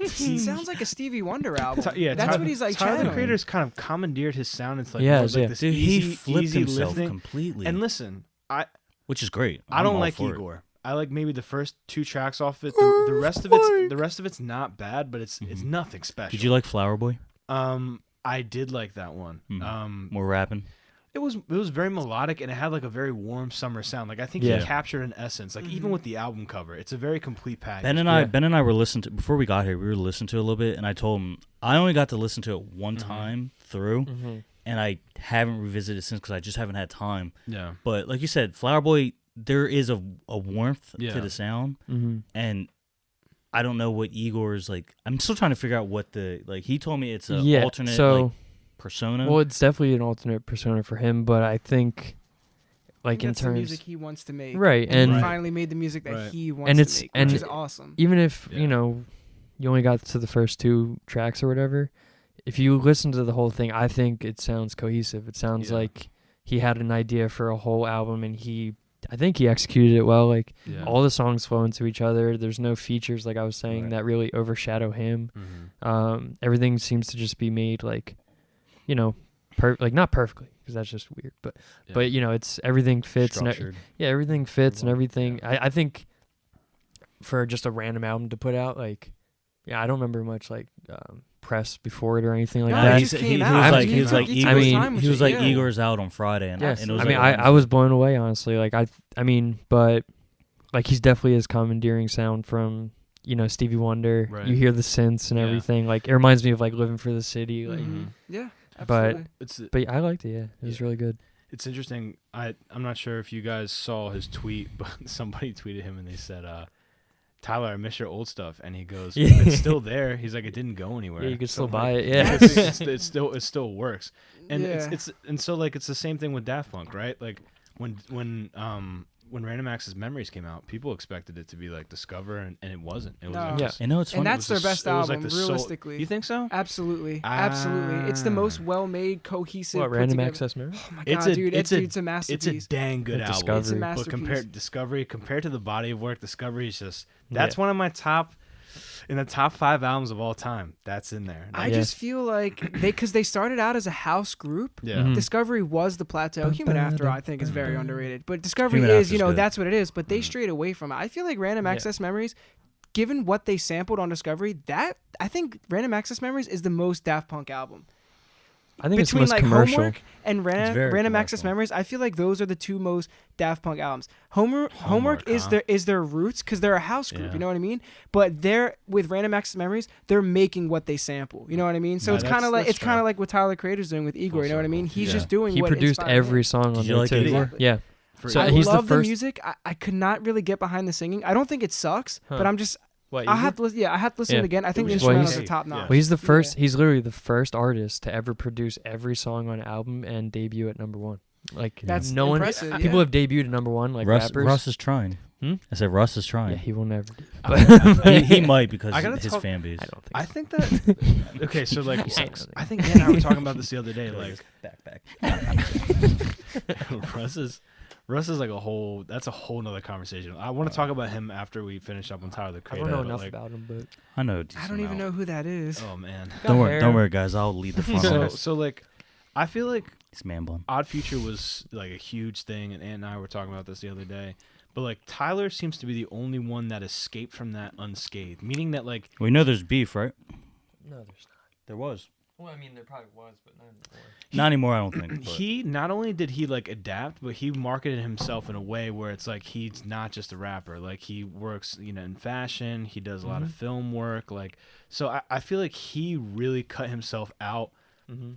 He sounds like a Stevie Wonder album. yeah, That's Tyler, what he's like Tyler the channeling. Creator's kind of commandeered his sound into like, Yeah, more of, like yeah. this Dude, easy, he flipped easy himself lifting. completely. And listen, which is great. I I'm don't all like for it. Igor. I like maybe the first 2 tracks off it. The rest of it's not bad, but it's nothing special. Did you like Flower Boy? I did like that one. More rapping. It was very melodic and it had like a very warm summer sound. Like I think Yeah. he captured an essence. Like even with the album cover, it's a very complete package. Ben and I were listening to before we got here. We were listening to it a little bit, and I told him I only got to listen to it one time through, and I haven't revisited it since because I just haven't had time. Yeah. But like you said, Flower Boy, there is a warmth Yeah. to the sound, Mhm. and I don't know what Igor's like. I'm still trying to figure out what the like. He told me it's an Yeah, alternate so- like, persona. Well, it's definitely an alternate persona for him, but I think I like think in that's the terms music he wants to make. right And he and finally made the music that Right. he wants And to it's- make, and which is it- awesome. even if Yeah. you only got to the first 2 tracks or whatever, if you listen to the whole thing, I think it sounds cohesive. It sounds Yeah. like he had an idea for a whole album, and I think he executed it well. Like Yeah. all the songs flow into each other. There's no features, like I was saying, Right. that really overshadow him. Mhm. Everything seems to just be made like, like not perfectly, because that's just weird. But Yeah. it's everything fits. And structured. everything fits and Well, everything. I think for just a random album to put out, like, I don't remember much like press before it or anything like No, that. it just came out. He was like He I took his mean, time with he was it, like yeah. Igor's out on Friday, and Yes, and it was I mean, like I was blown away, honestly. Like but like he's definitely his commandeering sound from Stevie Wonder. Right. You hear the synths and Yeah. everything. Like it reminds me of like Living for the City. Like, Mhm. Yeah, But- absolutely. but I liked it. Yeah, it was Yeah. really good. It's interesting. I'm not sure if you guys saw his tweet, but somebody tweeted him and they said, "Tyler, I miss your old stuff," and he goes, Yeah. "It's still there." He's like, "It didn't go anywhere." Yeah, you can So still I'm buy like, it. Yeah. it still works, and Yeah. it's and so like it's the same thing with Daft Punk, right? Like when Random Access Memories came out, people expected it to be like Discover, and it wasn't. It was No. like Yeah. just- You know, it's And funny. that's it was their a- best it was like album, the soul- realistically. You think so? Absolutely, absolutely. It's the most Ah. well-made, cohesive. What put Random together- Access Memory? Oh my It's god, a- dude! it's It's a- a masterpiece. It's a dang good With album. Discovery. It's a But masterpiece. compared to the body of work, Discovery is just that's one of my in the top 5 albums of all time. That's in there. I Yeah. just feel like because they started out as a house group. Yeah. Mhm. Discovery was the plateau. Human After, I think, is very underrated. But Discovery Human is, After's good. that's what it is. But they Mhm. strayed away from it. I feel like Random Yeah. Access Memories, given what they sampled on Discovery, I think Random Access Memories is the most Daft Punk album. I think it's the Between most like commercial. Homework and very Random Access commercial. Memories, I feel like those are the two most Daft Punk albums. Homework Homework, is huh? their roots because they're a house group. Yeah. You know what I mean? But they're with Random Access Memories, they're making what they sample. You know what I mean? So No, it's kind of like that's fair. what Tyler Creator's doing with Igor. You know what I mean? circle. He's Yeah. just doing He what produced inspired him. every song Did on you there like too. Igor? Exactly. Yeah. For So I he's the love the first- music. I could not really get behind the singing. I don't think it sucks, Huh. but I'm just What? I Igor? have to listen. Yeah, I have to listen Yeah. to it again. I think the was just- well, instrumentals he's- are top yeah. notch. Well, he's the first. Yeah. He's literally the first artist to ever produce every song on an album and debut at number 1. Like That's no one. impressive, yeah. People have debuted at number 1, like rappers. Russ is trying. Hmm? I said Russ is Yeah, trying. he will never. Do. he might because I gotta of his talk- fan base. I don't think. I think that okay, so like He sucks. I think Dan and I were talking about this the other day. Like backpack. Russ is like that's a whole nother conversation. I want to talk about him after we finish up on Tyler the I Creator. don't know but, enough like, about him, but I know. I don't even know who that is. Oh man. Don't worry, hair. don't worry, guys. I'll lead the front on So this. so like I feel like It's man bun. Odd Future was like a huge thing, and Ant and I were talking about this the other day. But like Tyler seems to be the only one that escaped from that unscathed. Meaning that like We know there's beef, right? no, there's not. There was. Well, I mean, there probably was, but not anymore. Not anymore, I don't think. but- he not only did he like adapt, but he marketed himself in a way where it's like he's not just a rapper. Like he works, in fashion. He does a lot of film work. Like so, I feel like he really cut himself out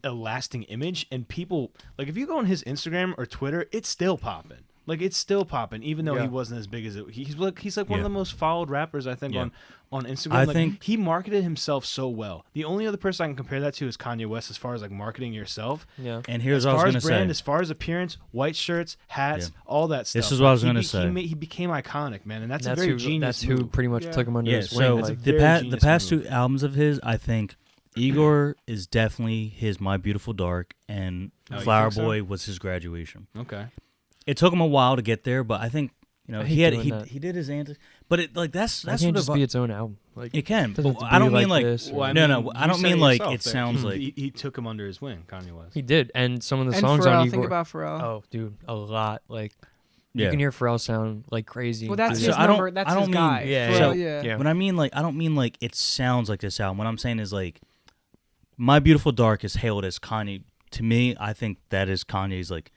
a lasting image. And people like if you go on his Instagram or Twitter, it's still popping. Like it's still popping, even though Yeah. he wasn't as big as it. He's like one of Yeah. the most followed rappers I think Yeah. on Instagram. I Like, think- he marketed himself so well. The only other person I can compare that to is Kanye West as far as like marketing yourself. Yeah. And here's As what I far was as gonna brand, say. as far as appearance, white shirts, hats, Yeah. all that stuff. This is what I was He gonna be- say. He became iconic, man, and that's a That's very who. genius That's who move. pretty much Yeah. took him under Yeah, his so wing. That's a Like, very the genius past move. 2 albums of his, I think Igor is definitely his My Beautiful Dark, and Oh, you Flower think so? Boy was his Graduation. Okay. It took him a while to get there, but I think I he hate had doing that. he did his antics, but it like that's that sort can't of just be its own album. Like, it can. doesn't But have to I be don't mean like like this or- Well, I no, mean, no. I you don't said mean it like yourself it there. sounds like He took him under his wing. Kanye West. he did, and some of the And songs Pharrell, on think Igor. about Pharrell. Oh, dude, a lot. Like you yeah. can hear Pharrell sound like crazy. Well, that's through his So I don't- number. That's I don't his mean- guy. Yeah, Pharrell, yeah. yeah. When I mean like I don't mean like it sounds like this album. What I'm saying is like My Beautiful Dark is hailed as Kanye. To me, I think that is Kanye's like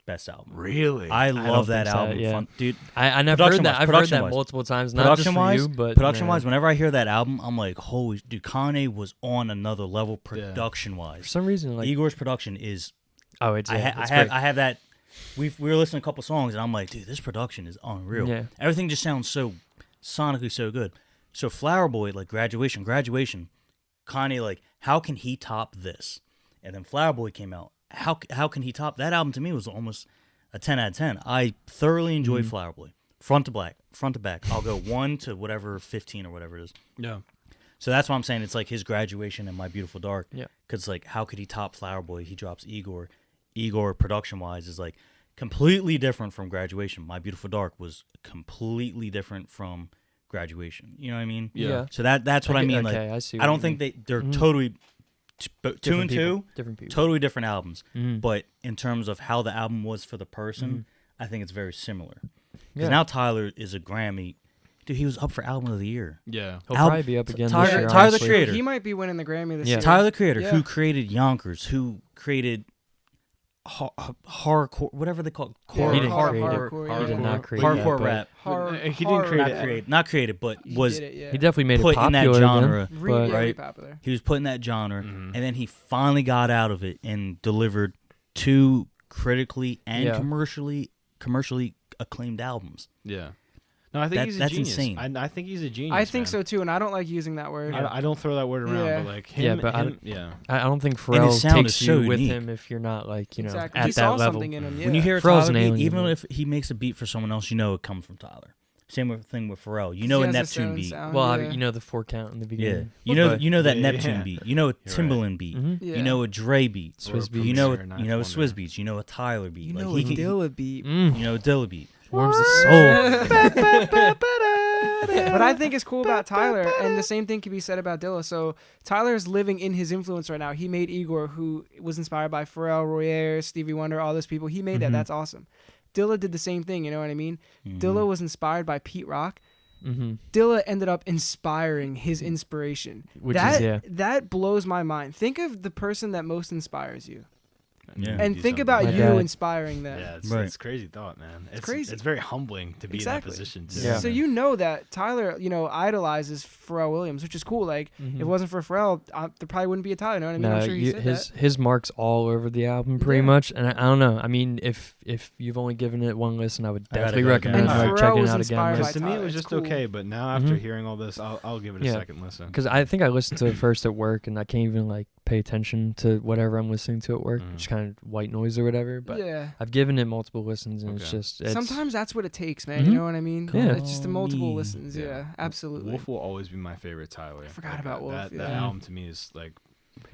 best album. Really? I don't love that think so, album, yeah. dude. I never heard that. Production-wise, I've heard that production-wise. multiple times. Not just for Production-wise, you, but production-wise, man, whenever I hear that album, I'm like, holy, dude, Kanye was on another level production-wise. for some reason, like Igor's production is. oh, it's I it's have great. I have that. We were listening to a couple songs, and I'm like, dude, this production is unreal. Yeah. Everything just sounds so sonically so good. So Flower Boy, like graduation, Kanye, like, how can he top this? And then Flower Boy came out. How can he top that album? To me was almost a 10 out of 10. I thoroughly enjoyed Flower Boy, front to back. I'll go 1 to whatever 15 or whatever it is. Yeah. So that's why I'm saying it's like his Graduation and My Beautiful Dark. Yeah. Because like, how could he top Flower Boy? He drops Igor. Igor, production wise, is like completely different from Graduation. My Beautiful Dark was completely different from Graduation. You know what I mean? Yeah. So that's what I mean. Okay, Like, I see. I what don't you mean. think they're Mhm. totally two Different and people. two, Different people. totally different albums. Mhm. But in terms of how the album was for the person, I think it's very similar. Because Yeah. now Tyler is a Grammy. Dude, he was up for Album of the Year. Yeah. He'll Al- probably be up again Tyler- this year. Tyler the honestly. Creator. He might be winning the Grammy this Yeah. year. Tyler the Creator, Yeah. who created Yonkers, who created hardcore, whatever they call it. Yeah, He didn't hardcore, create it. yeah. He did not create hardcore that, but rap. He didn't create Not created, but He was did it, yeah. He definitely made put it in that popular genre. again, Really, but really right. popular. he was put in that genre, Mhm. and then he finally got out of it and delivered 2 critically and Yeah. commercially acclaimed albums. Yeah. No, I think he's a That's genius. insane. I think he's a genius. I think man. so too, and I don't like using that word. I don't throw that word around, Yeah. but like him, Yeah, but I I don't think his Pharrell sound takes is so you with unique. him if you're not like Exactly. at He that saw level. something in him. Yeah. When you hear a Pharrell's Tyler an beat, alien, even but- if he makes a beat for someone else, you know it comes from Tyler. Same thing with Pharrell. You He know a has his Neptune own beat. sound, Well, yeah. you know the 4 count in the Yeah, beginning. you know that Yeah, Neptune yeah. beat. You know a You're Timbaland beat. Mhm. Yeah. You know a Dre beat. Swiss Or beats. You know Producer, Ninth a Wonder. Swizz beats. You know a Tyler beat. You Like, know he a can- Dilla beat. Mm. You know a Dilla beat. Warms the soul. What I think is cool about Tyler, and the same thing can be said about Dilla. So Tyler's living in his influence right now. He made Igor, who was inspired by Pharrell, Royer, Stevie Wonder, all those people. He made that. Mhm. That's awesome. Dilla did the same thing. You know what I mean? Mhm. Dilla was inspired by Pete Rock. Mm-hmm. Dilla ended up inspiring his inspiration. Which that is yeah. that blows my mind. Think of the person that most inspires you, Yeah. and Do think something about My you dad. inspiring them. Yeah, it's, Right. it's crazy thought, man. It's crazy. It's very humbling to be Exactly. in that position too. Yeah. So you know that Tyler, idolizes Pharrell Williams, which is cool. Like, if it wasn't for Pharrell, there probably wouldn't be a Tyler. You know what I mean? I'm sure he said that. his mark's all over the album pretty Yeah. much, and I don't know. I mean, if you've only given it one listen, I would I gotta definitely go recommend And like Pharrell checking was it out inspired again. by Because to me it Tyler. was It's just cool. okay, but now after Mhm. hearing all this, I'll give it a Yeah. second listen. Because I think I listened to it first at work, and I can't even like pay attention to whatever I'm listening to at work, Mm. just kind of white noise or whatever. But Yeah. I've given it multiple listens, and Okay. it's Sometimes that's what it takes, man. Mhm. You know what I mean? Yeah. It's just the multiple Me. listens. Yeah, absolutely. Wolf will always be my favorite Tyler. I forgot about Wolf, That yeah. album to me is like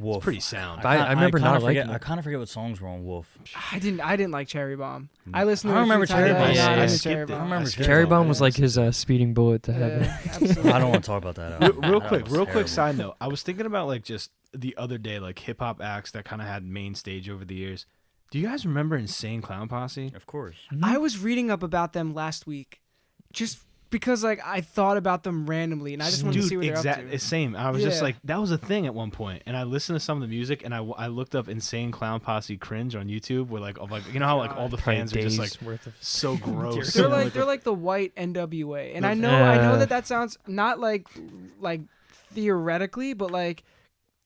Wolf. pretty sound. But I remember kinda not forget, liking I it. kind of forget what songs were on Wolf. I didn't like Cherry Bomb. I listened to I it. remember a few times. Cherry Bomb. I Yeah, listened yeah. to I Cherry skipped it. Bomb. I remember skipped Cherry it. Bomb was Yeah. like his speeding bullet to heaven. Yeah, absolutely. I don't want to talk about that. real, album. real That quick, was real quick terrible. side note. I was thinking about like just the other day, like hip hop acts that kind of had main stage over the years. Do you guys remember Insane Clown Posse? Of course. I was reading up about them last week, just because like I thought about them randomly, and I just wanted to see what they're up to. Same. I was just Yeah. like, that was a thing at one point, and I listened to some of the music, and I looked up Insane Clown Posse cringe on YouTube, where like you know how like all the Probably fans are just days like worth of. so gross. They're like the white NWA, and The- I know that sounds not like theoretically, but like.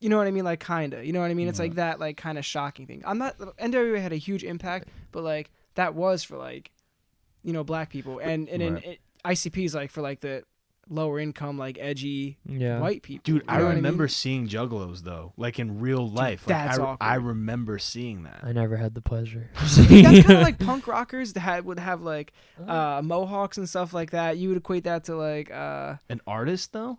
You know what I mean? Like, kinda. You know what I mean? It's like that, like, kind of shocking thing. I'm not. NWA had a huge impact, but like that was for like, black people, and Right. ICP is like for like the lower income, like edgy Yeah. white people. Dude, You I know what remember mean? seeing Juggalos though, like in real life. Like, that's I awkward. remember seeing that. I never had the pleasure. That's kind of like punk rockers that would have like mohawks and stuff like that. You would equate that to like An artist though,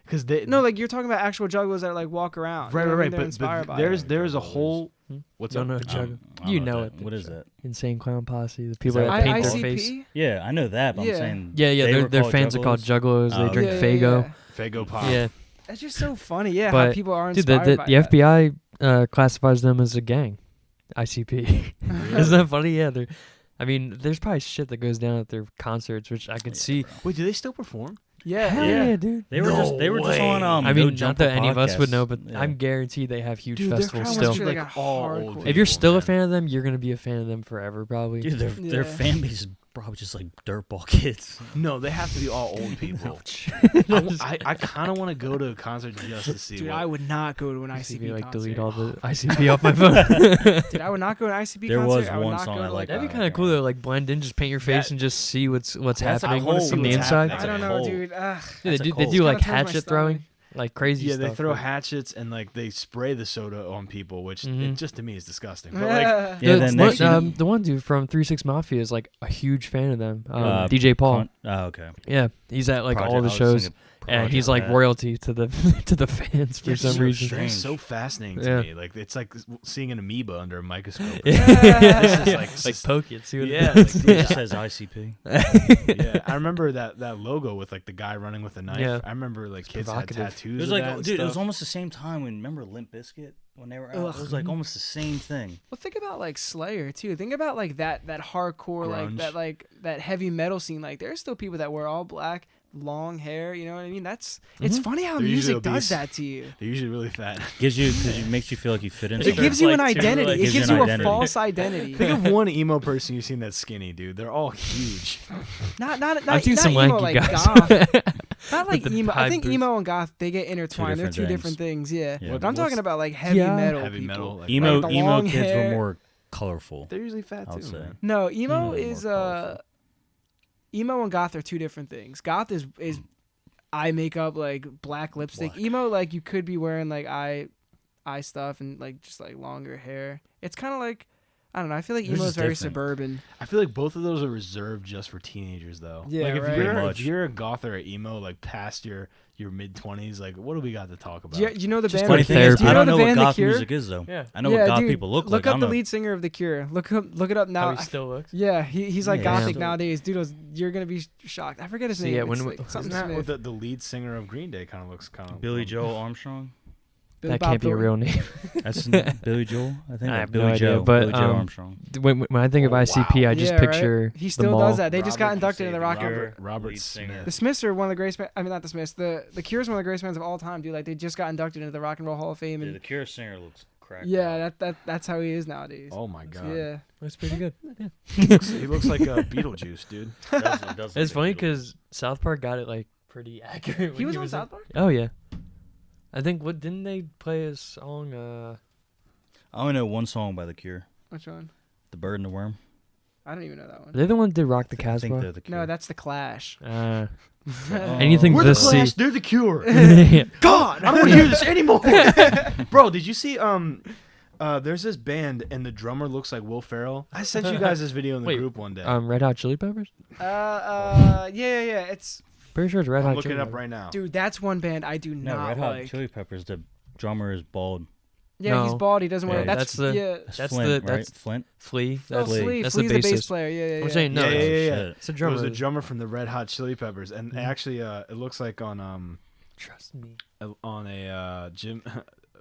because they no, like you're talking about actual juggalos that like walk around. right, You know what I right, mean? They're but inspired by there's it. there's a Juggalos. whole Hmm? what's Don't up? know Jugg- I don't You know know that. it. What is that? Insane Clown Posse, the people that that what paint it's their called? face. ICP. Yeah, I know that, but Yeah. I'm saying. Yeah, they were their called fans are called Juggalos. Oh, They drink okay. Fago. Fago Pop. Yeah, That's just so funny. Yeah, how But, people are dude, inspired the by that. FBI classifies them as a gang. ICP. Isn't that funny? Yeah, I mean, there's probably shit that goes down at their concerts, which I could see. Wait, do they still perform? Yeah, Hell yeah. yeah, dude. They were just way. on. I No mean, not Jumper that any of us would podcast. know, but Yeah. I'm guaranteed they have huge Dude, their festivals crowd still. must be like Like a all hardcore. old If you're people, still a man. fan of them, you're gonna be a fan of them forever, probably. Dude, their Yeah. fan base is probably just like dirtball kids. No, they have to be all old people. I kind of want to go to a concert just to see. Dude, what, I would not go to an ICP, ICP like concert. delete all the ICP off my phone. Dude, I would not go to an ICP There concert. was I would one not song go I to, liked. That'd be Oh, kind of okay. cool though. Like blend in, just paint your face That- and just see what's That's- happening I wanna see from the what's inside. happening. I don't That's a know, whole- dude. Yeah, they That's a do, they cult. do like It's gonna turn my hatchet throwing, like crazy yeah, stuff. they throw but- hatchets and like they spray the soda on people, which Mhm. it just to me is disgusting. But like, Yeah, The, then one- next you- the one dude from 3-6 Mafia is like a huge fan of them. Uh, DJ Paul. Oh, okay. Yeah, he's at like Project- all I the was shows, thinking and he's Project like Red. royalty to the to the fans for it's some so reason. strange, Strange. so fascinating to Yeah. me. Like it's like seeing an amoeba under a microscope. Yeah. This is like- like poke it, see what Yeah, it like, does. dude, It just says ICP. yeah, I remember that logo with like the guy running with a knife. Yeah. I remember like kids provocative. had It tattoos. was of like, that and dude, it was stuff. almost the same time when remember Limp Bizkit when they were out. Ugh. It was like almost the same thing. Well, think about like Slayer too. Think about like that hardcore, Grunge. like that heavy metal scene. Like there's still people that wear all black long hair. You know what I mean? It's funny how They're usually music does obese. that to you. They're usually really fat. Gives you because it makes you feel like you fit in. It somewhere. gives you an like, identity. like, It gives gives you you an a identity. false identity. Think of one emo person you've seen that's skinny, dude. They're all huge. Not I've seen not some emo, lanky like guys. goth. Not like the emo. I high think boots. emo and goth they get intertwined. They're two different things. Yeah. Yeah. But I'm talking What's- about like heavy Yeah. metal. Heavy people. metal. Like Emo the emo long kids hair. were more colorful. They're usually fat I too, would say. man. No, emo More is colorful. emo and goth are two different things. Goth is eye makeup, like black lipstick. Black. Emo, like you could be wearing like eye stuff and like just like longer hair. It's kind of like I don't know. I feel like They're emo is just very different. suburban. I feel like both of those are reserved just for teenagers, though. Yeah, like if right. you're Pretty if much. you're a goth or a emo, like past your mid-20s, like what do we got to talk about? Do you know the Just band? like Funny thing is, do you I know don't the know what band The goth Cure? music is though. Yeah. I know what goth dude, people look Look like. up I'm the not- lead singer of The Cure. Look it up now. How he still looks. Yeah, he's like Yeah. gothic Yeah. nowadays, dude. You're gonna be shocked. I forget his So, name. yeah, It's when- like isn't something Isn't that Smith. what the lead singer of Green Day kind of looks kind of Billy Joel Armstrong. Billy That Bob can't be a Thornton. real name. That's Billy Joel. I think I or have Billy no idea, Joe. but, Billy Joe um, Armstrong. When I think of Oh, ICP, wow. I just Yeah, right? picture He still the does mall. that. They just got Robert inducted into the Rock and Robert lead singer. Smith. The Smiths are one of the greatest. I mean, not the Smiths. The Cure is one of the greatest bands of all time, dude. Like they just got inducted into the Rock and Roll Hall of Fame, Yeah, and the Cure singer looks cracked. yeah, that's how he is nowadays. Oh my god. Yeah, That's pretty good. He looks like Beetlejuice, dude. It's funny because South Park got it like pretty accurate. he when was on in- South Park. Oh yeah. I think didn't they play a song? I only know one song by the Cure, Which one? "The Bird and the Worm." I don't even know that one. They're the one that did Rock the I think Casbah. they're the Cure. No, that's the Clash. Anything We're to the see. Clash, they're the Cure. Yeah. God, I don't want to hear this anymore. Bro, did you see there's this band and the drummer looks like Will Ferrell. I sent you guys this video in the Wait, group one day. Red Hot Chili Peppers. Yeah. It's Pretty sure it's Red I'm Hot looking Chili it up Peppers. right now. dude. That's one band I do No, not Red Hot like. Chili Peppers. The drummer is bald. Yeah, he's No. bald. He doesn't wear. Yeah, That's that's the- yeah. That's Flint, Flint, right? that's- Flint. Flea. Oh, That's, Flea. that's Flea's the the bass bassist. player. Yeah. I'm saying no. Yeah, it's- yeah, yeah. Shit. It's a It drummer. was a drummer from the Red Hot Chili Peppers, and actually, it looks like on Trust me.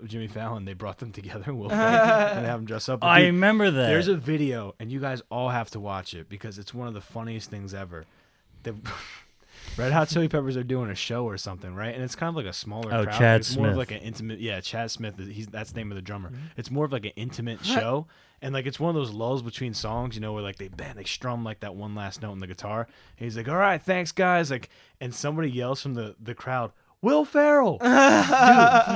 Jimmy Fallon, they brought them together, Will Ferrell, and they have them dress up. But I dude, remember that. there's a video, and you guys all have to watch it because it's one of the funniest things ever. The Red Hot Chili Peppers are doing a show or something, right? And it's kind of like a smaller Oh, crowd. Chad it's more of Smith. like an intimate. Yeah, Chad Smith. That's the name of the drummer. It's more of like an intimate show, and like it's one of those lulls between songs, you know, where like they strum like that one last note in the guitar. And he's like, "All right, thanks, guys." Like, and somebody yells from the crowd, "Will Ferrell!"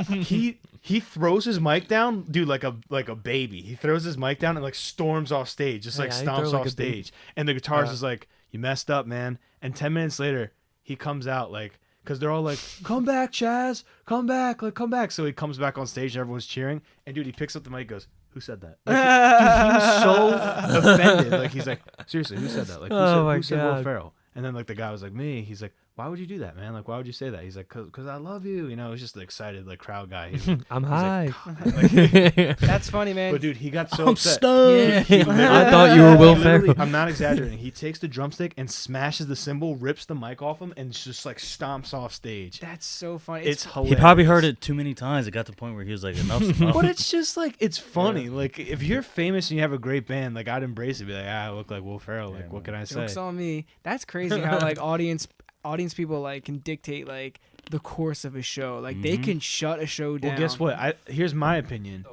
Dude, he throws his mic down, dude, like a baby. He throws his mic down and like storms off stage, just like Yeah, he throw stomps like off a baby. stage. And the guitarist is like, "You messed up, man." And 10 minutes later, he comes out like, because they're all like, "Come back, Chaz, come back, like come back." So he comes back on stage and everyone's cheering. And dude, he picks up the mic, and goes, "Who said that?" Like, dude, he was so offended. Like he's like, "Seriously, who said that? Like Oh who said Will God. Ferrell?" And then like the guy was like, "Me." He's like, "Why would you do that, man? Like, why would you say that?" He's like, "Cause I love you." You know, it's just the excited like crowd guy. I'm He's high. like, That's funny, man. but dude, he got so I'm upset. stoned. He I literally- thought you were Will he literally- Ferrell. I'm not exaggerating. He takes the drumstick and smashes the cymbal, rips the mic off him, and just like stomps off stage. That's so funny. It's He hilarious. probably heard it too many times. It got to the point where he was like, "Enough's enough." But it's just like it's funny. Like if you're famous and you have a great band, like I'd embrace it. Be like, I look like Will Ferrell. Like Yeah, what can I say? Jokes on me. That's crazy how like audience people like can dictate like the course of a show. Like they can shut a show down. Well, guess what? Here's my opinion.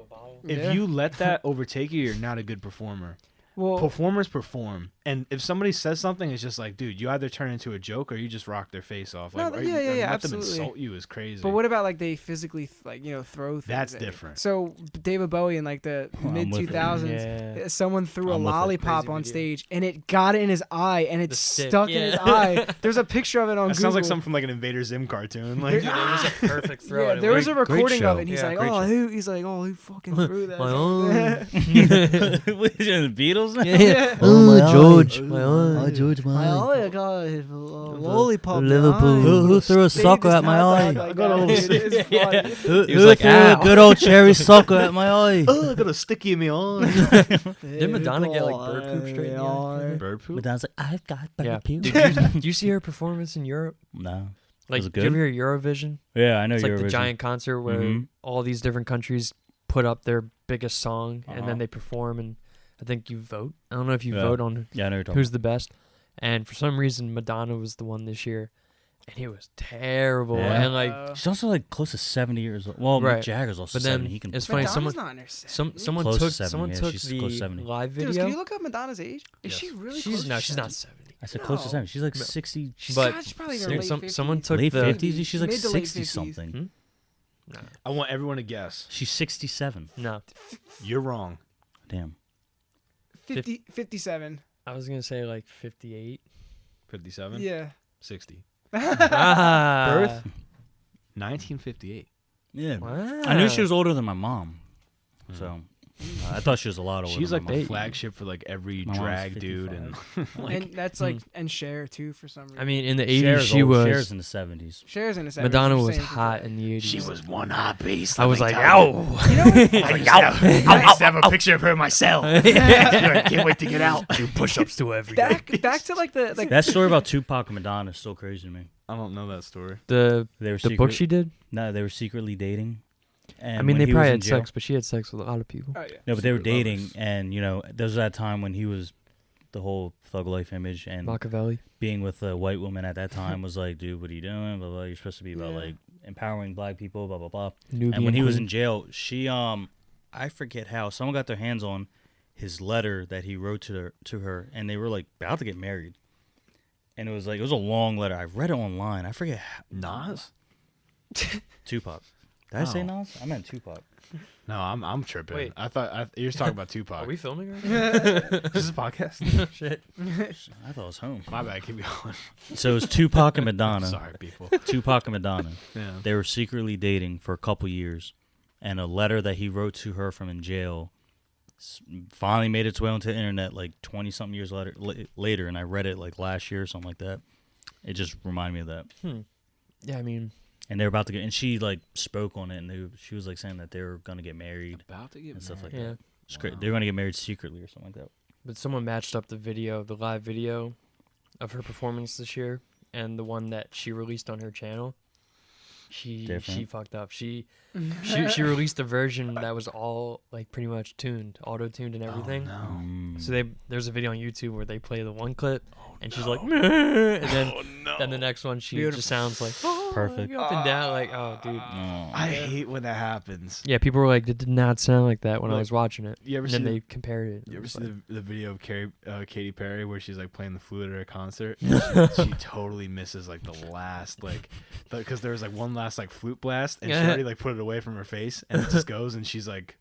If Yeah. you let that overtake you, you're not a good performer. Well, Performers perform, and if somebody says something, it's just like, dude, you either turn into a joke or you just rock their face off. No, Like, yeah, let them absolutely. insult you is crazy. but what about like they physically throw things? That's at you? different. So David Bowie in like the I'm mid with it. 2000s, Yeah. someone threw a I'm with it. lollipop Crazy on video. stage and it got in his eye and it The stick, stuck in his yeah. eye. There's a picture of it on that Google. sounds like something from like an Invader Zim cartoon. Like, Dude, it was a perfect throw. Yeah, and it there was a worked. recording show. of it. And he's Yeah, like, great oh, show. who fucking threw that? My own. What is it, the Beatles? now? Yeah. Oh, George. My own. George, I got a lollipop. Liverpool. Who threw a soccer at my eye? I got a little. It's funny. He was like, "Ow." good old cherry soccer at my eye. oh, I got a sticky in my eye. Didn't Madonna get like bird poop straight in the eye? Bird poop. But I was like, I've got Yeah. poop. Did you see her performance in Europe? No. Like, Was it did you good? ever hear Eurovision? Yeah, I know It's you're like the giant concert where Mhm. all these different countries put up their biggest song and Uh-huh. then they perform, and I think you vote. I don't know if you Yeah. vote on Yeah, I know you're talking. who's the best. And for some reason, Madonna was the one this year, and he was terrible. Yeah. And like, She's also like close to 70 years old. Well, Right. Mick Jagger's also but then 70. He can. it's funny. Madonna's Someone not in her 70s. someone Close to took 70, someone yeah, took she's the close to 70. live Dude, video. can you look up Madonna's age? Is Yes. she really She's close to she's not 70? 70. I said close to No. 70. She's like 60. She's, But God, she's probably in her late 50s. someone took Late the 50s? She's like Mid to late 60 50s. something. I want everyone to guess. She's 67. No, You're wrong. Damn. 57. I was gonna say like 58. 57. Yeah. 60. Ah. Birth? 1958. Yeah. Wow. I knew she was older than my mom. So I thought she was a lot older. She's than like my the mom. flagship for like every My mom's drag dude, and 55. like, And that's like, and Cher too for some reason. I mean, in the 80s, Cher's she old. was. Cher's in the 70s. Cher's in the 70s. Madonna I'm was saying for hot drag. in the 80s. she was one hot piece. I was let me like, tell you. ow. You know what? I used to have a picture of her myself. I can't wait to get out. Do push-ups to every day. back to like the That story about Tupac and Madonna is still crazy to me. I don't know that story. The They were book she did. No, they were secretly dating. And I mean, when they he probably was had in jail- sex, but she had sex with a lot of people. Oh yeah. No, but they were Secret dating, lovers. and there was that time when he was the whole thug life image, and Machiavelli. being with a white woman at that time was like, dude, what are you doing? Blah blah. You're supposed to be about Yeah. like empowering black people. Blah blah blah. Nubian And when he was queen. in jail, she I forget how someone got their hands on his letter that he wrote to her, and they were like about to get married. And it was a long letter. I read it online. I forget Nas? Tupac. Did I say Oh. Nas? I meant Tupac. No, I'm tripping. Wait. I thought you were talking about Tupac. Are we filming right Is this a podcast? Shit. I thought it was home. My bad. Keep going. So it was Tupac and Madonna. Sorry, people. Tupac and Madonna. Yeah. They were secretly dating for a couple years, and a letter that he wrote to her from in jail finally made its way onto the internet like 20-something years later, and I read it like last year or something like that. It just reminded me of that. Yeah, I mean, And they were about to get, and she like spoke on it, and she was like saying that they were gonna get married About to get and stuff like yeah. that. It's great. They were gonna get married secretly or something like that. But someone matched up the live video of her performance this year, and the one that she released on her channel. She Different. fucked up. She released a version that was all like pretty much tuned, auto-tuned and everything. So there's a video on YouTube where they play the one clip, and she's like, "Meh," and then the next one she just sounds like Perfect. up and down, like, oh dude. I hate when that happens. Yeah, people were like, it did not sound like that when I Like, was watching it. You ever And see then the, they compared it. you ever It's see like, the video of Katy Perry where she's like playing the flute at a concert? And she totally misses like the last because there was like one last like flute blast, and she already like put it away from her face, and it just goes, and she's like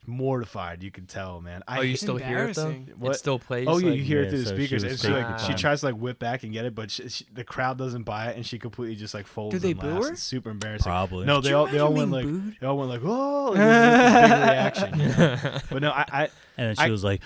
mortified. You could tell, man. oh, you still hear it though? embarrassing. What? It still plays. Oh yeah, like, you hear it Yeah, through the so she speakers. was And she faking she it. tries to like whip back and get it, but the crowd doesn't buy it, and she completely just like folds. Did they and boo laughs. her? It's super embarrassing. Probably. No, Could they you all went imagine like being booed? they all went like whoa, like, this big reaction. You know? But no, I And then she was like,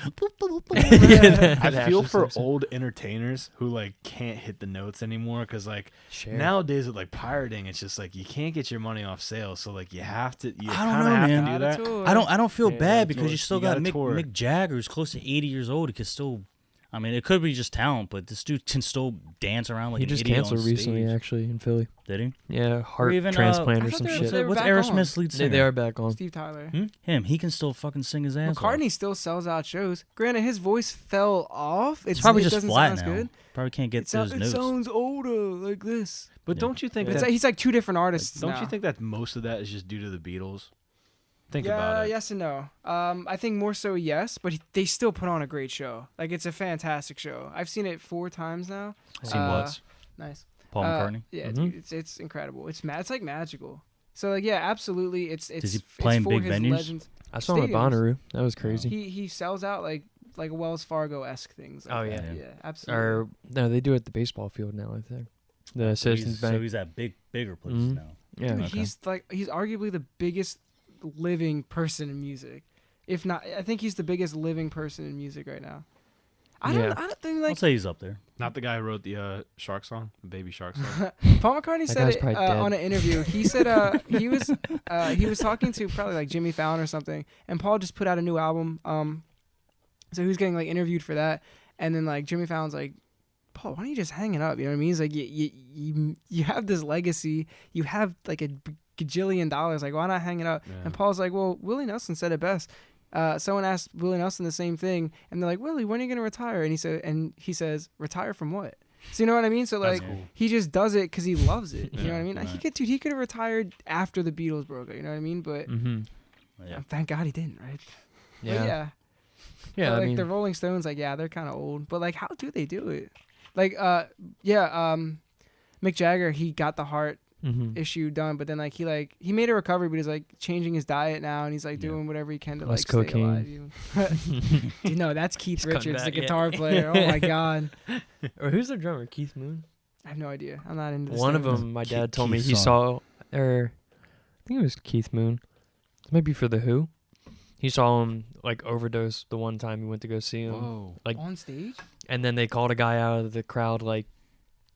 I feel for Simpson. old entertainers who like can't hit the notes anymore because like Share. nowadays with like pirating, it's just like you can't get your money off sales, so like you have to. You I don't kinda know, have man. to do that. I don't feel Yeah, bad tour. because you still You got gotta tour. Mick Jagger, who's close to 80 years old. He could still, I mean, it could be just talent, but this dude can still dance around like he an just idiot canceled on recently, stage. actually, in Philly. Did he? Yeah, heart even, transplant I or thought some they were- shit. they were What's back on. Aerosmith's lead singer? They are back on. Steve Tyler. Him. He can still fucking sing his ass McCartney off. still sells out shows. Granted, his voice fell off. It's probably it just doesn't flat sound now. as good. Probably can't get It those notes. sounds older like this. But Yeah. don't you think Yeah. It's that? like, he's like two different artists. Don't now. you think that most of that is just due to the Beatles? Think Yeah, about it. yes and no. I think more so yes, but they still put on a great show. Like it's a fantastic show. I've seen it 4 times now. Seen what? Nice. Paul McCartney. Yeah, Mhm. dude, it's incredible. It's like magical. So like yeah, absolutely. It's he it's play in for big his venues? legends. I saw him at Stadiums. Bonnaroo. That was crazy. He sells out like Wells Fargo esque things. Like Oh, that. yeah. yeah, absolutely. Or no, they do it at the baseball field now. I think the Citizens So Bank. he's at bigger places Mhm. now. Yeah, Dude, Okay. he's arguably the biggest living person in music. If not, I think he's the biggest living person in music right now. I Yeah. don't think I'll like say he's up there. Not the guy who wrote the Shark song, the Baby Shark song. Paul McCartney That said guy's it probably dead. on an interview. He said he was talking to probably like Jimmy Fallon or something, and Paul just put out a new album. So he was getting like interviewed for that, and then like Jimmy Fallon's like, Paul, why don't you just hang it up? You know what I mean? He's like, you have this legacy, you have like a gajillion dollars, like why not hang it up? Yeah. And Paul's like, well, Willie Nelson said it best. Someone asked Willie Nelson the same thing, and they're like, Willie, when are you gonna retire? And he says, retire from what? So you know what I mean? So That's like cool. he just does it because he loves it. You know Yeah, what I mean? right. He could have retired after the Beatles broke up. You know what I mean? But Yeah. thank God he didn't, right? But Yeah. yeah. Yeah, But, I like mean, the Rolling Stones, like they're kind of old, but like how do they do it? Like Mick Jagger, he got the heart issue done, but then like he made a recovery, but he's like changing his diet now, and he's like Yeah. doing whatever he can to Less like stay alive. cocaine. You know, that's Keith He's cutting Richards, the back, yeah. guitar player. Oh my God, or who's the drummer? Keith Moon. I have no idea. I'm not into this. One of Stones. them, my Keith- dad told me Keith he song. saw, or I think it was Keith Moon. Maybe for the Who. He saw him like overdose the one time he went to go see him. Whoa. Like, on stage. and then they called a guy out of the crowd like,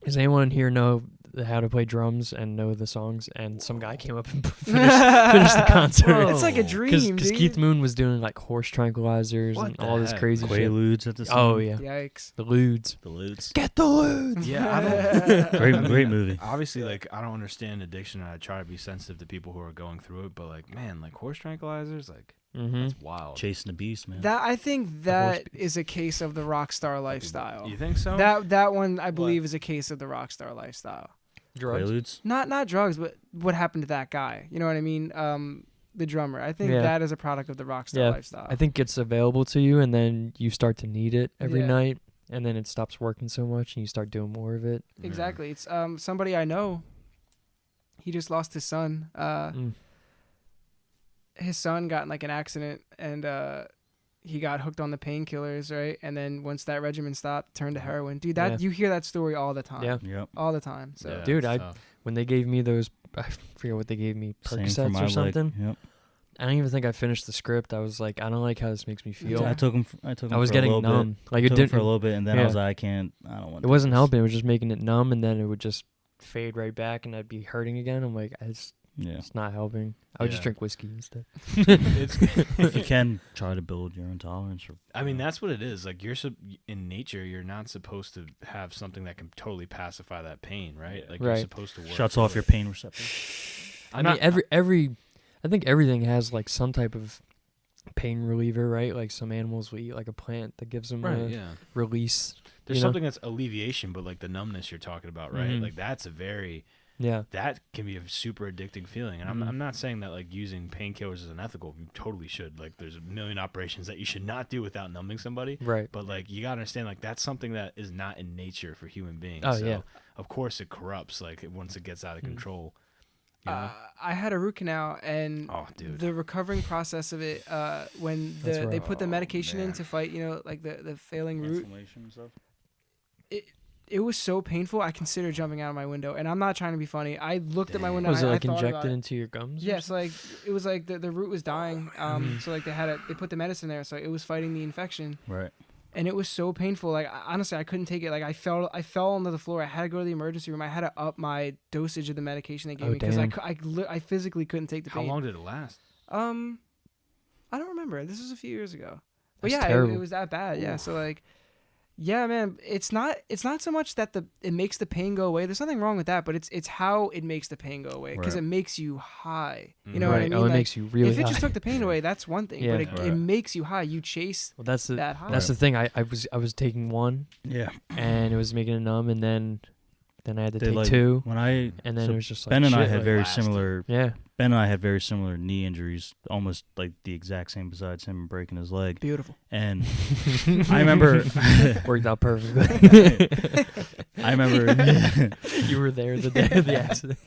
"Does anyone here know how to play drums and know the songs?" And some guy came up and finished the concert. It's like a dream, Because dude. Keith Moon was doing like horse tranquilizers What and the all this heck? crazy shit. Quaaludes at the same. Oh yeah, Yikes. the lewds. The Ludes. Get the lewds. Yeah, I don't. Great movie. Obviously, like I don't understand addiction, and I try to be sensitive to people who are going through it. But like, man, like horse tranquilizers, like Mm-hmm. that's wild. Chasing the Beast, man. That I think horse that beast. is a case of the rock star lifestyle. You think so? That one I believe is a case of the rock star lifestyle. Drugs. Quaaludes. Not drugs, but what happened to that guy? You know what I mean? The drummer. I think Yeah. that is a product of the rock star Yeah, lifestyle. I think it's available to you, and then you start to need it every Yeah. night, and then it stops working so much, and you start doing more of it. Exactly. It's somebody I know. He just lost his son. His son got in like an accident, and he got hooked on the painkillers, right? And then once that regimen stopped, turned to heroin. Dude, that Yeah. you hear that story all the time. Yeah. Yep. All the time. So Yeah, Dude, it's I- tough. When they gave me those, I forget what they gave me, Same for Percocets my or leg. something. Yep. I don't even think I finished the script. I was like, I don't like how this makes me feel. Yeah. I took him. I took him. I was for getting a little numb. Bit. Like it Took him didn't. for a little bit, and then I yeah. was like, I can't. I don't want. It wasn't helping. It was just making it numb, and then it would just fade right back, and I'd be hurting again. I'm like, Yeah. it's not helping. I would just Yeah. drink whiskey instead. It's, If you can try to build your own tolerance. Or, I mean, that's what it is. Like in nature, you're not supposed to have something that can totally pacify that pain, right? Like you're Right. supposed to work. shuts through off your it. pain receptors. I mean, I think everything has like some type of pain reliever, right? Like some animals will eat like a plant that gives them Right. a Yeah. release. There's you know? something that's alleviation, but like the numbness you're talking about, right? Mhm. Like that's a very Yeah. that can be a super addicting feeling. And Mhm. I'm not saying that like using painkillers is unethical. You totally should. Like there's a million operations that you should not do without numbing somebody. Right. But like you gotta understand, like that's something that is not in nature for human beings. Oh, so yeah. of course it corrupts like once it gets out of control. You know? I had a root canal, and Oh, dude. the recovering process of it, when That's they rough. put the Oh, medication in man. to fight, like the failing root, Inflammation and stuff. it was so painful. I considered jumping out of my window, and I'm not trying to be funny. I looked at my Dang. window. Was it and like I thought about injected it. into your gums? or Yeah, so like it was like the root was dying. So like they put the medicine there, so it was fighting the infection, Right. and it was so painful. Like honestly, I couldn't take it. Like I fell onto the floor. I had to go to the emergency room. I had to up my dosage of the medication they gave Oh, me because damn. I physically couldn't take the How pain. long did it last? I don't remember. This was a few years ago. But That's yeah, it terrible. was that bad. Yeah, so like, yeah, man, it's not so much that it makes the pain go away. There's nothing wrong with that, but it's how it makes the pain go away because Right. it makes you high. You Mhm. know what I Right. mean? Oh, it Like, makes you really if it high. just took the pain away, that's one thing. Yeah. But it Right. makes you high. You chase Well, that's the that high. that's the thing. I was taking one, Yeah. and it was making it numb, and then I had to They, take like, two, When I and then so it was just like Ben and I shit, had like, very lasted. similar. yeah, Ben and I had very similar knee injuries, almost like the exact same. Besides him breaking his leg, Beautiful. and I remember. worked out perfectly. I remember. You were there the day of the accident.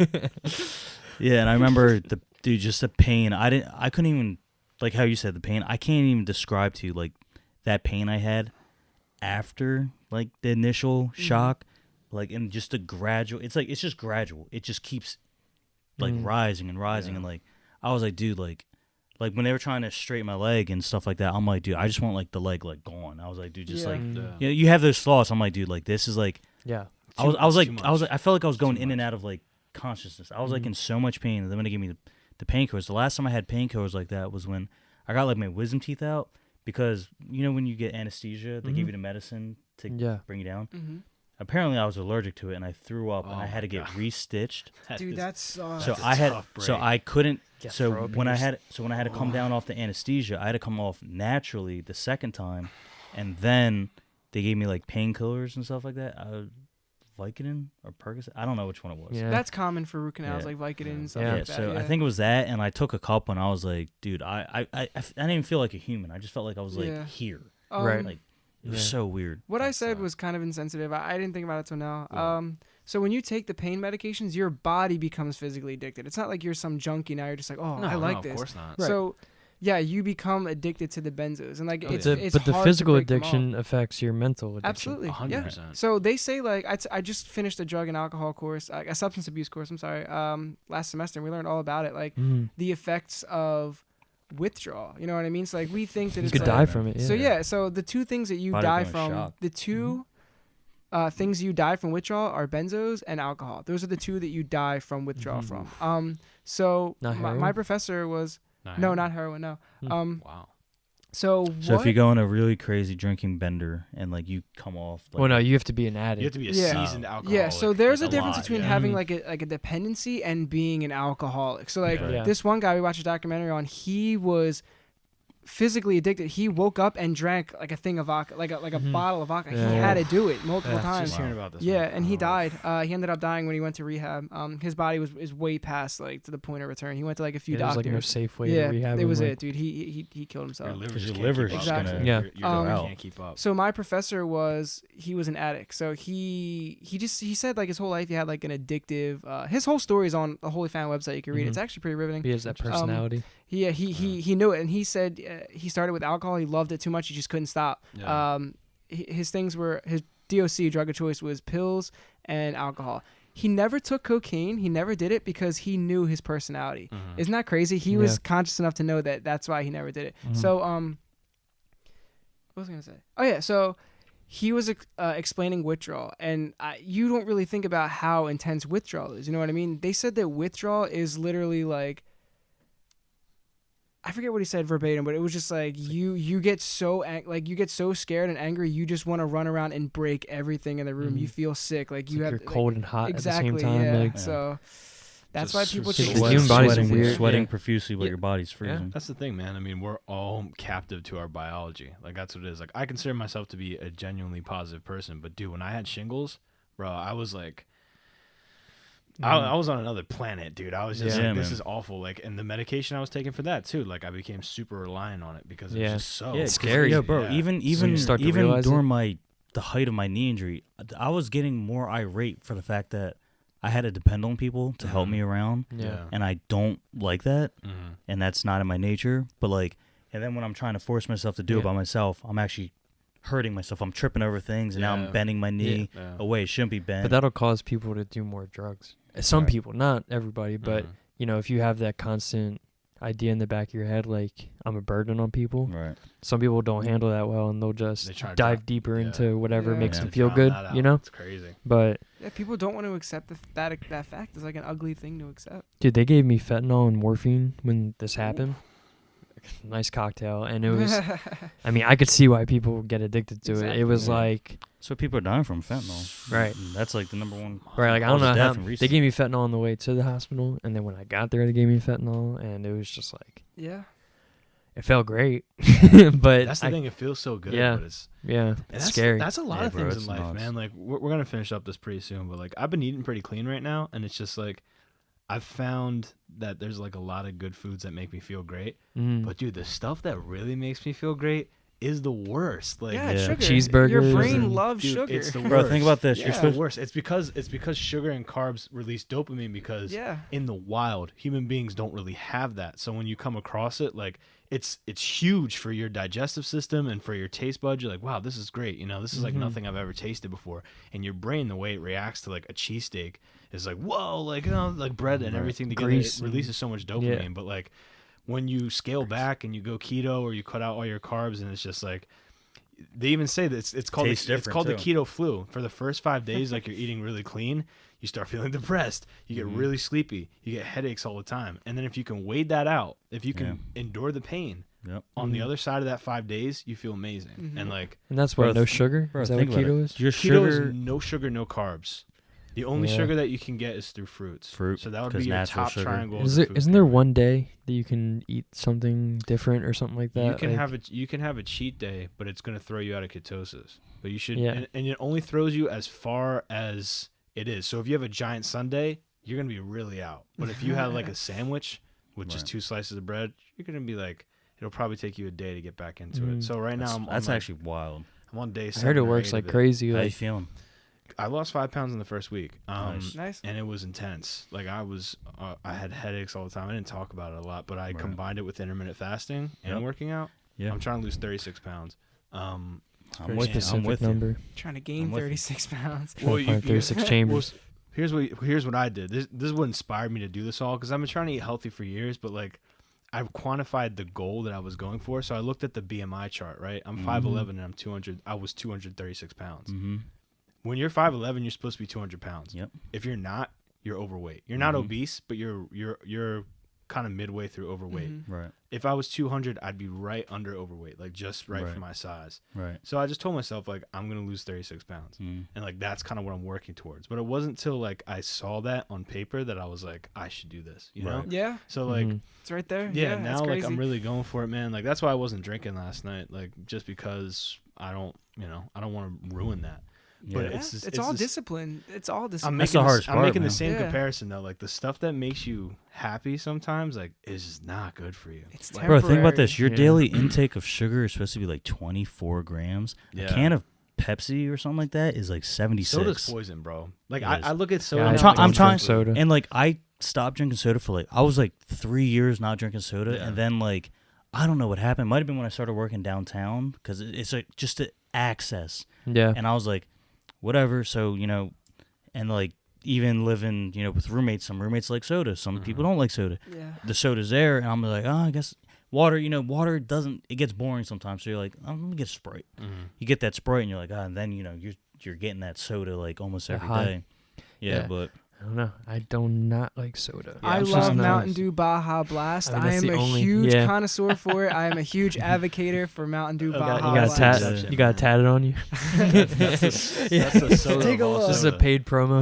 Yeah, and I remember just the pain. I couldn't even, like how you said, the pain. I can't even describe to you like that pain I had after like the initial shock, like and just the gradual. It's just gradual. It just keeps like rising and rising, Yeah. and like I was like, dude, like when they were trying to straighten my leg and stuff like that, I'm like, dude, I just want like the leg like gone. I was like, dude, just Yeah. like Mm. yeah, you have those thoughts. I'm like, dude, like this is like Yeah. I was It's like too I was much. like I felt like I was going Too in and much. out of like consciousness. I was like in so much pain, and then when they gave me the painkillers, the last time I had painkillers like that was when I got like my wisdom teeth out because you know when you get anesthesia, they give you the medicine to Yeah. bring you down. Mm-hmm. Apparently, I was allergic to it, and I threw up, and Oh I had to my get God. restitched. Dude, that's So That's a I had tough so break. I couldn't. Get So throw up in when I your had to come down off the anesthesia, I had to come off naturally the second time, and then they gave me like painkillers and stuff like that. Vicodin or Percocet. I don't know which one it was. Yeah. That's common for root canals, Yeah. like Vicodin and stuff Yeah. like that. So yeah. I think it was that, and I took a couple, and I was like, dude, I didn't even feel like a human. I just felt like I was like Yeah. here. Right. Like it was Yeah. so weird. What I That's, said was kind of insensitive. I didn't think about it till now. Yeah. So when you take the pain medications, your body becomes physically addicted. It's not like you're some junkie now. You're just like, oh, No, I like no, this. Of course not. Right. So, yeah, you become addicted to the benzos, and like Oh, it's, yeah. it's but the hard to physical break them off. addiction affects your mental addiction. Absolutely, 100%. yeah. So they say like I just finished a drug and alcohol course, a substance abuse course. I'm sorry, last semester, and we learned all about it, like the effects of withdrawal. You know what I mean? So like we think that You it's could like, die from it. Yeah. So yeah, so the two things that you Body die going from, shock. the two things you die from withdrawal are benzos and alcohol. Those are the two that you die from withdrawal from. So Not my heroin? professor was no, not heroin. No. Wow. So So what? if you go on a really crazy drinking bender and like you come off, like, Well, no, you have to be an addict. You have to be a Yeah. seasoned alcoholic. Yeah, so there's a like, difference lot, between yeah. having like a dependency and being an alcoholic. So like Yeah. Yeah. this one guy we watched a documentary on, he was physically addicted. He woke up and drank like a thing of vodka, like a bottle of vodka. Yeah. He had to do it multiple Yeah. times. Just hearing about this. Yeah, one. and he Oh. died. He ended up dying when he went to rehab. His body is way past like to the point of return. He went to like a few There's doctors. like no safe way yeah, to rehab it was him, it, dude. He killed himself. Your liver Because just your can't liver's keep just up. gonna- Yeah. Your liver out. can't keep up. So my professor was an addict. So he said like his whole life he had like an addictive. His whole story is on the Holy Fan website. You can read it. It's actually pretty riveting. He has that personality. He knew it, and he said he started with alcohol. He loved it too much. He just couldn't stop. Yeah. His things were his DOC drug of choice was pills and alcohol. He never took cocaine. He never did it because he knew his personality. Isn't that crazy? He was conscious enough to know that that's why he never did it. So what was I gonna say? Oh yeah, so he was explaining withdrawal, and you don't really think about how intense withdrawal is. You know what I mean? They said that withdrawal is literally like, I forget what he said verbatim, but it was just like you get so you get so scared and angry, you just want to run around and break everything in the room. You feel sick, like you Like have you're cold and hot exactly, at the same time. yeah. Like, So that's Just why people so take the human body's sweating, weird. sweating Yeah. profusely, but Yeah. your body's freezing. That's the thing, man. I mean, we're all captive to our biology. Like that's what it is. Like I consider myself to be a genuinely positive person, but dude, when I had shingles, bro, I was like, I was on another planet, dude. I was just Yeah, like, this man. is awful. Like, and the medication I was taking for that too. Like, I became super reliant on it because it was Yeah. just so Yeah, 'cause, scary. Yeah, bro. Yeah. Even you start to realize during the height of my knee injury, I was getting more irate for the fact that I had to depend on people to help me around, yeah. and I don't like that, Mhm. and that's not in my nature. But like, and then when I'm trying to force myself to do it Yeah. by myself, I'm actually hurting myself. I'm tripping over things, and now Yeah. I'm bending my knee Yeah. away. It shouldn't be bent. But that'll cause people to do more drugs. Some Right. people, not everybody, but Mhm. you know, if you have that constant idea in the back of your head, like I'm a burden on people, right. some people don't handle that well, and they'll just They try to dive drown- deeper yeah. into whatever Yeah. makes Yeah. them feel Drown good, that you out. know. It's crazy. But Yeah, people don't want to accept that fact. It's like an ugly thing to accept. dude, they gave me fentanyl and morphine when this happened. Nice cocktail, and it was. I mean, I could see why people get addicted to it. It was Exactly. like, So people are dying from fentanyl. Right. And that's like the number one. right, like I cause don't of know how death in they recent- gave me fentanyl on the way to the hospital, and then when I got there, they gave me fentanyl, and it was just like Yeah. it felt great, but That's the thing. It feels so good. Yeah. But it's Yeah, and it's that's scary. That's a lot Yeah, of bro, things it's in life, nuts. man. Like we're gonna finish up this pretty soon, but like I've been eating pretty clean right now, and it's just like I've found that there's like a lot of good foods that make me feel great. Mhm. But dude, the stuff that really makes me feel great is the worst. Like Yeah, Yeah. sugar. Cheeseburgers Your brain and- loves dude, sugar. it's the Bro, worst. think about this. You're It's supposed the worst. It's because sugar and carbs release dopamine because Yeah. in the wild, human beings don't really have that. So when you come across it, like it's huge for your digestive system and for your taste buds. You're like, wow, this is great. You know, this is like nothing I've ever tasted before. And your brain, the way it reacts to like a cheesesteak is like, whoa, like, you know, like bread and everything together. Grease It releases so much dopamine. But like when you scale back and you go keto or you cut out all your carbs, and it's just like, they even say that it's called Tastes it's different, called the too. keto flu. For the first 5 days, like you're eating really clean, you start feeling depressed. You get really sleepy. You get headaches all the time. And then if you can wade that out, if you can endure the pain, Yep. on the other side of that 5 days, you feel amazing. And like and that's why Bro, no sugar. Bro, Is that think what about keto it. is? Your keto sugar. is no sugar, no carbs. The only Yeah. sugar that you can get is through fruits. Fruit, So that would 'cause be your natural top sugar. triangle. of Is the there, food isn't there pyramid. one day that you can eat something different or something like that? You can like, have a cheat day, but it's gonna throw you out of ketosis. But you should, Yeah. and it only throws you as far as it is. So if you have a giant sundae, you're gonna be really out. But if you have like a sandwich with just Right. 2 slices of bread, you're gonna be like, it'll probably take you a day to get back into Mhm. it. So right now That's I'm actually wild. on day I 7 heard it or works 8 like of it. crazy. How you Like, feeling? I lost 5 pounds in the first week. Nice. Nice. And it was intense. Like I had headaches all the time. I didn't talk about it a lot, but I Right. combined it with intermittent fasting and Yep. working out. Yeah. I'm trying to lose 36 pounds. I'm very with you. I'm specific with you. number. Trying to gain I'm with you. 36 pounds. Well, Trying to find 36 chambers. Here's what I did. This is what inspired me to do this all, because I've been trying to eat healthy for years, but like I've quantified the goal that I was going for. So I looked at the BMI chart. Right, I'm 5'11" and I'm 200. I was 236 pounds. Mm-hmm. When you're 5'11", you're supposed to be 200 pounds. Yep. If you're not, you're overweight. You're not Mhm. obese, but you're kind of midway through overweight. Mhm. Right. If I was 200, I'd be right under overweight, like just right Right. for my size. Right. So I just told myself like I'm gonna lose 36 pounds. Mm. And like that's kind of what I'm working towards. But it wasn't until like I saw that on paper that I was like, I should do this, you know? Right. Yeah, So like Mhm. it's right there. yeah, that's now like crazy. I'm really going for it, man. Like that's why I wasn't drinking last night, like just because I don't want to ruin that. But Yeah. Yeah, it's just- it's all just- discipline. It's all I'm discipline. That's making the hardest I'm part, making man. the same Yeah. comparison though. Like the stuff that makes you happy sometimes like is just not good for you. It's Like, Bro, think about this. Your Yeah. daily intake of sugar is supposed to be like 24 grams. Yeah. A can of Pepsi or something like that is like 76. Soda's poison, bro. Like It is. I look at soda. Yeah, I'm now, trying- like, I'm it's trying- food. soda. And like I stopped drinking soda for like I was like 3 years not drinking soda, Yeah. and then like I don't know what happened. Might have been when I started working downtown because it's like just to access, Yeah. and I was like, whatever. So and like even living with roommates, some roommates like soda, some people don't like soda. Yeah. The soda's there, and I'm like, I guess water. Water doesn't. It gets boring sometimes. So you're like, let me get a Sprite. You get that Sprite, and you're like, and then you're getting that soda like almost The every high. day. Yeah, Yeah. but I don't know. I do not like soda. Yeah, I I'm love just not- Mountain Dew Baja Blast. I mean, I that's am the a only- huge yeah. connoisseur for it. I am a huge advocator for Mountain Dew Okay, Baja You got Blast. exception, you got man. tatted on you. That's the soda. Take a of all look. This is a soda. paid promo.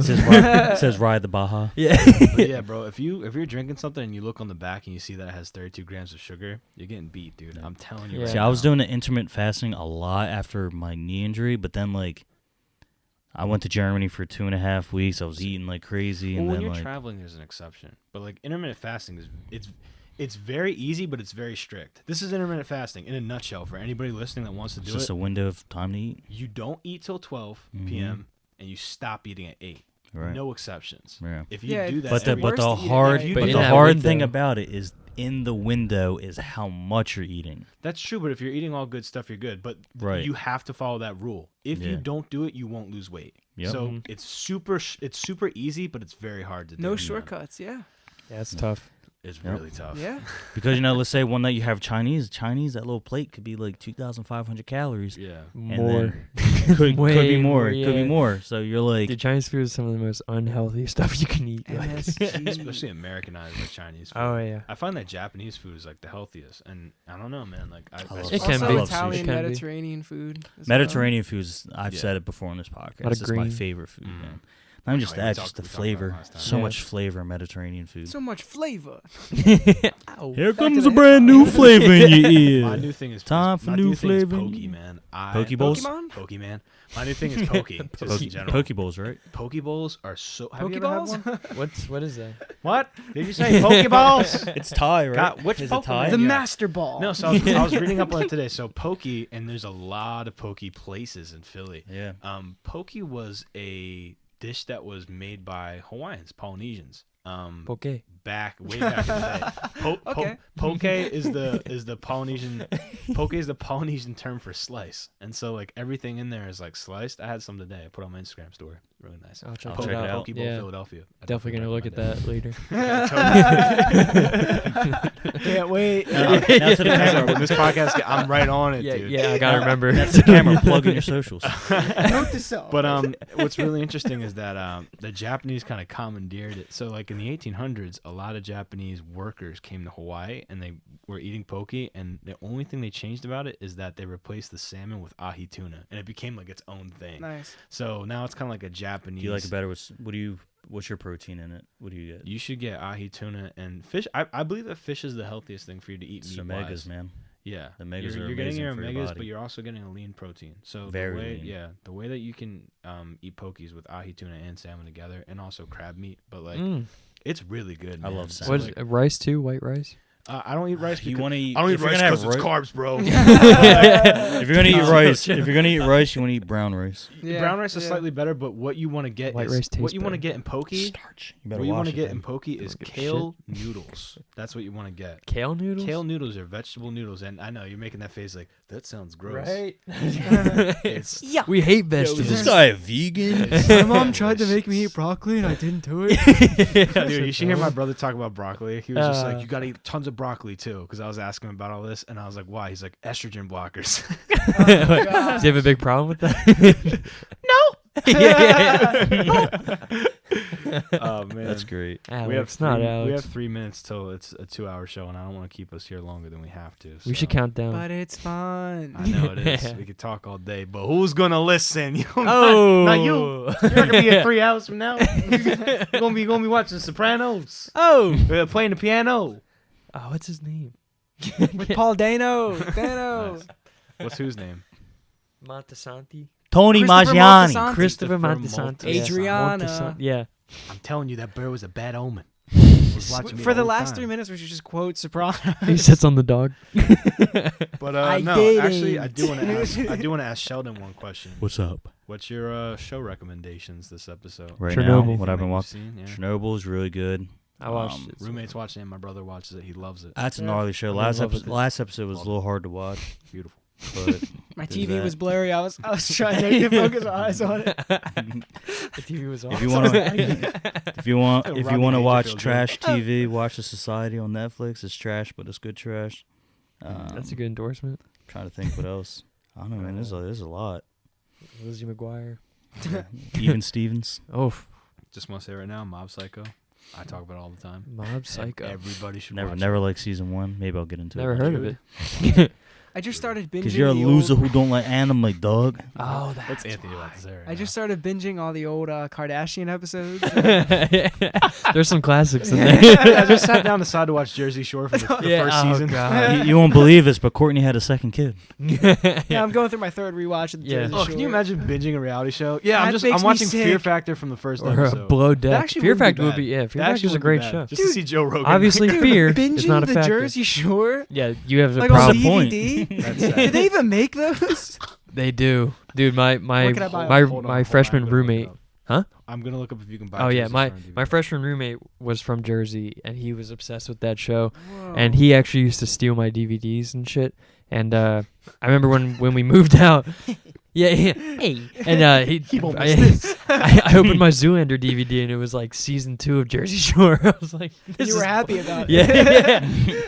it says ride the Baja. Yeah. But yeah, bro. If you're drinking something and you look on the back and you see that it has 32 grams of sugar, you're getting beat, dude. I'm telling you. Yeah. Right See, I was now. doing the intermittent fasting a lot after my knee injury, but then like I went to Germany for 2.5 weeks. I was eating like crazy, Well, and when then you're like traveling, there's an exception. But like intermittent fasting it's very easy, but it's very strict. This is intermittent fasting in a nutshell for anybody listening that wants to it's do just it. a window of time to eat. You don't eat till 12 p.m. and you stop eating at 8. Right. No exceptions. Yeah. If you Yeah, do that, But the every but worse the to eat at hard night. But but in the that hard thing window- about it is in the window is how much you're eating. that's true. But if you're eating all good stuff, you're good. But Right. you have to follow that rule. If you Yeah. don't do it, you won't lose weight. Yep. So Mhm. it's super easy, but it's very hard to do. No Yeah. shortcuts. Yeah. Yeah, it's tough. It's Yep. really tough. Yeah. Because let's say one night you have Chinese, that little plate could be like 2,500 calories. Yeah. More. Could be Way more. more, It could be yeah. more. So you're like, Dude, Chinese food is some of the most unhealthy stuff you can eat. Like. MSG. Especially Americanized like Chinese food. Oh yeah. I find that Japanese food is like the healthealtest, and I don't know, man. Like I love It also can be. Italian, It can be. Mediterranean food. as well. Mediterranean foods. I've Yeah. said it before on this podcast. Lot of It's my green. favorite food, Mm. man. Not just Oh, yeah, that, we just the talked about it flavor. last time. So Yeah. much flavor in Mediterranean food. So much flavor. Ow. Here Back comes to a the brand hip-hop. new flavor in your ear. My new thing is Time for my new thing is flavor. Pokey, man. Poke bowls? Pokemon? Pokemon. My new thing is Pokey. just in general. Poke bowls, right? Poke bowls are so. Have you ever had Pokeballs? one? What is that? What did you say? Pokeballs? It's Thai, right? God, which Is it Pokemon? Thai? The Yeah. Master Ball. No, so I was reading up on it today. So Poke, and there's a lot of Poke places in Philly. Yeah. Poke was a dish that was made by Hawaiians, Polynesians. Poke. Way back in the day. Okay. Poke is the Polynesian. Poke is the Polynesian term for slice, and so like everything in there is like sliced. I had some today. I put on my Instagram story. Really nice. I'll check I'll it check it out. out. Poke Bowl, Yeah. Philadelphia. I Definitely gonna look at that later. Can't wait. Now to the Camera. camera. When this podcast, I'm right on it, Yeah, dude. yeah, I gotta remember. That's the camera. Plug in your socials. Note to self. But what's really interesting is that the Japanese kind of commandeered it. So like in the 1800s, a lot of Japanese workers came to Hawaii and they were eating poke, and the only thing they changed about it is that they replaced the salmon with ahi tuna, and it became like its own thing. Nice. So now it's kind of like a Japanese. Do you like it better with what's your protein in it? What do you get? You should get ahi tuna and fish. I believe that fish is the healthiest thing for you to eat. It's meat-wise. omegas, man. Yeah, The omegas you're are getting your amazing for your omegas, body. but you're also getting a lean protein. So Very the way, lean. yeah, the way that you can eat pokies with ahi tuna and salmon together, and also crab meat, but like it's really good. I man. love So, salmon. What like, rice too? White rice? I don't eat rice. You because- want to eat? I don't eat if you're rice gonna because have it's carbs, bro. if you're gonna eat rice, you want to eat brown rice. Yeah, Brown rice is yeah. slightly better, but what you want to get White is rice tastes what you want to better. get in poke. Starch. You better What you want want to get in poke is give a kale noodles. That's what you want to get. Kale noodles? Kale noodles are vegetable noodles, and I know you're making that face like that sounds gross. Right? It's We hate Is vegetables. this guy a vegan? My mom tried to make me eat broccoli and I didn't do it. Dude, you should hear my brother talk about broccoli. He was just like, Uh. you got to eat tons of broccoli too, because I was asking him about all this, and I was like, why? He's like, estrogen blockers. Does he have a big problem with that? Oh man, That's great. Alex, not Alex. We have 3 minutes till it's a 2-hour show, and I don't want to keep us here longer than we have to. We should so- count down. But it's fun. I know it is. We could talk all day, but who's gonna listen? You know, Oh, not you. You're not gonna be here 3 hours from now. You're gonna be watching The Sopranos. Oh, Playing the piano. oh, what's his name? With Paul Dano. Dano. Nice. What's whose name? Montesanti. Tony Christopher Maggiani. Montesanti. Christopher Christopher Montesanti. Maltese. Adriana. Yeah. I'm telling you, that bird was a bad omen. For the last 3 minutes, we should just quote Sopranos. He sits on the dog. But I no, did actually, it. I do want to ask. I do want to ask Sheldon one question. What's up? What's your show recommendations this episode? Right Chernobyl. now, Anything what I've that been you've watching. seen? Yeah. Chernobyl is really good. I watched it. Roommates watching it. My brother watches it. He loves it. That's a Yeah. gnarly show. I'm in Last love with episode, it. last episode was a little hard to watch, Beautiful. but My Did TV that. was blurry. I was trying to focus our eyes on it. The TV was off. if you want to, if you Rodney want to Dangerfield watch joke. trash TV, watch The Society on Netflix. It's trash, but it's good trash. That's a good endorsement. Trying to think what else. I don't know, man. There's a lot. Lizzie McGuire. Even Stevens. Oh, Just want to say right now, Mob Psycho. I talk about it all the time. Mob Psycho. Everybody should Never, watch never it. liked season 1. Maybe I'll get into Never it. heard of it. I just started binging. Because you're a the loser old- who don't like anime, dog. Oh, What's Anthony about to say right I just started binging all the old Kardashian episodes. there's some classics in now? there. I just sat down and decided to watch Jersey Shore for the first season. God. You won't believe this, but Courtney had a second kid. Yeah, I'm going through my third rewatch of the Yeah. Jersey Oh, can you Shore. imagine binging a reality show? Yeah, That makes I'm me watching Fear sick. Factor from the first Or episode. Below That Deck. actually Fear wouldn't be Factor would bad. be Fear That Factor's actually a wouldn't be great bad. show. Just to see Joe Rogan. Obviously, Fear Binging is not a the factor. Jersey Shore, Yeah, you have a like on problem. point. DVD. That's sad. Did they even make those? They do, dude. My What can I buy? my Hold on, my hold on, freshman I'm gonna look it roommate. up. Huh? I'm gonna look up if you can buy. Oh yeah, Jersey my Shore on DVD. my freshman roommate was from Jersey, and he was obsessed with that show. Whoa. And he actually used to steal my DVDs and shit. And I remember when we moved out. Yeah. Hey. And He won't miss I opened my Zoolander DVD and it was like season 2 of Jersey Shore. I was like, this you is were happy about it. Yeah.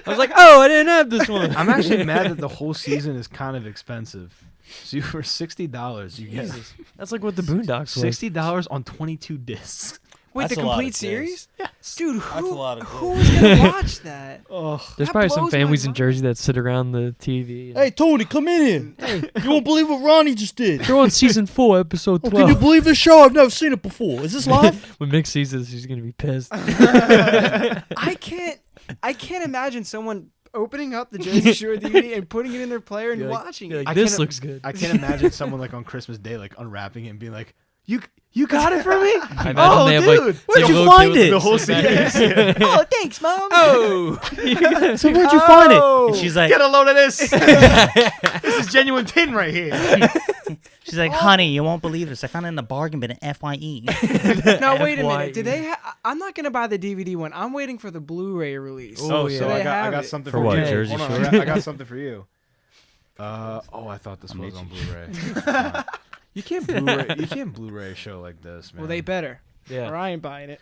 I was like, oh, I didn't have this one. I'm actually mad that the whole season is kind of expensive. So you for $60, you get Jesus. That's like what the Boondocks was. $60 on 22 discs. Wait, That's the a lot complete of series? Yes. Dude, That's a lot of who's gonna watch that? Oh, There's That probably some blows my families in mind. Jersey that sit around the TV. Hey, Tony, come in here. Hey, you won't believe what Ronnie just did. They're on season 4, episode 12. Can you believe this show? I've never seen it before. Is this live? When Nick sees this, he's gonna be pissed. I can't imagine someone opening up the Jersey Shore DVD and putting it in their player and You're like- watching you're it. like, I this can't- looks good. I can't imagine someone like on Christmas Day like unwrapping it and being like, "You got it for me? I imagine Oh, they have dude, like where'd some you little find kid with it? The whole cigarettes. series. Oh, thanks, mom. Oh, So where'd you find it? Oh. And she's like, Get a load of this. This is genuine tin right here." she's like, honey, you won't believe this. I found it in the bargain bin at FYE. Now wait a minute. FYE. Did they? I'm not gonna buy the DVD one. I'm waiting for the Blu-ray release. Oh, So yeah. I They got have it. something For for what, you. Jersey Hold on, Shore? I got something for you. I thought this was on Blu-ray. You can't Blu-ray a show like this, man. Well, they better. Or yeah. I ain't buying it.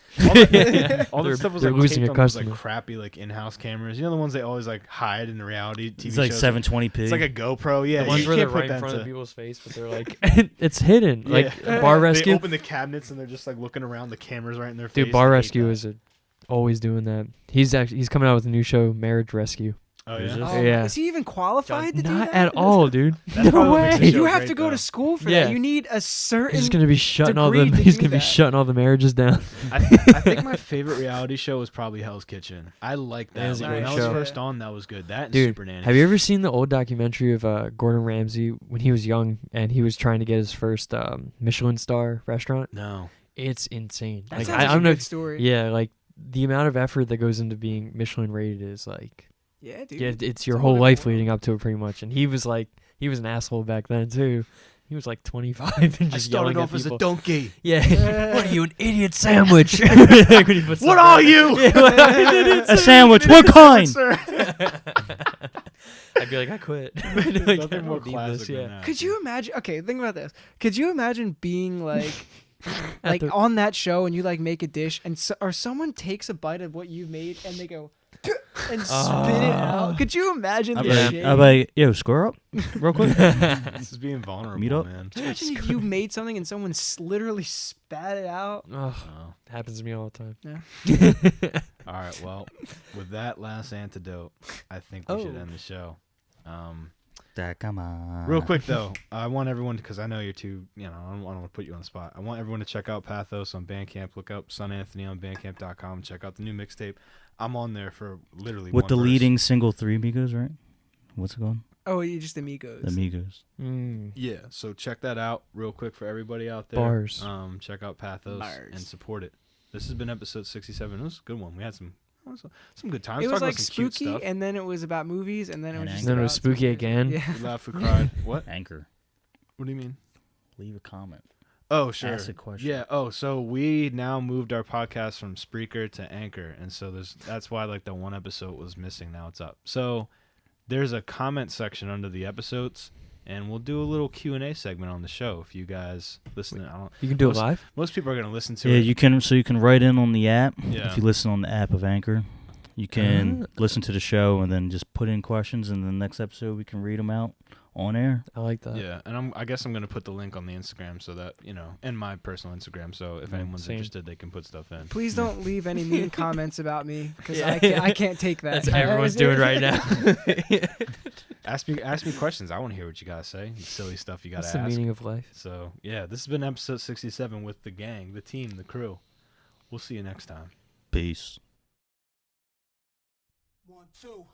All They're- this stuff was they're like losing taped a on those, like customer. crappy like in-house cameras. You know the ones they always like hide in the reality TV It's like shows? 720p. It's like a GoPro. Yeah, The ones you where they're can't put right in that front of to- people's face, but they're like, it's hidden. Like Yeah. Bar They Rescue. open the cabinets and they're just like looking around. The cameras right in their face. Dude, Bar I hate Rescue that. is a always doing that. He's coming out with a new show, Marriage Rescue. Oh Is yeah. it? Yeah. Is he even qualified to do Not that? at all, dude. That's probably what makes the show You have great, to go though. to school for Yeah. that. You need a certain. He's gonna be shutting all degree the. to He's do gonna be that. shutting all the marriages down. I think my favorite reality show was probably Hell's Kitchen. I like that. That is a Like, when great I was show. first on, that was good. That and Dude, Super Nanny. have you ever seen the old documentary of Gordon Ramsay when he was young and he was trying to get his first Michelin star restaurant? No. It's insane. That Like sounds I like don't a know. good story. Yeah, like the amount of effort that goes into being Michelin rated is like. Yeah, dude. Yeah, it's your a whole whole life different leading up to it, pretty much. And he was an asshole back then too. He was like 25 and just I started yelling off at as a people. donkey. Yeah. What are you, an idiot sandwich? Like when he puts What stuff are out. you? Yeah, what are you, an idiot A sandwich. What kind? I'd be like, I quit. Like, Nothing I more don't need classic this, than yeah. that. Could you imagine? Okay, think about this. Could you imagine being like, At like the- on that show and you like make a dish and or someone takes a bite of what you made and they go and spit it out? Could you imagine I'm the Yeah. shame? like, yo, square up, real quick. This is being vulnerable, Meet up. man. Imagine if you made something and someone literally spat it out. Ugh, Oh. happens to me all the time. Yeah. All right. Well, with that last antidote, I think we should Oh. end the show. Come on. Real quick though, I want everyone, because I know you're too, I don't want to put you on the spot. I want everyone to check out Pathos on Bandcamp. Look up Son Anthony on Bandcamp.com. Check out the new mixtape. I'm on there for literally With one the verse. leading single, Three Amigos, right? What's it called? Oh, you're just amigos. Amigos. Yeah, so check that out real quick for everybody out there. Bars. Check out Pathos Bars. and support it. This has been episode 67. It was a good one. We had some good times. It was Talking like about some cute spooky, stuff. and then it was about movies, and then it was And just then it about was spooky some- again. Yeah. We laughed, we cried. What? Anchor. What do you mean? Leave a comment. Oh, sure. Ask a question. Yeah. Oh, so we now moved our podcast from Spreaker to Anchor, and so that's why like the one episode was missing. Now it's up. So there's a comment section under the episodes, and we'll do a little Q&A segment on the show if you guys listen. I don't. You can do it Most- live. Most people are gonna listen to Yeah, it. you can. So you can write in on the app. Yeah. If you listen on the app of Anchor, you can listen to the show and then just put in questions, and the next episode we can read them out on air. I like that. Yeah, and I guess I'm gonna put the link on the Instagram so that and my personal Instagram, so if anyone's same. interested, they can put stuff in. Please don't leave any mean comments about me because Yeah. I can't take that. That's what everyone's doing right now. Ask me questions. I want to hear what you guys say. The silly stuff you gotta What's the ask. meaning of life? So yeah, this has been episode 67 with the gang, the team, the crew. We'll see you next time. Peace. 1 2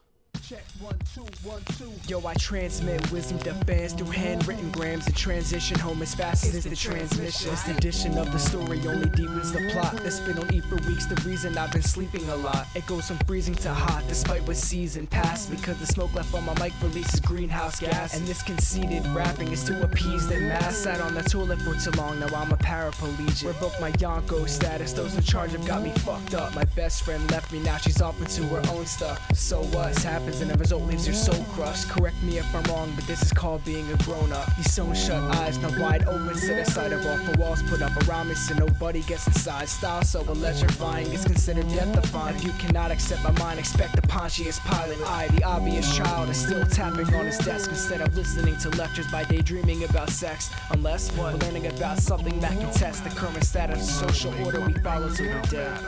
check 1 2 1 2. Yo, I transmit wisdom to fans through handwritten grams and transition home as fast as the transmission. This edition of the story only deepens the plot. That's been on E for weeks, the reason I've been sleeping a lot. It goes from freezing to hot, despite what season passed. Because the smoke left on my mic releases greenhouse gas. And this conceited rapping is to appease the mass. Sat on the toilet for too long, now I'm a paraplegic. Revoke my Yonko status, those in charge have got me fucked up. My best friend left me, now she's off into her own stuff. So what's happens and the result leaves your soul crushed. Correct me if I'm wrong, but this is called being a grown-up. These sewn shut eyes, now wide open, set aside of all for walls put up around me so nobody gets inside. Style so electrifying, it's considered death-defying. If you cannot accept my mind, expect the Pontius Pilate. I, the obvious child, is still tapping on his desk instead of listening to lectures by daydreaming about sex. Unless we're learning about something that can test the current status of social order we follow till we're dead.